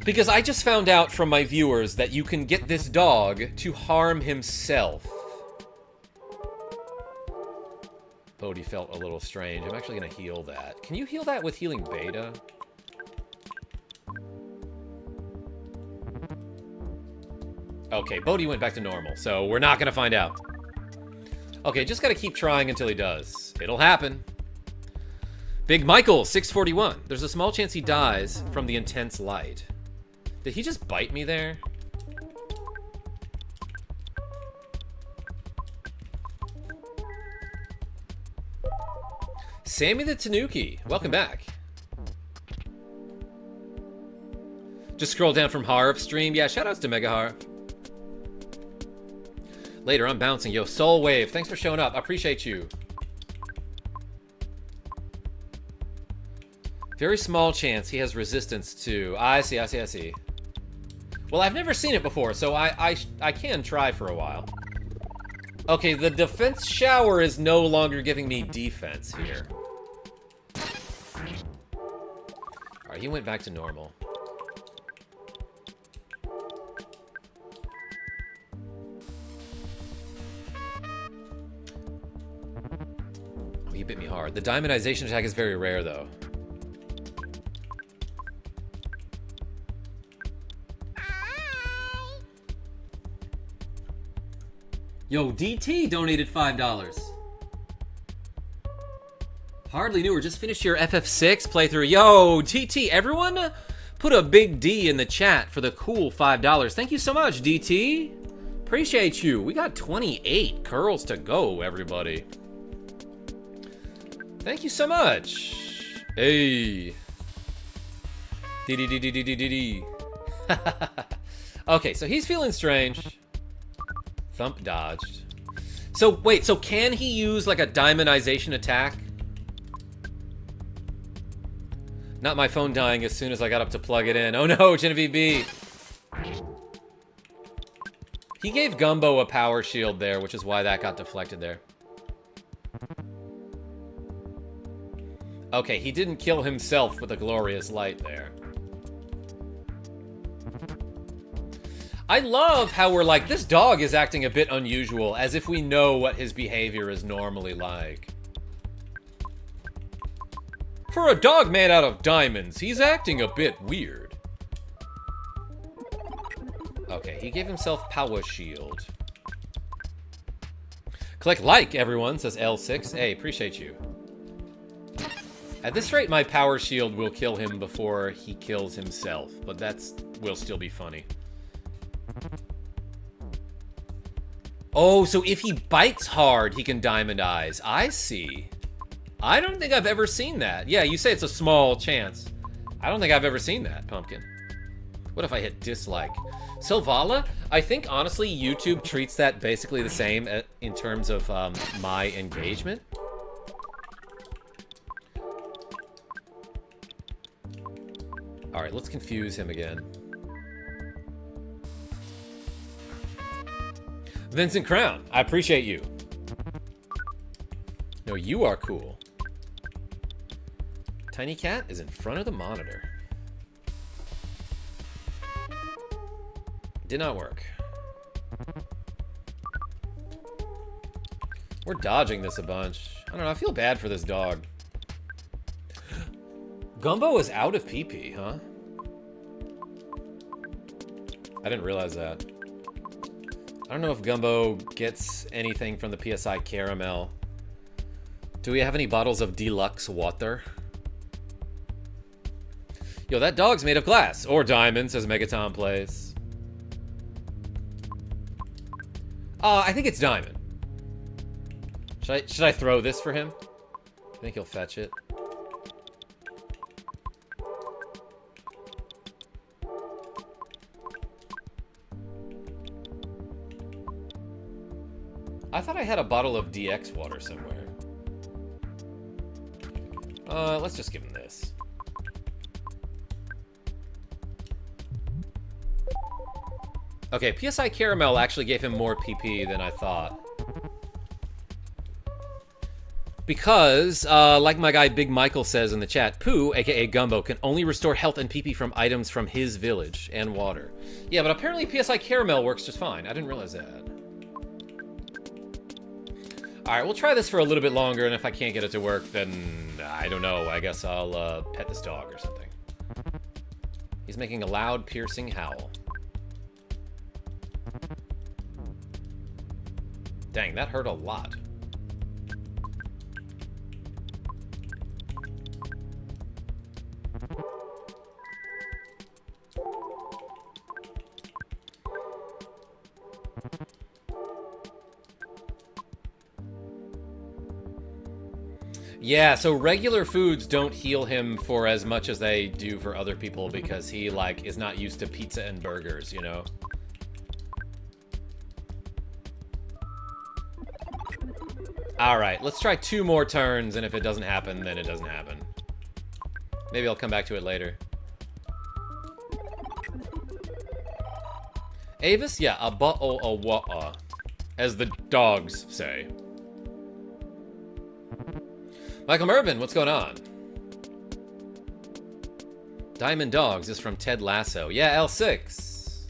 Because I just found out from my viewers that you can get this dog to harm himself. Bodhi felt a little strange. I'm actually gonna heal that. Can you heal that with healing beta? Okay, Bodhi went back to normal, so we're not gonna find out. Okay, just gotta keep trying until he does. It'll happen. Big Michael, 641. There's a small chance he dies from the intense light. Did he just bite me there? Sammy the Tanuki, welcome back. Just scroll down from Harv stream. Yeah, shoutouts to Mega Harv. Later, I'm bouncing. Yo, Soul Wave, thanks for showing up. I appreciate you. Very small chance he has resistance to... I see. Well, I've never seen it before, so I can try for a while. Okay, the defense shower is no longer giving me defense here. Alright, he went back to normal. Oh, he bit me hard. The diamondization attack is very rare, though. Yo, DT donated $5. Hardly knew her. Just finished your FF6 playthrough. Yo, DT, everyone put a big D in the chat for the cool $5. Thank you so much, DT. Appreciate you. We got 28 curls to go, everybody. Thank you so much. Hey. D. Okay, so he's feeling strange. Thump dodged. So, wait, so can he use, like, a diamondization attack? Not my phone dying as soon as I got up to plug it in. Oh no, Genevieve B. He gave Gumbo a power shield there, which is why that got deflected there. Okay, he didn't kill himself with a glorious light there. I love how we're like, this dog is acting a bit unusual, as if we know what his behavior is normally like. For a dog made out of diamonds, he's acting a bit weird. Okay, he gave himself power shield. Click like, everyone, says L6. Hey, appreciate you. At this rate, my power shield will kill him before he kills himself, but will still be funny. Oh, so if he bites hard, he can diamond eyes. I see. I don't think I've ever seen that. Yeah, you say it's a small chance. I don't think I've ever seen that, Pumpkin. What if I hit dislike? Silvala? I think, honestly, YouTube treats that basically the same in terms of my engagement. Alright, let's confuse him again. Vincent Crown, I appreciate you. No, you are cool. Tiny cat is in front of the monitor. Did not work. We're dodging this a bunch. I don't know, I feel bad for this dog. Gumbo is out of pee-pee, huh? I didn't realize that. I don't know if Gumbo gets anything from the PSI caramel. Do we have any bottles of deluxe water? Yo, that dog's made of glass. Or diamond, says Megaton Plays. I think it's diamond. Should I throw this for him? I think he'll fetch it. I thought I had a bottle of DX water somewhere. Let's just give him this. Okay, PSI Caramel actually gave him more PP than I thought. Because, like my guy Big Michael says in the chat, Pooh, aka Gumbo, can only restore health and PP from items from his village and water. Yeah, but apparently PSI Caramel works just fine. I didn't realize that. Alright, we'll try this for a little bit longer, and if I can't get it to work, then I don't know. I guess I'll pet this dog or something. He's making a loud, piercing howl. Dang, that hurt a lot. Yeah, so regular foods don't heal him for as much as they do for other people because he, like, is not used to pizza and burgers, you know? Alright, let's try 2 more turns, and if it doesn't happen, then it doesn't happen. Maybe I'll come back to it later. Avis? Yeah, a ba-o-a-wa-a, as the dogs say. Michael Mervin, what's going on? Diamond Dogs is from Ted Lasso. Yeah, L6.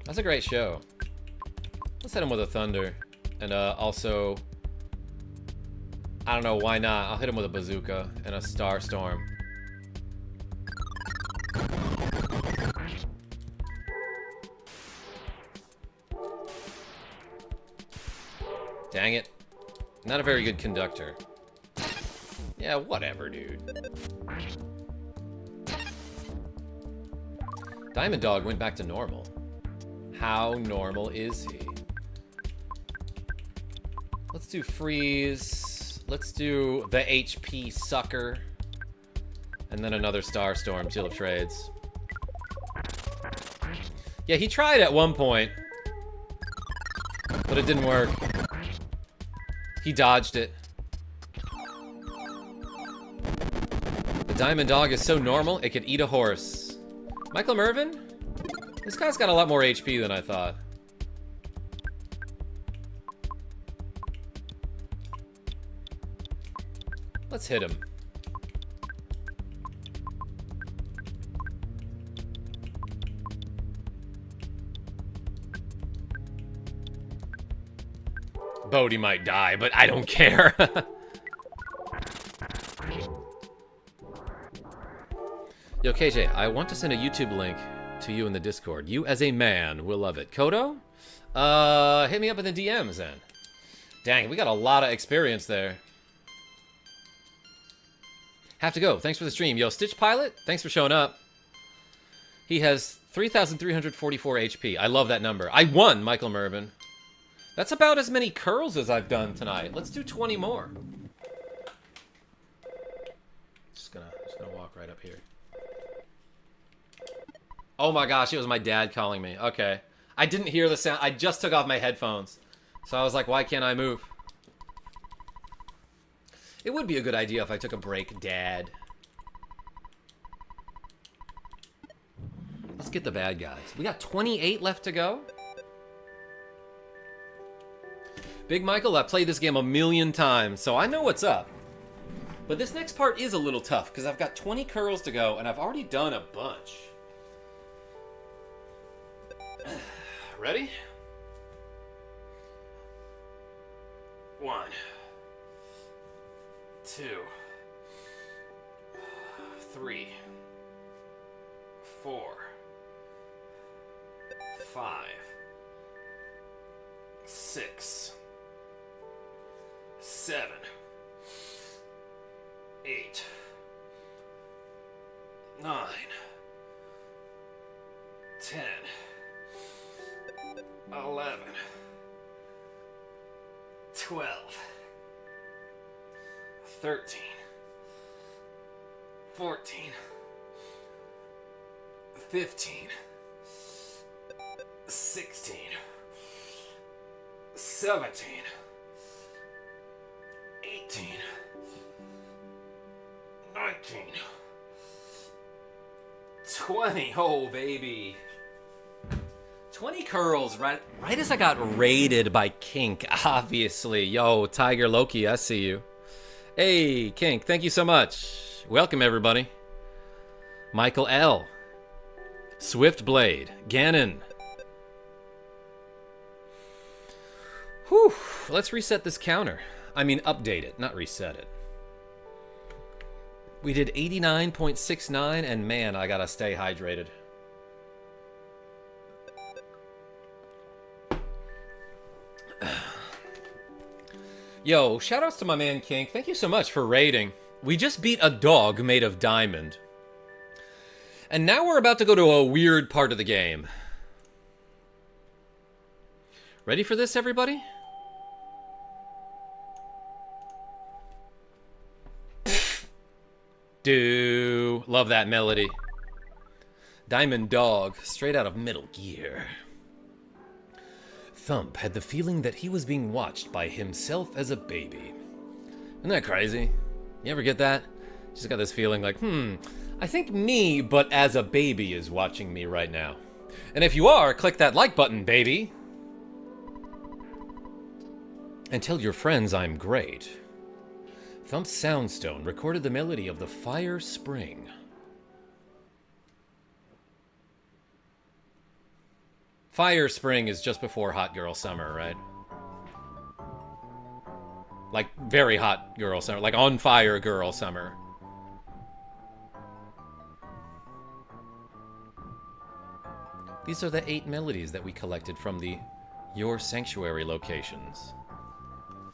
That's a great show. Let's hit him with a thunder. And also, I don't know, why not? I'll hit him with a bazooka and a star storm. Dang it. Not a very good conductor. Yeah, whatever, dude. Diamond Dog went back to normal. How normal is he? Let's do freeze. Let's do the HP sucker. And then another star storm, Seal of Trades. Yeah, he tried at one point. But it didn't work. He dodged it. The Diamond Dog is so normal, it could eat a horse. Michael Mervin? This guy's got a lot more HP than I thought. Let's hit him. Bodhi might die, but I don't care. Yo, KJ, I want to send a YouTube link to you in the Discord. You, as a man, will love it. Kodo? Hit me up in the DMs, then. Dang, we got a lot of experience there. Have to go. Thanks for the stream. Yo, Stitch Pilot, thanks for showing up. He has 3,344 HP. I love that number. I won, Michael Mervin. That's about as many curls as I've done tonight. Let's do 20 more. Just gonna walk right up here. Oh my gosh, it was my dad calling me. Okay. I didn't hear the sound. I just took off my headphones. So I was like, why can't I move? It would be a good idea if I took a break, Dad. Let's get the bad guys. We got 28 left to go. Big Michael, I played this game a million times, so I know what's up. But this next part is a little tough, because I've got 20 curls to go, and I've already done a bunch. Ready? 1, 2, 3, 4, 5, 6, 7, 8, 9, 10, 11, 12, 13, 14, 15, 16, 17, 18, 19, 20. Oh, baby. 20 curls right as I got raided by Kink, obviously. Yo, Tiger Loki, I see you. Hey, Kink, thank you so much. Welcome, everybody. Michael L. Swiftblade. Ganon. Whew, let's reset this counter. I mean, update it, not reset it. We did 89.69, and man, I gotta stay hydrated. Yo, shoutouts to my man Kink. Thank you so much for raiding. We just beat a dog made of diamond. And now we're about to go to a weird part of the game. Ready for this, everybody? Do love that melody. Diamond Dog, straight out of Metal Gear. Thump had the feeling that he was being watched by himself as a baby. Isn't that crazy? You ever get that? Just got this feeling like, I think me, but as a baby, is watching me right now. And if you are, click that like button, baby. And tell your friends I'm great. Thump's Soundstone recorded the melody of the Fire Spring. Fire Spring is just before Hot Girl Summer, right? Like, very hot girl summer. Like, on fire girl summer. These are the 8 melodies that we collected from the Your Sanctuary locations.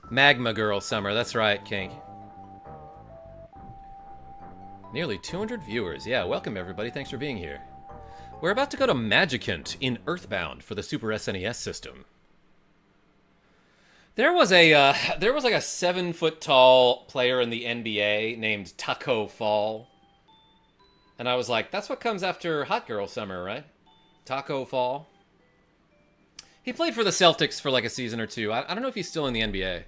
Magma Girl Summer, that's right, Kink. Nearly 200 viewers. Yeah, welcome everybody. Thanks for being here. We're about to go to Magicant in EarthBound for the Super SNES system. There was like a 7-foot-tall player in the NBA named Taco Fall. And I was like, that's what comes after Hot Girl Summer, right? Taco Fall. He played for the Celtics for like a season or two. I don't know if he's still in the NBA.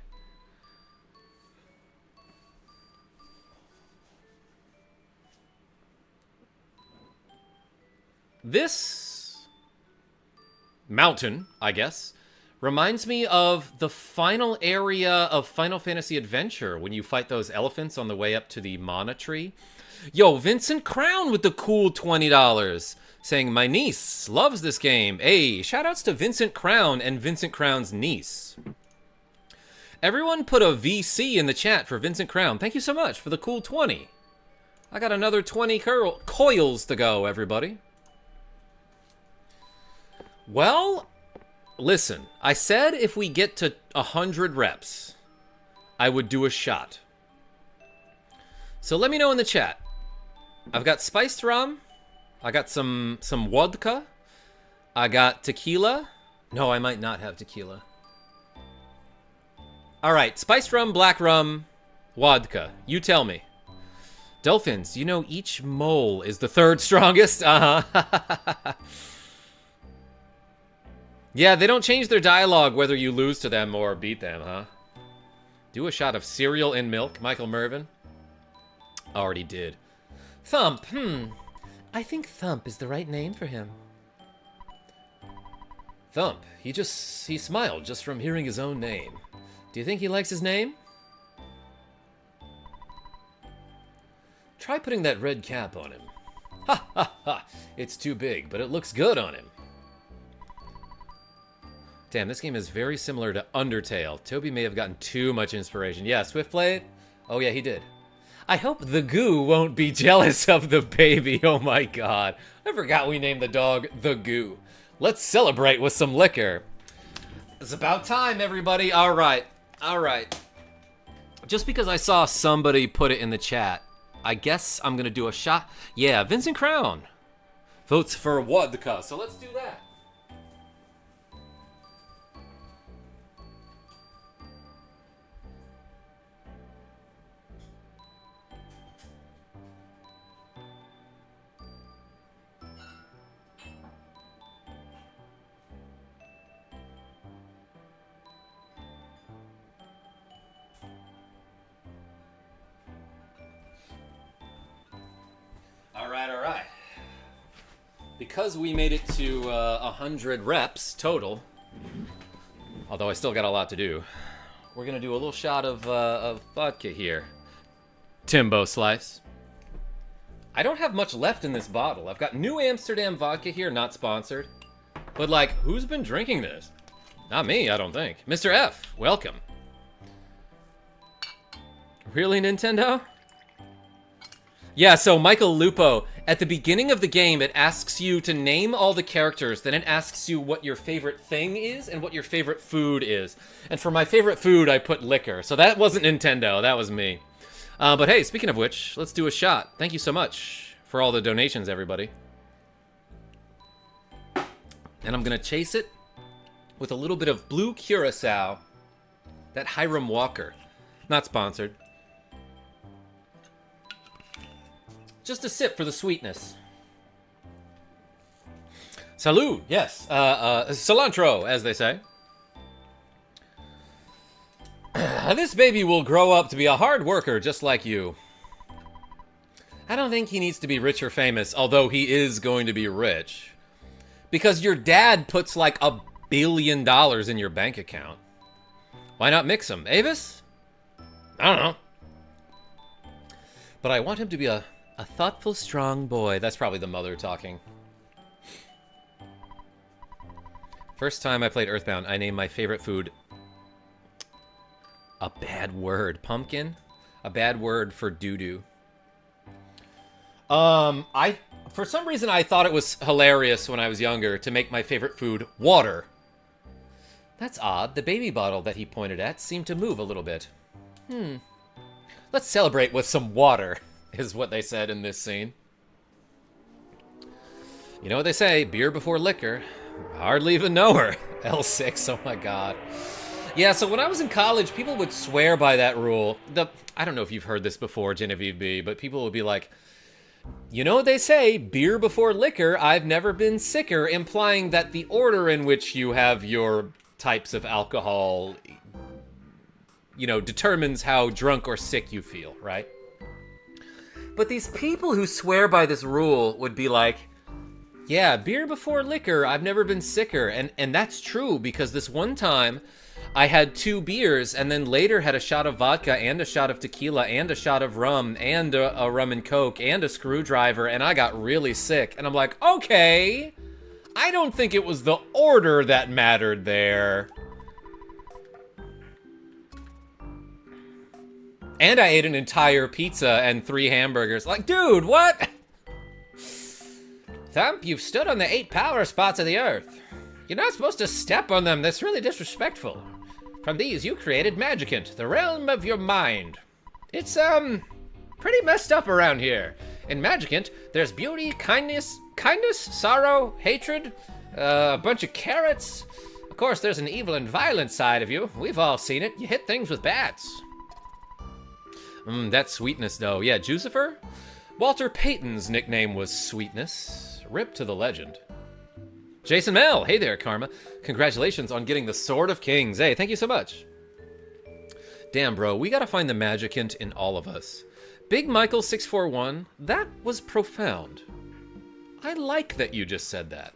This mountain, I guess, reminds me of the final area of Final Fantasy Adventure when you fight those elephants on the way up to the Mana Tree. Yo, Vincent Crown with the cool $20, saying, my niece loves this game. Hey, shoutouts to Vincent Crown and Vincent Crown's niece. Everyone put a VC in the chat for Vincent Crown. Thank you so much for the cool 20. I got another 20 coils to go, everybody. Well, listen, I said if we get to 100 reps, I would do a shot. So let me know in the chat. I've got spiced rum. I got some vodka. I got tequila. No, I might not have tequila. All right, spiced rum, black rum, vodka. You tell me. Dolphins, you know each mole is the 3rd strongest? Uh-huh. Yeah, they don't change their dialogue whether you lose to them or beat them, huh? Do a shot of cereal and milk, Michael Mervin. Already did. Thump, I think Thump is the right name for him. Thump, he smiled just from hearing his own name. Do you think he likes his name? Try putting that red cap on him. Ha ha ha! It's too big, but it looks good on him. Damn, this game is very similar to Undertale. Toby may have gotten too much inspiration. Yeah, Swift played? Oh yeah, he did. I hope the goo won't be jealous of the baby. Oh my god. I forgot we named the dog the goo. Let's celebrate with some liquor. It's about time, everybody. All right. All right. Just because I saw somebody put it in the chat, I guess I'm going to do a shot. Yeah, Vincent Crown votes for vodka. So let's do that. All right. Because we made it to 100 reps total, although I still got a lot to do, we're gonna do a little shot of vodka here. Timbo Slice. I don't have much left in this bottle. I've got New Amsterdam vodka here, not sponsored. But like, who's been drinking this? Not me, I don't think. Mr. F, welcome. Really, Nintendo? Yeah, so Michael Lupo, at the beginning of the game, it asks you to name all the characters, then it asks you what your favorite thing is and what your favorite food is. And for my favorite food, I put liquor. So that wasn't Nintendo, that was me. But hey, speaking of which, let's do a shot. Thank you so much for all the donations, everybody. And I'm gonna chase it with a little bit of blue curacao. That Hiram Walker. Not sponsored. Just a sip for the sweetness. Salud, yes. Cilantro, as they say. This baby will grow up to be a hard worker just like you. I don't think he needs to be rich or famous, although he is going to be rich. Because your dad puts like $1 billion in your bank account. Why not mix them? Avis? I don't know. But I want him to be a thoughtful, strong boy. That's probably the mother talking. First time I played EarthBound, I named my favorite food a bad word. Pumpkin? A bad word for doo-doo. For some reason, I thought it was hilarious when I was younger to make my favorite food water. That's odd. The baby bottle that he pointed at seemed to move a little bit. Let's celebrate with some water, is what they said in this scene. You know what they say, beer before liquor. Hardly even know her. L6, oh my god. Yeah, so when I was in college, people would swear by that rule. I don't know if you've heard this before, Genevieve B, but people would be like, you know what they say, beer before liquor, I've never been sicker, implying that the order in which you have your types of alcohol, you know, determines how drunk or sick you feel, right? But these people who swear by this rule would be like, yeah, beer before liquor, I've never been sicker. And that's true, because this one time I had 2 beers and then later had a shot of vodka and a shot of tequila and a shot of rum and a rum and coke and a screwdriver, and I got really sick. And I'm like, okay, I don't think it was the order that mattered there. And I ate an entire pizza and 3 hamburgers. Like, dude, what? Thump, you've stood on the 8 power spots of the earth. You're not supposed to step on them. That's really disrespectful. From these, you created Magicant, the realm of your mind. It's, pretty messed up around here. In Magicant, there's beauty, kindness, sorrow, hatred, a bunch of carrots. Of course, there's an evil and violent side of you. We've all seen it. You hit things with bats. That sweetness, though. Yeah, Jucifer? Walter Payton's nickname was Sweetness. Rip to the legend. Jason Mel, hey there, Karma. Congratulations on getting the Sword of Kings. Hey, thank you so much. Damn, bro, we gotta find the Magicant in all of us. Big Michael 641, that was profound. I like that you just said that.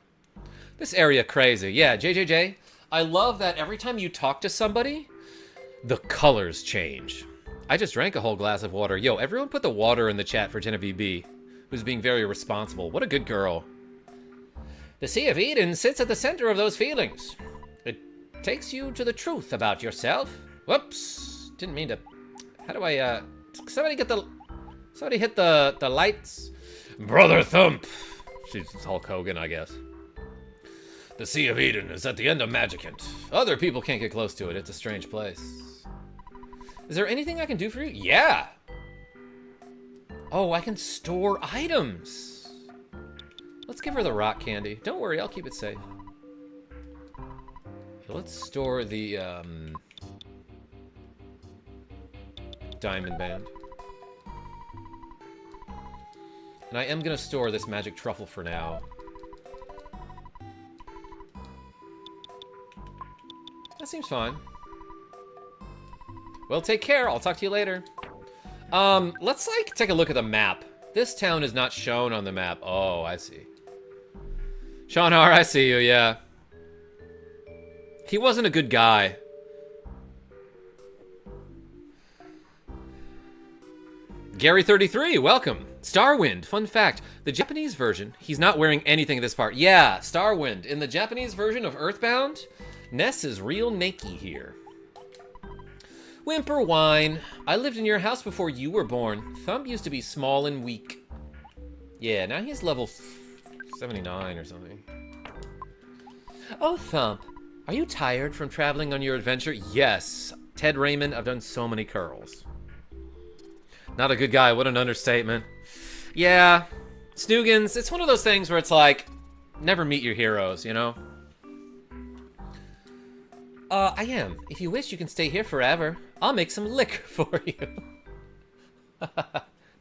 This area crazy. Yeah, JJJ, I love that every time you talk to somebody, The colors change. I just drank a whole glass of water. Yo, everyone put the water in the chat for Genevieve B, who's being very responsible. What a good girl. The Sea of Eden sits at the center of those feelings. It takes you to the truth about yourself. Whoops. Didn't mean to... How do I, Somebody hit the lights. Brother Thump. She's Hulk Hogan, I guess. The Sea of Eden is at the end of Magicant. Other people can't get close to it. It's a strange place. Is there anything I can do for you? Yeah. Oh, I can store items. Let's give her the rock candy. Don't worry, I'll keep it safe. Let's store the, diamond band. And I am gonna store this magic truffle for now. That seems fine. Well, take care. I'll talk to you later. Let's, like, take a look at the map. This town is not shown on the map. Oh, I see. Sean R., I see you, yeah. He wasn't a good guy. Gary33, welcome. Starwind, fun fact. The Japanese version, he's not wearing anything at this part. Yeah, Starwind. In the Japanese version of EarthBound, Ness is real naked here. Whimper whine. I lived in your house before you were born. Thump used to be small and weak. Yeah, now he's level 79 or something. Oh, Thump. Are you tired from traveling on your adventure? Yes. Ted Raymond, I've done so many curls. Not a good guy, what an understatement. Yeah. Snoogans, it's one of those things where it's like, never meet your heroes, you know? I am. If you wish, you can stay here forever. I'll make some liquor for you.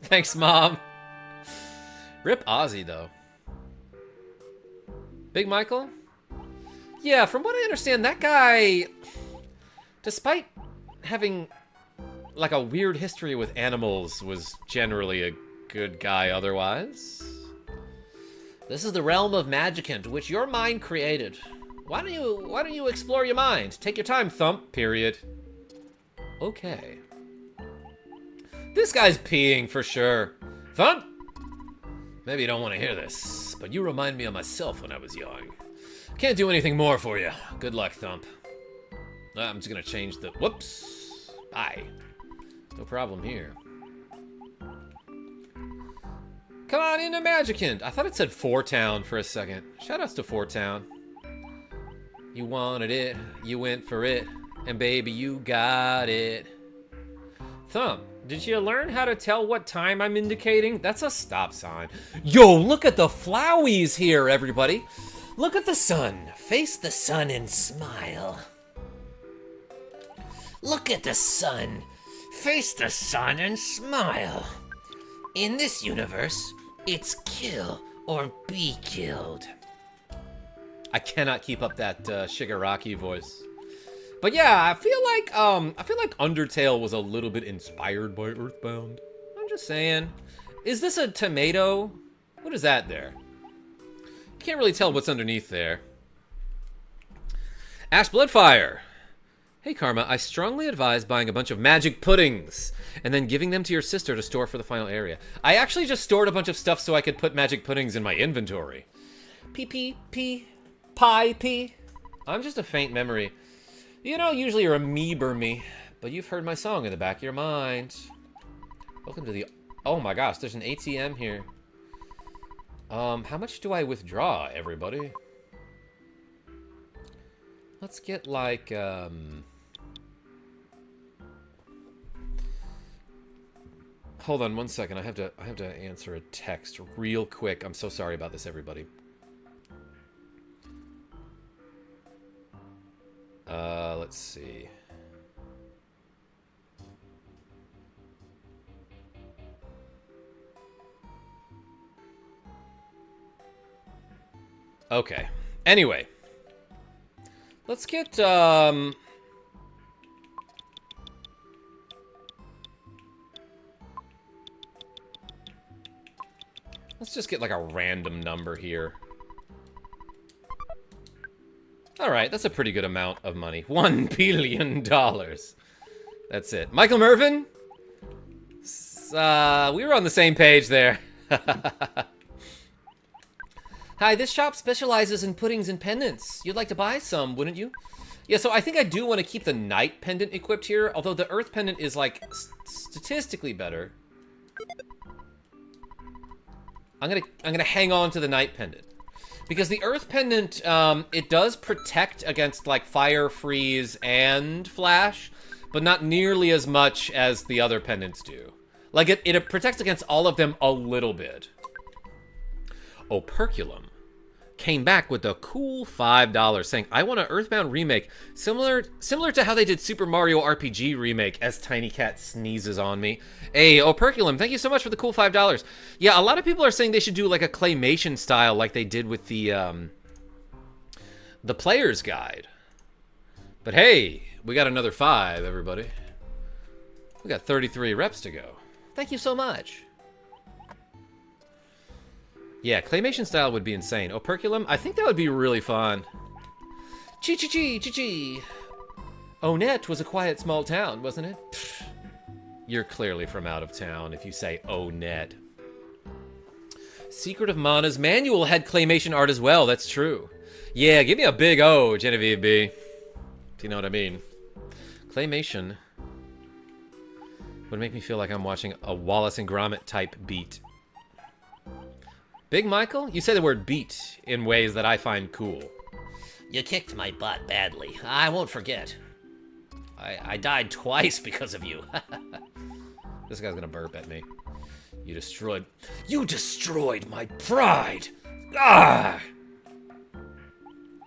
Thanks, Mom. Rip Ozzy, though. Big Michael? Yeah, from what I understand, that guy, despite having, like, a weird history with animals, was generally a good guy otherwise. This is the realm of Magicant, which your mind created. Why don't you explore your mind? Take your time, Thump, period. Okay. This guy's peeing for sure. Thump? Maybe you don't want to hear this, but you remind me of myself when I was young. Can't do anything more for you. Good luck, Thump. I'm just gonna change the... Whoops. Bye. No problem here. Come on into Magicant. I thought it said Four Town for a second. Shoutouts to Four Town. You wanted it, you went for it, and baby, you got it. Thump, did you learn how to tell what time I'm indicating? That's a stop sign. Yo, look at the flowies here, everybody. Look at the sun. Face the sun and smile. Look at the sun. Face the sun and smile. In this universe, it's kill or be killed. I cannot keep up that Shigaraki voice. But yeah, I feel like Undertale was a little bit inspired by EarthBound. I'm just saying. Is this a tomato? What is that there? Can't really tell what's underneath there. Ash Bloodfire. Hey Karma, I strongly advise buying a bunch of magic puddings and then giving them to your sister to store for the final area. I actually just stored a bunch of stuff so I could put magic puddings in my inventory. Pie P. I'm just a faint memory. You know, usually you're amoeba me, but you've heard my song in the back of your mind. Welcome to the... Oh my gosh, there's an ATM here. How much do I withdraw, everybody? Let's get like, Hold on one second. I have to answer a text real quick. I'm so sorry about this, everybody. Let's see. Okay. Anyway. Let's get, let's just get like a random number here. Alright, that's a pretty good amount of money. $1 billion. That's it. Michael Mervin? We were on the same page there. Hi, this shop specializes in puddings and pendants. You'd like to buy some, wouldn't you? Yeah, so I think I do want to keep the night pendant equipped here, although the earth pendant is, like, statistically better. I'm gonna hang on to the night pendant. Because the earth pendant, it does protect against, like, fire, freeze, and flash, but not nearly as much as the other pendants do. Like, it protects against all of them a little bit. Operculum came back with a cool $5 saying, I want an EarthBound remake similar to how they did Super Mario RPG remake, as Tiny Cat sneezes on me. Hey, Operculum, thank you so much for the cool $5. Yeah, a lot of people are saying they should do like a claymation style like they did with the player's guide. But hey, we got another 5, everybody. We got 33 reps to go. Thank you so much. Yeah, claymation style would be insane. Operculum, I think that would be really fun. Chi-chi-chi. Onet was a quiet small town, wasn't it? Pfft. You're clearly from out of town if you say Onet. Secret of Mana's manual had claymation art as well, that's true. Yeah, give me a big O, Genevieve B. If you know what I mean. Claymation would make me feel like I'm watching a Wallace and Gromit type beat. Big Michael, you say the word beat in ways that I find cool. You kicked my butt badly. I won't forget. I died twice because of you. This guy's gonna burp at me. You destroyed my pride! Ah!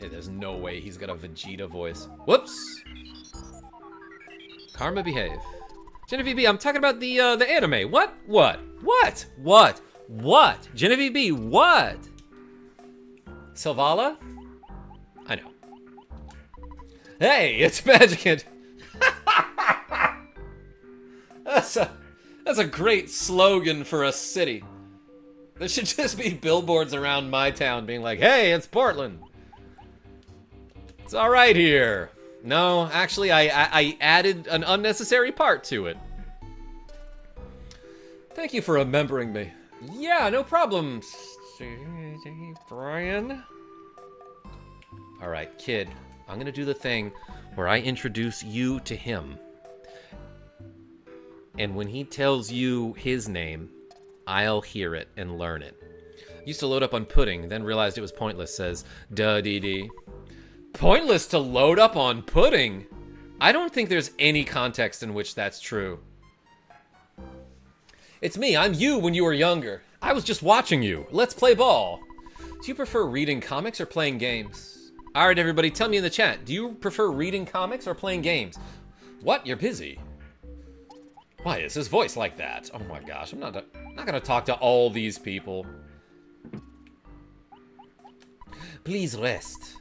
Yeah, there's no way he's got a Vegeta voice. Whoops! Karma, behave. Genevieve B, I'm talking about the anime. What? Genevieve B, what? Sylvala? I know. Hey, it's Magicant. That's a great slogan for a city. There should just be billboards around my town being like, hey, it's Portland. It's all right here. No, actually, I added an unnecessary part to it. Thank you for remembering me. Yeah, no problem, Brian. All right, kid, I'm gonna do the thing where I introduce you to him. And when he tells you his name, I'll hear it and learn it. Used to load up on pudding, then realized it was pointless, says duh-dee-dee. Pointless to load up on pudding? I don't think there's any context in which that's true. It's me, I'm you when you were younger. I was just watching you. Let's play ball. Do you prefer reading comics or playing games? All right, everybody, tell me in the chat. Do you prefer reading comics or playing games? What? You're busy. Why is his voice like that? Oh my gosh, I'm not gonna talk to all these people. Please rest.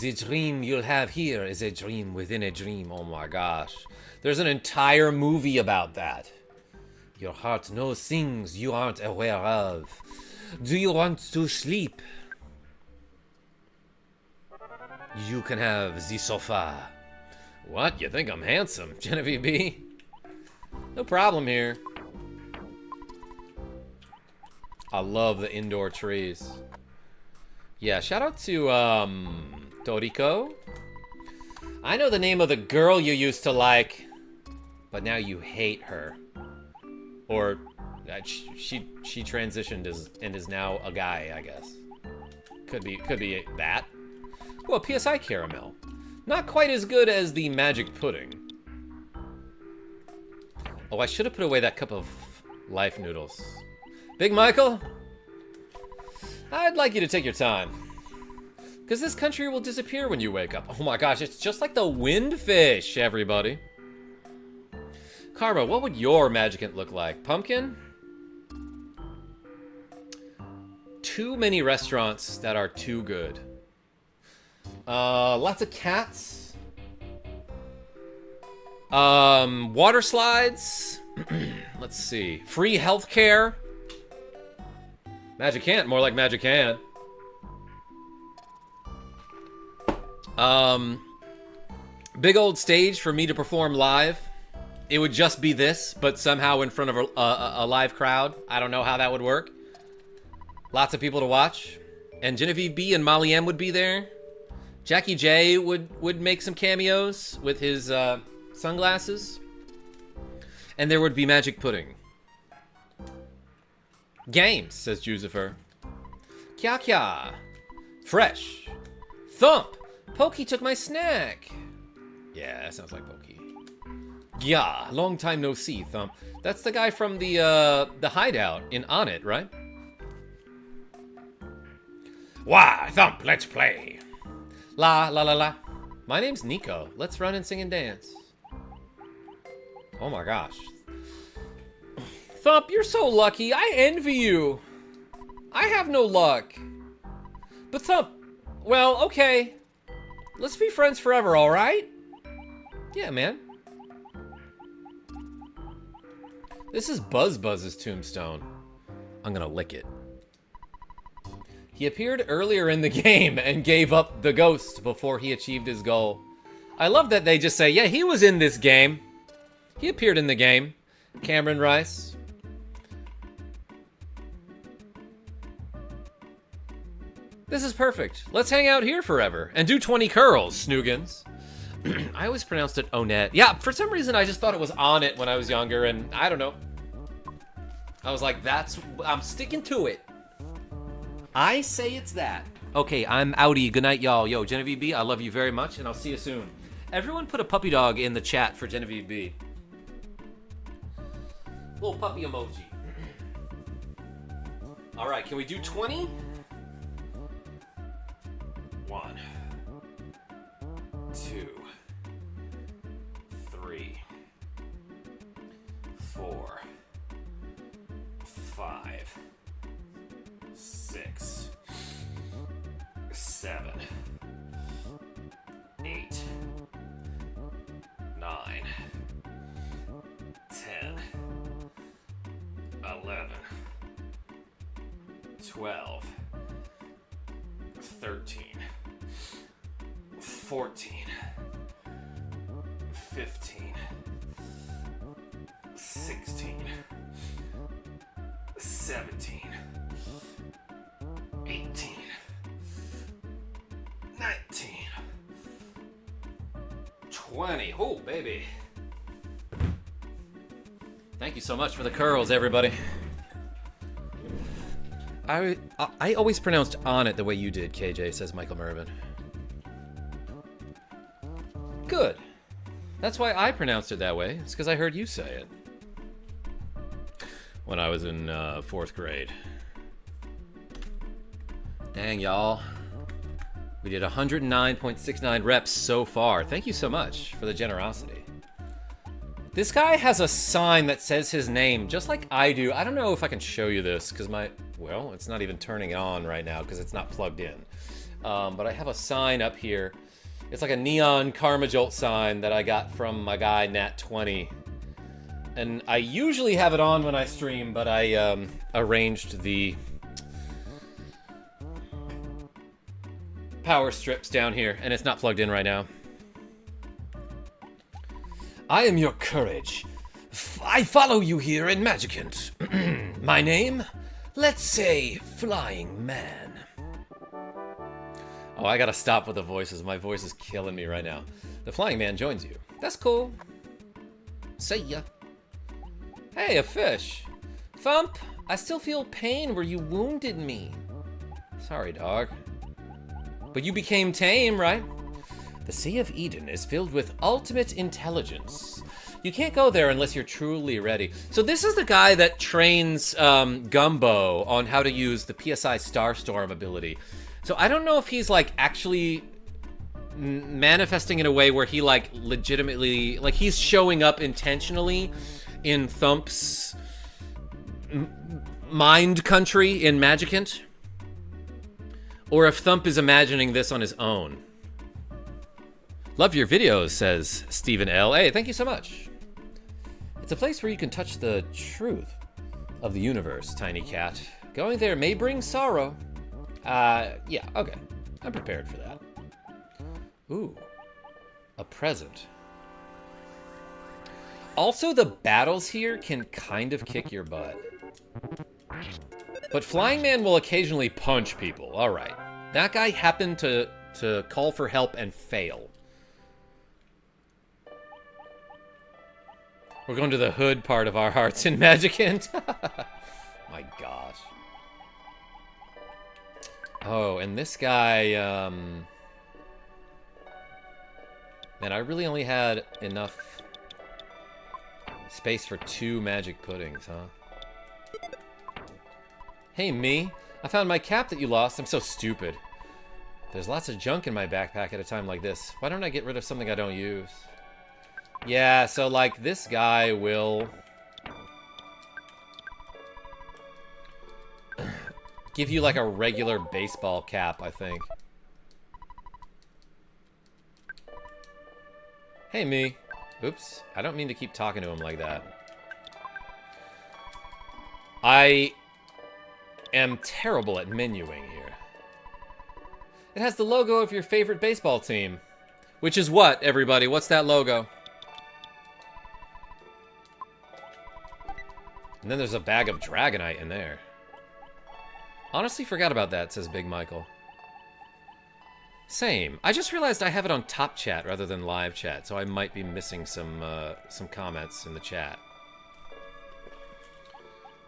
The dream you'll have here is a dream within a dream. Oh my gosh. There's an entire movie about that. Your heart knows things you aren't aware of. Do you want to sleep? You can have the sofa. What? You think I'm handsome, Genevieve B? No problem here. I love the indoor trees. Yeah, shout out to, Toriko. I know the name of the girl you used to like, but now you hate her. Or she transitioned and is now a guy, I guess. Could be that. Oh, a PSI caramel. Not quite as good as the magic pudding. Oh, I should have put away that cup of life noodles. Big Michael, I'd like you to take your time. Because this country will disappear when you wake up. Oh my gosh, it's just like the windfish, everybody. Karma, what would your Magicant look like? Pumpkin? Too many restaurants that are too good. Lots of cats. Water slides. Let's see. Free healthcare. Magicant, more like Magicant. Big old stage for me to perform live. it would just be this, but somehow in front of a live crowd. I don't know how that would work. Lots of people to watch. And Genevieve B and Molly M would be there. Jackie J would make some cameos with his sunglasses. And there would be magic pudding. Games, says Jucifer. Kya kya. Fresh. Thump. Pokey took my snack. Yeah, that sounds like Pokey. Yeah, long time no see, Thump. That's the guy from the hideout in On It, right? Wah, Thump, let's play. La, la, la, la. My name's Nico. Let's run and sing and dance. Oh my gosh. Thump, you're so lucky. I envy you. I have no luck. But Thump, well, okay. Let's be friends forever, all right? Yeah, man. This is Buzz's tombstone. I'm gonna lick it. He appeared earlier in the game and gave up the ghost before he achieved his goal. I love that they just say, yeah, he was in this game. He appeared in the game. Cameron Rice. This is perfect. Let's hang out here forever and do 20 curls, Snoogans. I always pronounced it Onet. Yeah, for some reason I just thought it was On It when I was younger, and I don't know. I was like, I'm sticking to it. I say it's that. Okay, I'm outie. Good night, y'all. Yo, Genevieve B, I love you very much, and I'll see you soon. Everyone put a puppy dog in the chat for Genevieve B. Little puppy emoji. All right, can we do 20? 1, 2, 3, 4, 5, 6, 7, 8, 9, 10, 11, 12, 13, 14, 15, 16, 17, 18, 19, 20. Oh, baby. Thank you so much for the curls, everybody. I always pronounced On It the way you did, KJ, says Michael Mervin. Good. That's why I pronounced it that way. It's because I heard you say it. When I was in 4th grade. Dang, y'all. We did 109.69 reps so far. Thank you so much for the generosity. This guy has a sign that says his name, just like I do. I don't know if I can show you this, because well, it's not even turning on right now, because it's not plugged in. But I have a sign up here. It's like a neon KarmaJolt sign that I got from my guy, Nat20. And I usually have it on when I stream, but I arranged the power strips down here, and it's not plugged in right now. I am your courage. I follow you here in Magicant. My name? Let's say Flying Man. Oh, I gotta stop with the voices. My voice is killing me right now. The Flying Man joins you. That's cool. See ya. Hey, a fish. Thump, I still feel pain where you wounded me. Sorry, dog. But you became tame, right? The Sea of Eden is filled with ultimate intelligence. You can't go there unless you're truly ready. So this is the guy that trains Gumbo on how to use the PSI Starstorm ability. So I don't know if he's like actually manifesting in a way where he like legitimately, like he's showing up intentionally in Thump's mind country in Magicant, or if Thump is imagining this on his own. Love your videos, says Stephen L. Hey, thank you so much. It's a place where you can touch the truth of the universe, Tiny Cat. Going there may bring sorrow. Yeah, okay. I'm prepared for that. Ooh, a present. Also, the battles here can kind of kick your butt. But Flying Man will occasionally punch people. Alright. That guy happened to call for help and fail. We're going to the hood part of our hearts in Magicant. My gosh. Oh, and this guy, man, I really only had enough space for 2 magic puddings, huh? Hey, me. I found my cap that you lost. I'm so stupid. There's lots of junk in my backpack at a time like this. Why don't I get rid of something I don't use? Yeah, so, like, this guy will give you, like, a regular baseball cap, I think. Hey, me. Oops. I don't mean to keep talking to him like that. I am terrible at menuing here. It has the logo of your favorite baseball team. Which is what, everybody? What's that logo? And then there's a bag of Dragonite in there. Honestly forgot about that, says Big Michael. Same. I just realized I have it on top chat rather than live chat, so I might be missing some comments in the chat.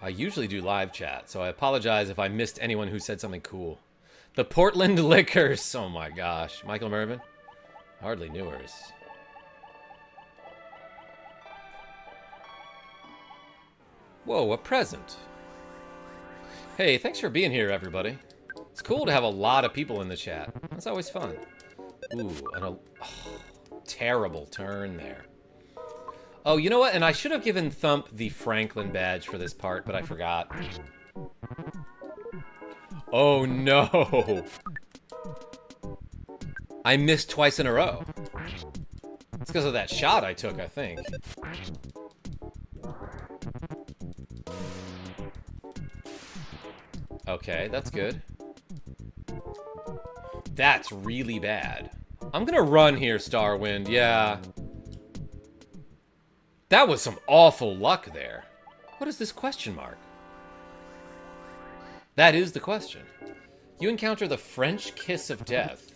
I usually do live chat, so I apologize if I missed anyone who said something cool. The Portland Liquors. Oh my gosh. Michael Mervin? Hardly knew hers. Whoa, a present. Hey, thanks for being here, everybody. It's cool to have a lot of people in the chat. That's always fun. Ooh, terrible turn there. Oh, you know what? And I should have given Thump the Franklin badge for this part, but I forgot. Oh, no. I missed twice in a row. It's because of that shot I took, I think. Okay, that's good. That's really bad. I'm gonna run here, Starwind. Yeah. That was some awful luck there. What is this question mark? That is the question. You encounter the French kiss of death.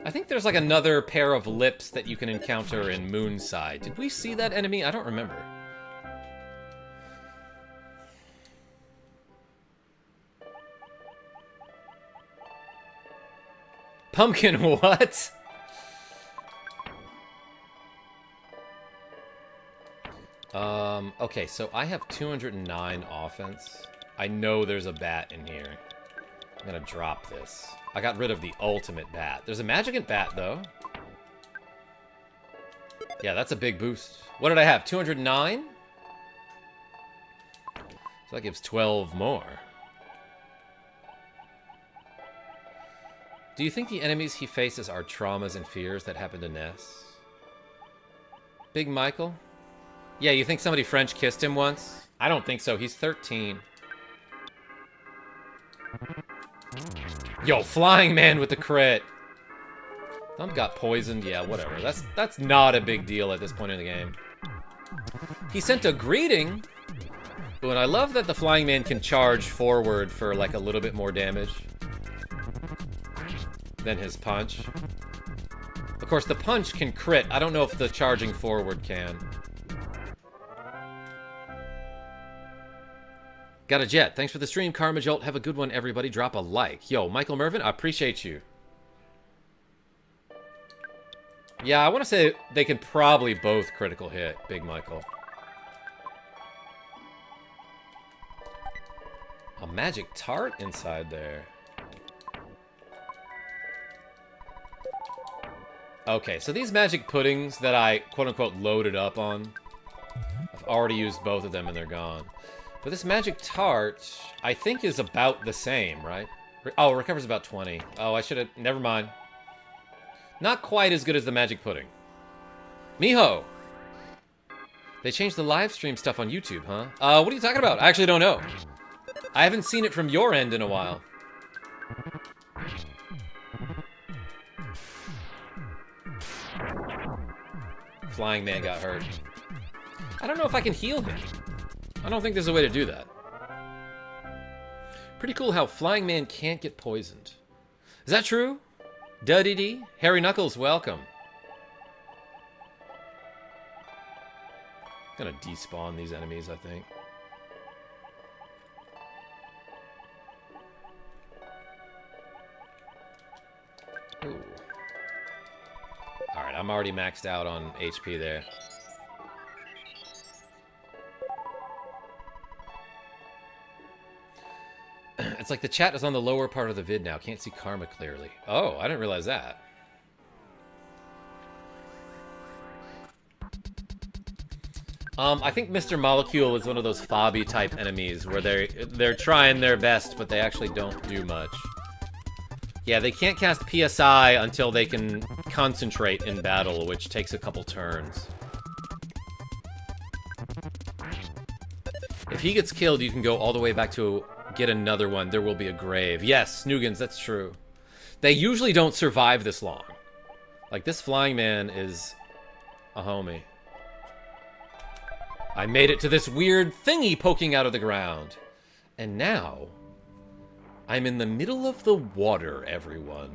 I think there's like another pair of lips that you can encounter in Moonside. Did we see that enemy? I don't remember. Pumpkin what? Okay, so I have 209 offense. I know there's a bat in here. I'm gonna drop this. I got rid of the ultimate bat. There's a Magicant bat, though. Yeah, that's a big boost. What did I have? 209? So that gives 12 more. Do you think the enemies he faces are traumas and fears that happen to Ness? Big Michael? Yeah, you think somebody French kissed him once? I don't think so. He's 13. Yo, Flying Man with the crit. Thumb got poisoned. Yeah, whatever. That's not a big deal at this point in the game. He sent a greeting. Ooh, and I love that the Flying Man can charge forward for like a little bit more damage than his punch. Of course, the punch can crit. I don't know if the charging forward can. Got a jet. Thanks for the stream, KarmaJolt. Have a good one, everybody. Drop a like. Yo, Michael Mervin, I appreciate you. Yeah, I want to say they can probably both critical hit, Big Michael. A magic tart inside there. Okay, so these magic puddings that I quote-unquote loaded up on, I've already used both of them and they're gone. But this magic tart, I think, is about the same, right? Oh, recovers about 20. Oh, I should have... Never mind. Not quite as good as the magic pudding. Miho! They changed the live stream stuff on YouTube, huh? What are you talking about? I actually don't know. I haven't seen it from your end in a while. Flying Man got hurt. I don't know if I can heal him. I don't think there's a way to do that. Pretty cool how Flying Man can't get poisoned. Is that true? Duddy-dee? Harry Knuckles, welcome. Gonna despawn these enemies, I think. Ooh. Alright, I'm already maxed out on HP there. It's like the chat is on the lower part of the vid now. Can't see Karma clearly. Oh, I didn't realize that. I think Mr. Molecule is one of those fobby type enemies where they're trying their best, but they actually don't do much. Yeah, they can't cast PSI until they can concentrate in battle, which takes a couple turns. If he gets killed, you can go all the way back to get another one. There will be a grave. Yes, Snoogans, that's true. They usually don't survive this long. Like, this Flying Man is a homie. I made it to this weird thingy poking out of the ground. And now, I'm in the middle of the water, everyone.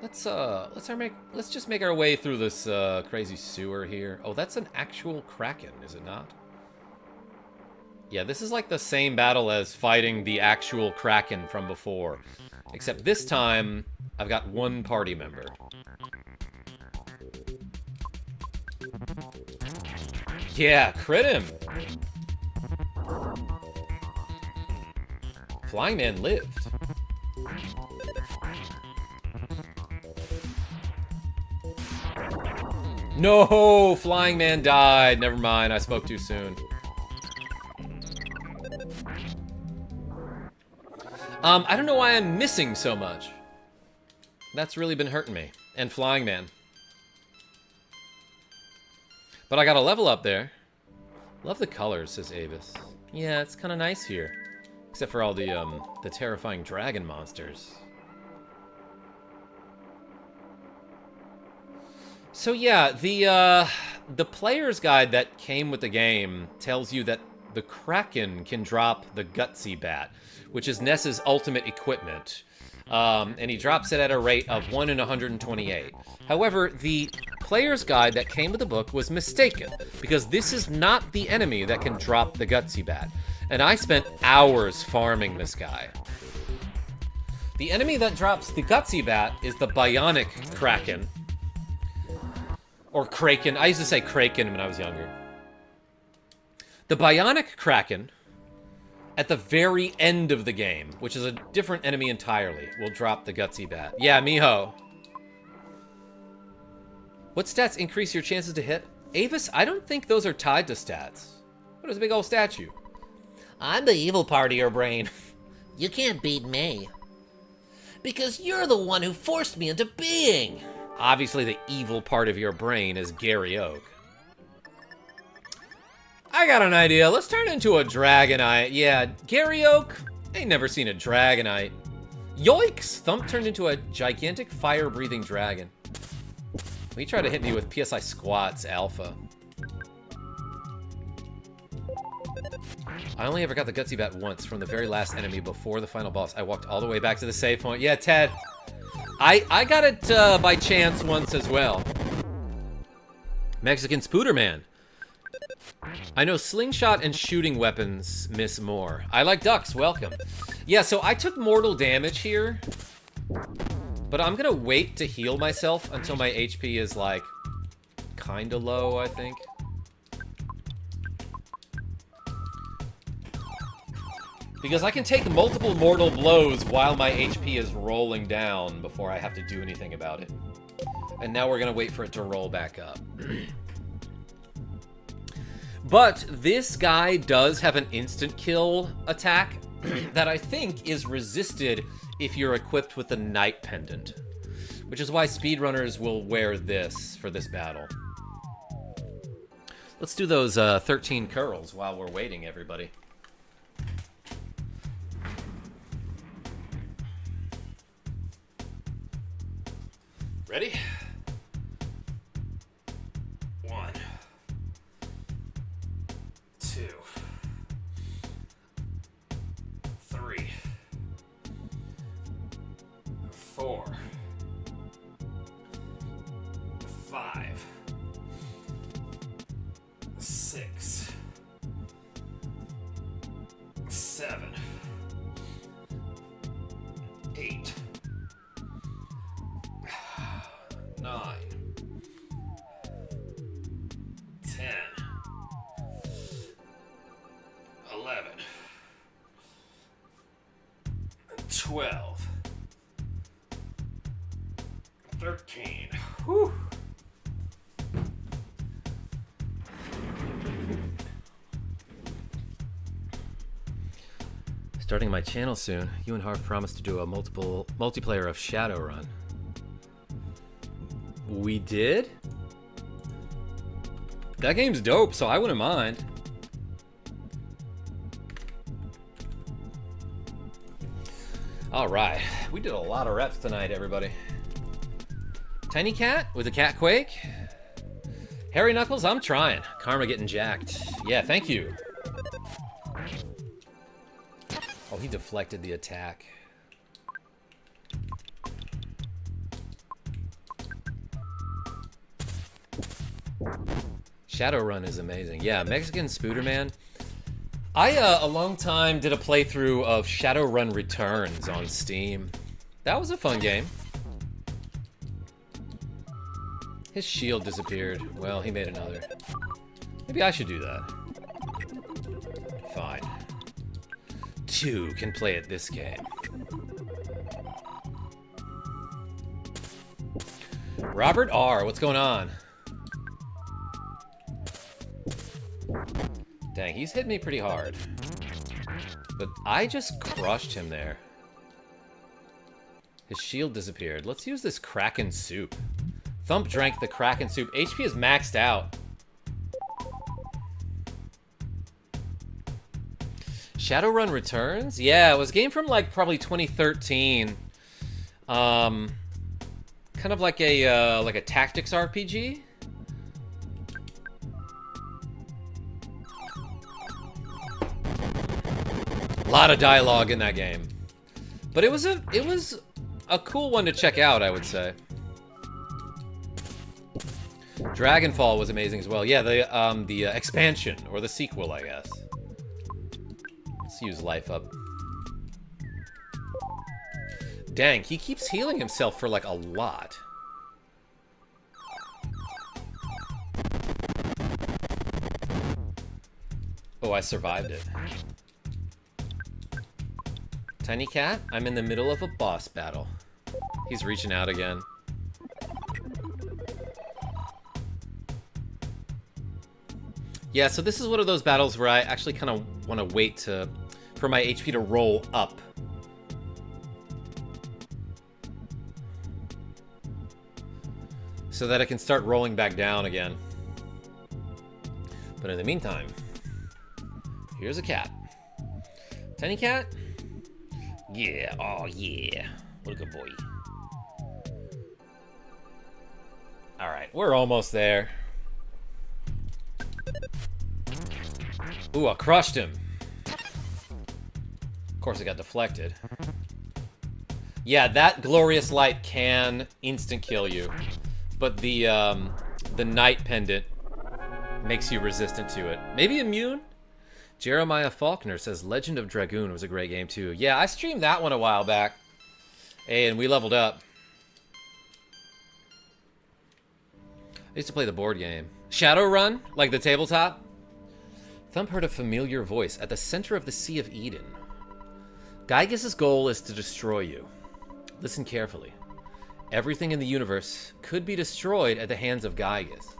Let's just make our way through this crazy sewer here. Oh, that's an actual Kraken, is it not? Yeah, this is like the same battle as fighting the actual Kraken from before. Except this time, I've got one party member. Yeah, crit him! Flying Man lived. No! Flying Man died. Never mind, I spoke too soon. I don't know why I'm missing so much. That's really been hurting me. And Flying Man. But I got a level up there. Love the colors, says Avis. Yeah, it's kind of nice here. Except for all the terrifying dragon monsters. So yeah, the player's guide that came with the game tells you that the Kraken can drop the Gutsy Bat, which is Ness's ultimate equipment. And he drops it at a rate of 1 in 128. However, the player's guide that came with the book was mistaken, because this is not the enemy that can drop the Gutsy Bat. And I spent hours farming this guy. The enemy that drops the Gutsy Bat is the Bionic Kraken. Or Kraken. I used to say Kraken when I was younger. The Bionic Kraken, at the very end of the game, which is a different enemy entirely, will drop the Gutsy Bat. Yeah, Miho. What stats increase your chances to hit? Avis, I don't think those are tied to stats. What is a big old statue? I'm the evil part of your brain. You can't beat me. Because you're the one who forced me into being. Obviously, the evil part of your brain is Gary Oak. I got an idea. Let's turn into a Dragonite. Yeah, Gary Oak, ain't never seen a Dragonite. Yoinks! Thump turned into a gigantic fire-breathing dragon. He tried to hit me with PSI squats, Alpha. I only ever got the Gutsy Bat once from the very last enemy before the final boss. I walked all the way back to the save point. Yeah, Ted. I got it by chance once as well. Mexican Spooderman. I know slingshot and shooting weapons miss more. I like ducks, welcome. Yeah, so I took mortal damage here. But I'm gonna wait to heal myself until my HP is, like, kinda low, I think. Because I can take multiple mortal blows while my HP is rolling down before I have to do anything about it. And now we're gonna wait for it to roll back up. But this guy does have an instant kill attack that I think is resisted if you're equipped with the Night Pendant, which is why speedrunners will wear this for this battle. Let's do those 13 curls while we're waiting, everybody. Ready? 4, 5, 6, 7, 8, 9, 10, 11, 12, 13. Whew. Starting my channel soon. You and Harv promised to do a multiplayer of Shadowrun. We did? That game's dope, so I wouldn't mind. Alright, we did a lot of reps tonight, everybody. Tiny Cat with a cat quake. Harry Knuckles, I'm trying. Karma getting jacked. Yeah, thank you. Oh, he deflected the attack. Shadowrun is amazing. Yeah, Mexican Spooderman. I, a long time, did a playthrough of Shadowrun Returns on Steam. That was a fun game. His shield disappeared. Well, he made another. Maybe I should do that. Fine. 2 can play at this game. Robert R., what's going on? Dang, he's hit me pretty hard. But I just crushed him there. His shield disappeared. Let's use this Kraken soup. Thump drank the Kraken soup. HP is maxed out. Shadowrun Returns? Yeah, it was a game from like probably 2013. Kind of like a tactics RPG. A lot of dialogue in that game. But it was a cool one to check out, I would say. Dragonfall was amazing as well. Yeah, the expansion or the sequel, I guess. Let's use life up. Dang, he keeps healing himself for like a lot. Oh, I survived it. Tiny Cat, I'm in the middle of a boss battle. He's reaching out again. Yeah, so this is one of those battles where I actually kind of want to wait for my HP to roll up. So that I can start rolling back down again. But in the meantime, here's a cat. Tiny Cat? Yeah, oh yeah. What a good boy. Alright, we're almost there. Ooh, I crushed him. Of course, it got deflected. Yeah, that glorious light can instant kill you, but the night pendant makes you resistant to it. Maybe immune? Jeremiah Faulkner says Legend of Dragoon was a great game too. Yeah, I streamed that one a while back, and we leveled up. I used to play the board game. Shadowrun, like the tabletop. Thump heard a familiar voice at the center of the Sea of Eden. Gygas's goal is to destroy you. Listen carefully. Everything in the universe could be destroyed at the hands of Gygas,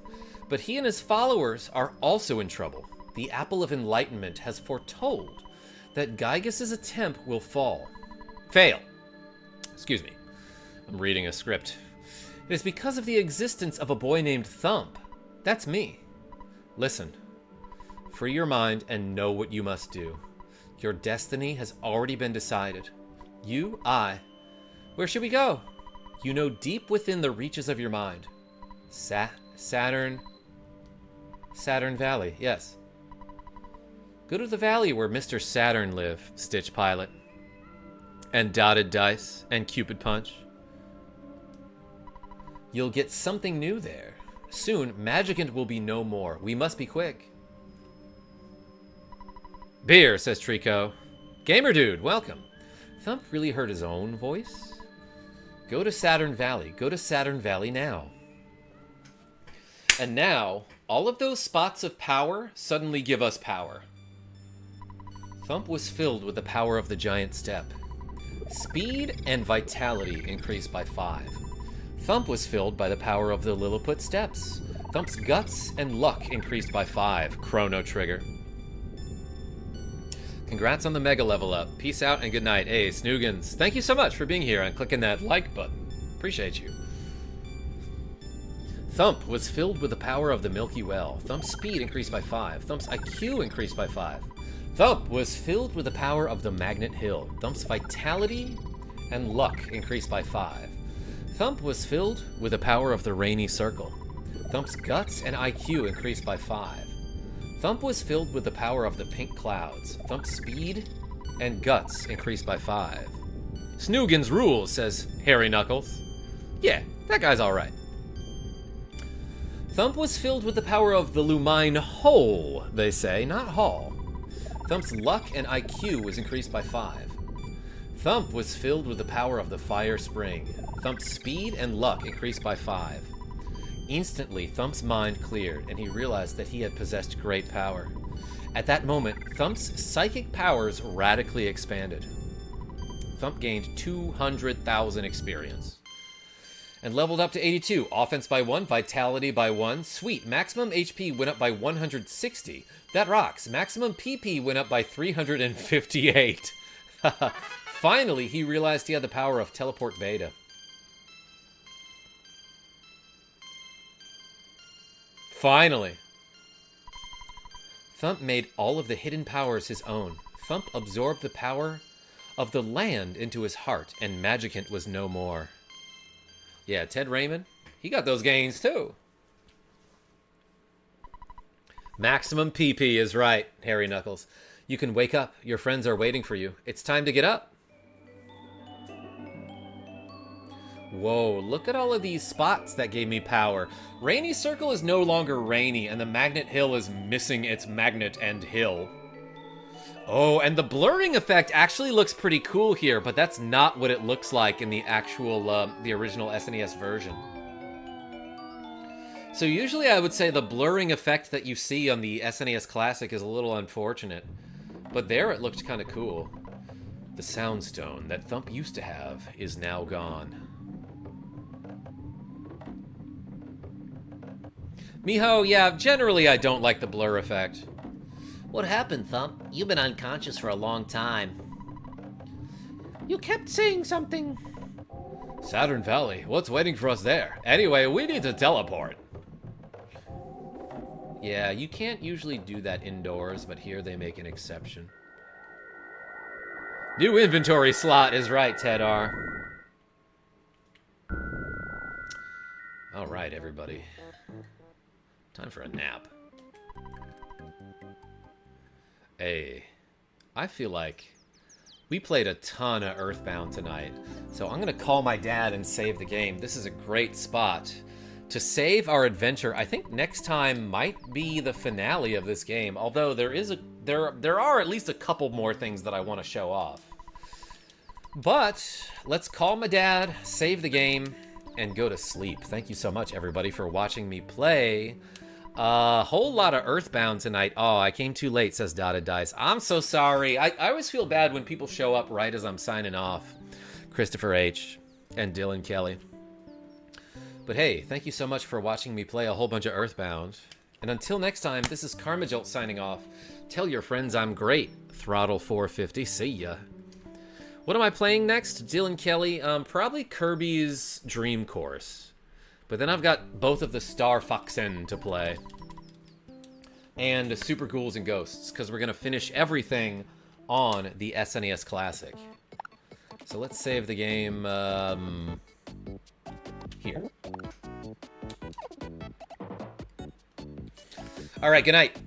but he and his followers are also in trouble. The Apple of Enlightenment has foretold that Gygas's attempt will fail. Excuse me. I'm reading a script. It is because of the existence of a boy named Thump. That's me. Listen. Free your mind and know what you must do. Your destiny has already been decided. You, I. Where should we go? You know deep within the reaches of your mind. Saturn Valley, yes. Go to the valley where Mr. Saturn lived, Stitch Pilot. And Dotted Dice, and Cupid Punch. You'll get something new there. Soon, Magicant will be no more. We must be quick. Beer, says Trico. Gamer dude, welcome. Thump really heard his own voice? Go to Saturn Valley. Go to Saturn Valley now. And now, all of those spots of power suddenly give us power. Thump was filled with the power of the giant step. Speed and vitality increased by 5. Thump was filled by the power of the Lilliput steps. Thump's guts and luck increased by 5. Chrono Trigger. Congrats on the mega level up. Peace out and good night. Hey, Snoogans, thank you so much for being here and clicking that like button. Appreciate you. Thump was filled with the power of the Milky Well. Thump's speed increased by 5. Thump's IQ increased by 5. Thump was filled with the power of the Magnet Hill. Thump's vitality and luck increased by 5. Thump was filled with the power of the Rainy Circle. Thump's guts and IQ increased by 5. Thump was filled with the power of the Pink Clouds. Thump's speed and guts increased by 5. Snoogans rules, says Harry Knuckles. Yeah, that guy's alright. Thump was filled with the power of the Lumine Hole, they say, not Hall. Thump's luck and IQ was increased by 5. Thump was filled with the power of the Fire Spring. Thump's speed and luck increased by 5. Instantly, Thump's mind cleared, and he realized that he had possessed great power. At that moment, Thump's psychic powers radically expanded. Thump gained 200,000 experience. And leveled up to 82. Offense by 1, vitality by 1. Sweet, maximum HP went up by 160. That rocks. Maximum PP went up by 358. Finally, he realized he had the power of Teleport Beta. Finally. Thump made all of the hidden powers his own. Thump absorbed the power of the land into his heart, and Magicant was no more. Yeah, Ted Raymond, he got those gains too. Maximum PP is right, Harry Knuckles. You can wake up. Your friends are waiting for you. It's time to get up. Whoa, look at all of these spots that gave me power. Rainy Circle is no longer rainy, and the Magnet Hill is missing its magnet and hill. Oh, and the blurring effect actually looks pretty cool here, but that's not what it looks like in the actual, the original SNES version. So usually I would say the blurring effect that you see on the SNES Classic is a little unfortunate, but there it looked kind of cool. The Soundstone that Thump used to have is now gone. Miho, yeah, generally I don't like the blur effect. What happened, Thump? You've been unconscious for a long time. You kept saying something. Saturn Valley, what's waiting for us there? Anyway, we need to teleport. Yeah, you can't usually do that indoors, but here they make an exception. New inventory slot is right, Ted R. Alright, everybody. Time for a nap. Hey, I feel like we played a ton of EarthBound tonight, so I'm gonna call my dad and save the game. This is a great spot to save our adventure. I think next time might be the finale of this game, although there are at least a couple more things that I want to show off. But let's call my dad, save the game, and go to sleep. Thank you so much, everybody, for watching me play a whole lot of EarthBound tonight. Oh, I came too late, says Dotted Dice. I'm so sorry. I always feel bad when people show up right as I'm signing off. Christopher H. and Dylan Kelly. But hey, thank you so much for watching me play a whole bunch of EarthBound. And until next time, this is KarmaJolt signing off. Tell your friends I'm great. Throttle 450. See ya. What am I playing next? Dylan Kelly. Probably Kirby's Dream Course. But then I've got both of the Star Foxen to play. And Super Ghouls and Ghosts, because we're going to finish everything on the SNES Classic. So let's save the game here. All right, good night.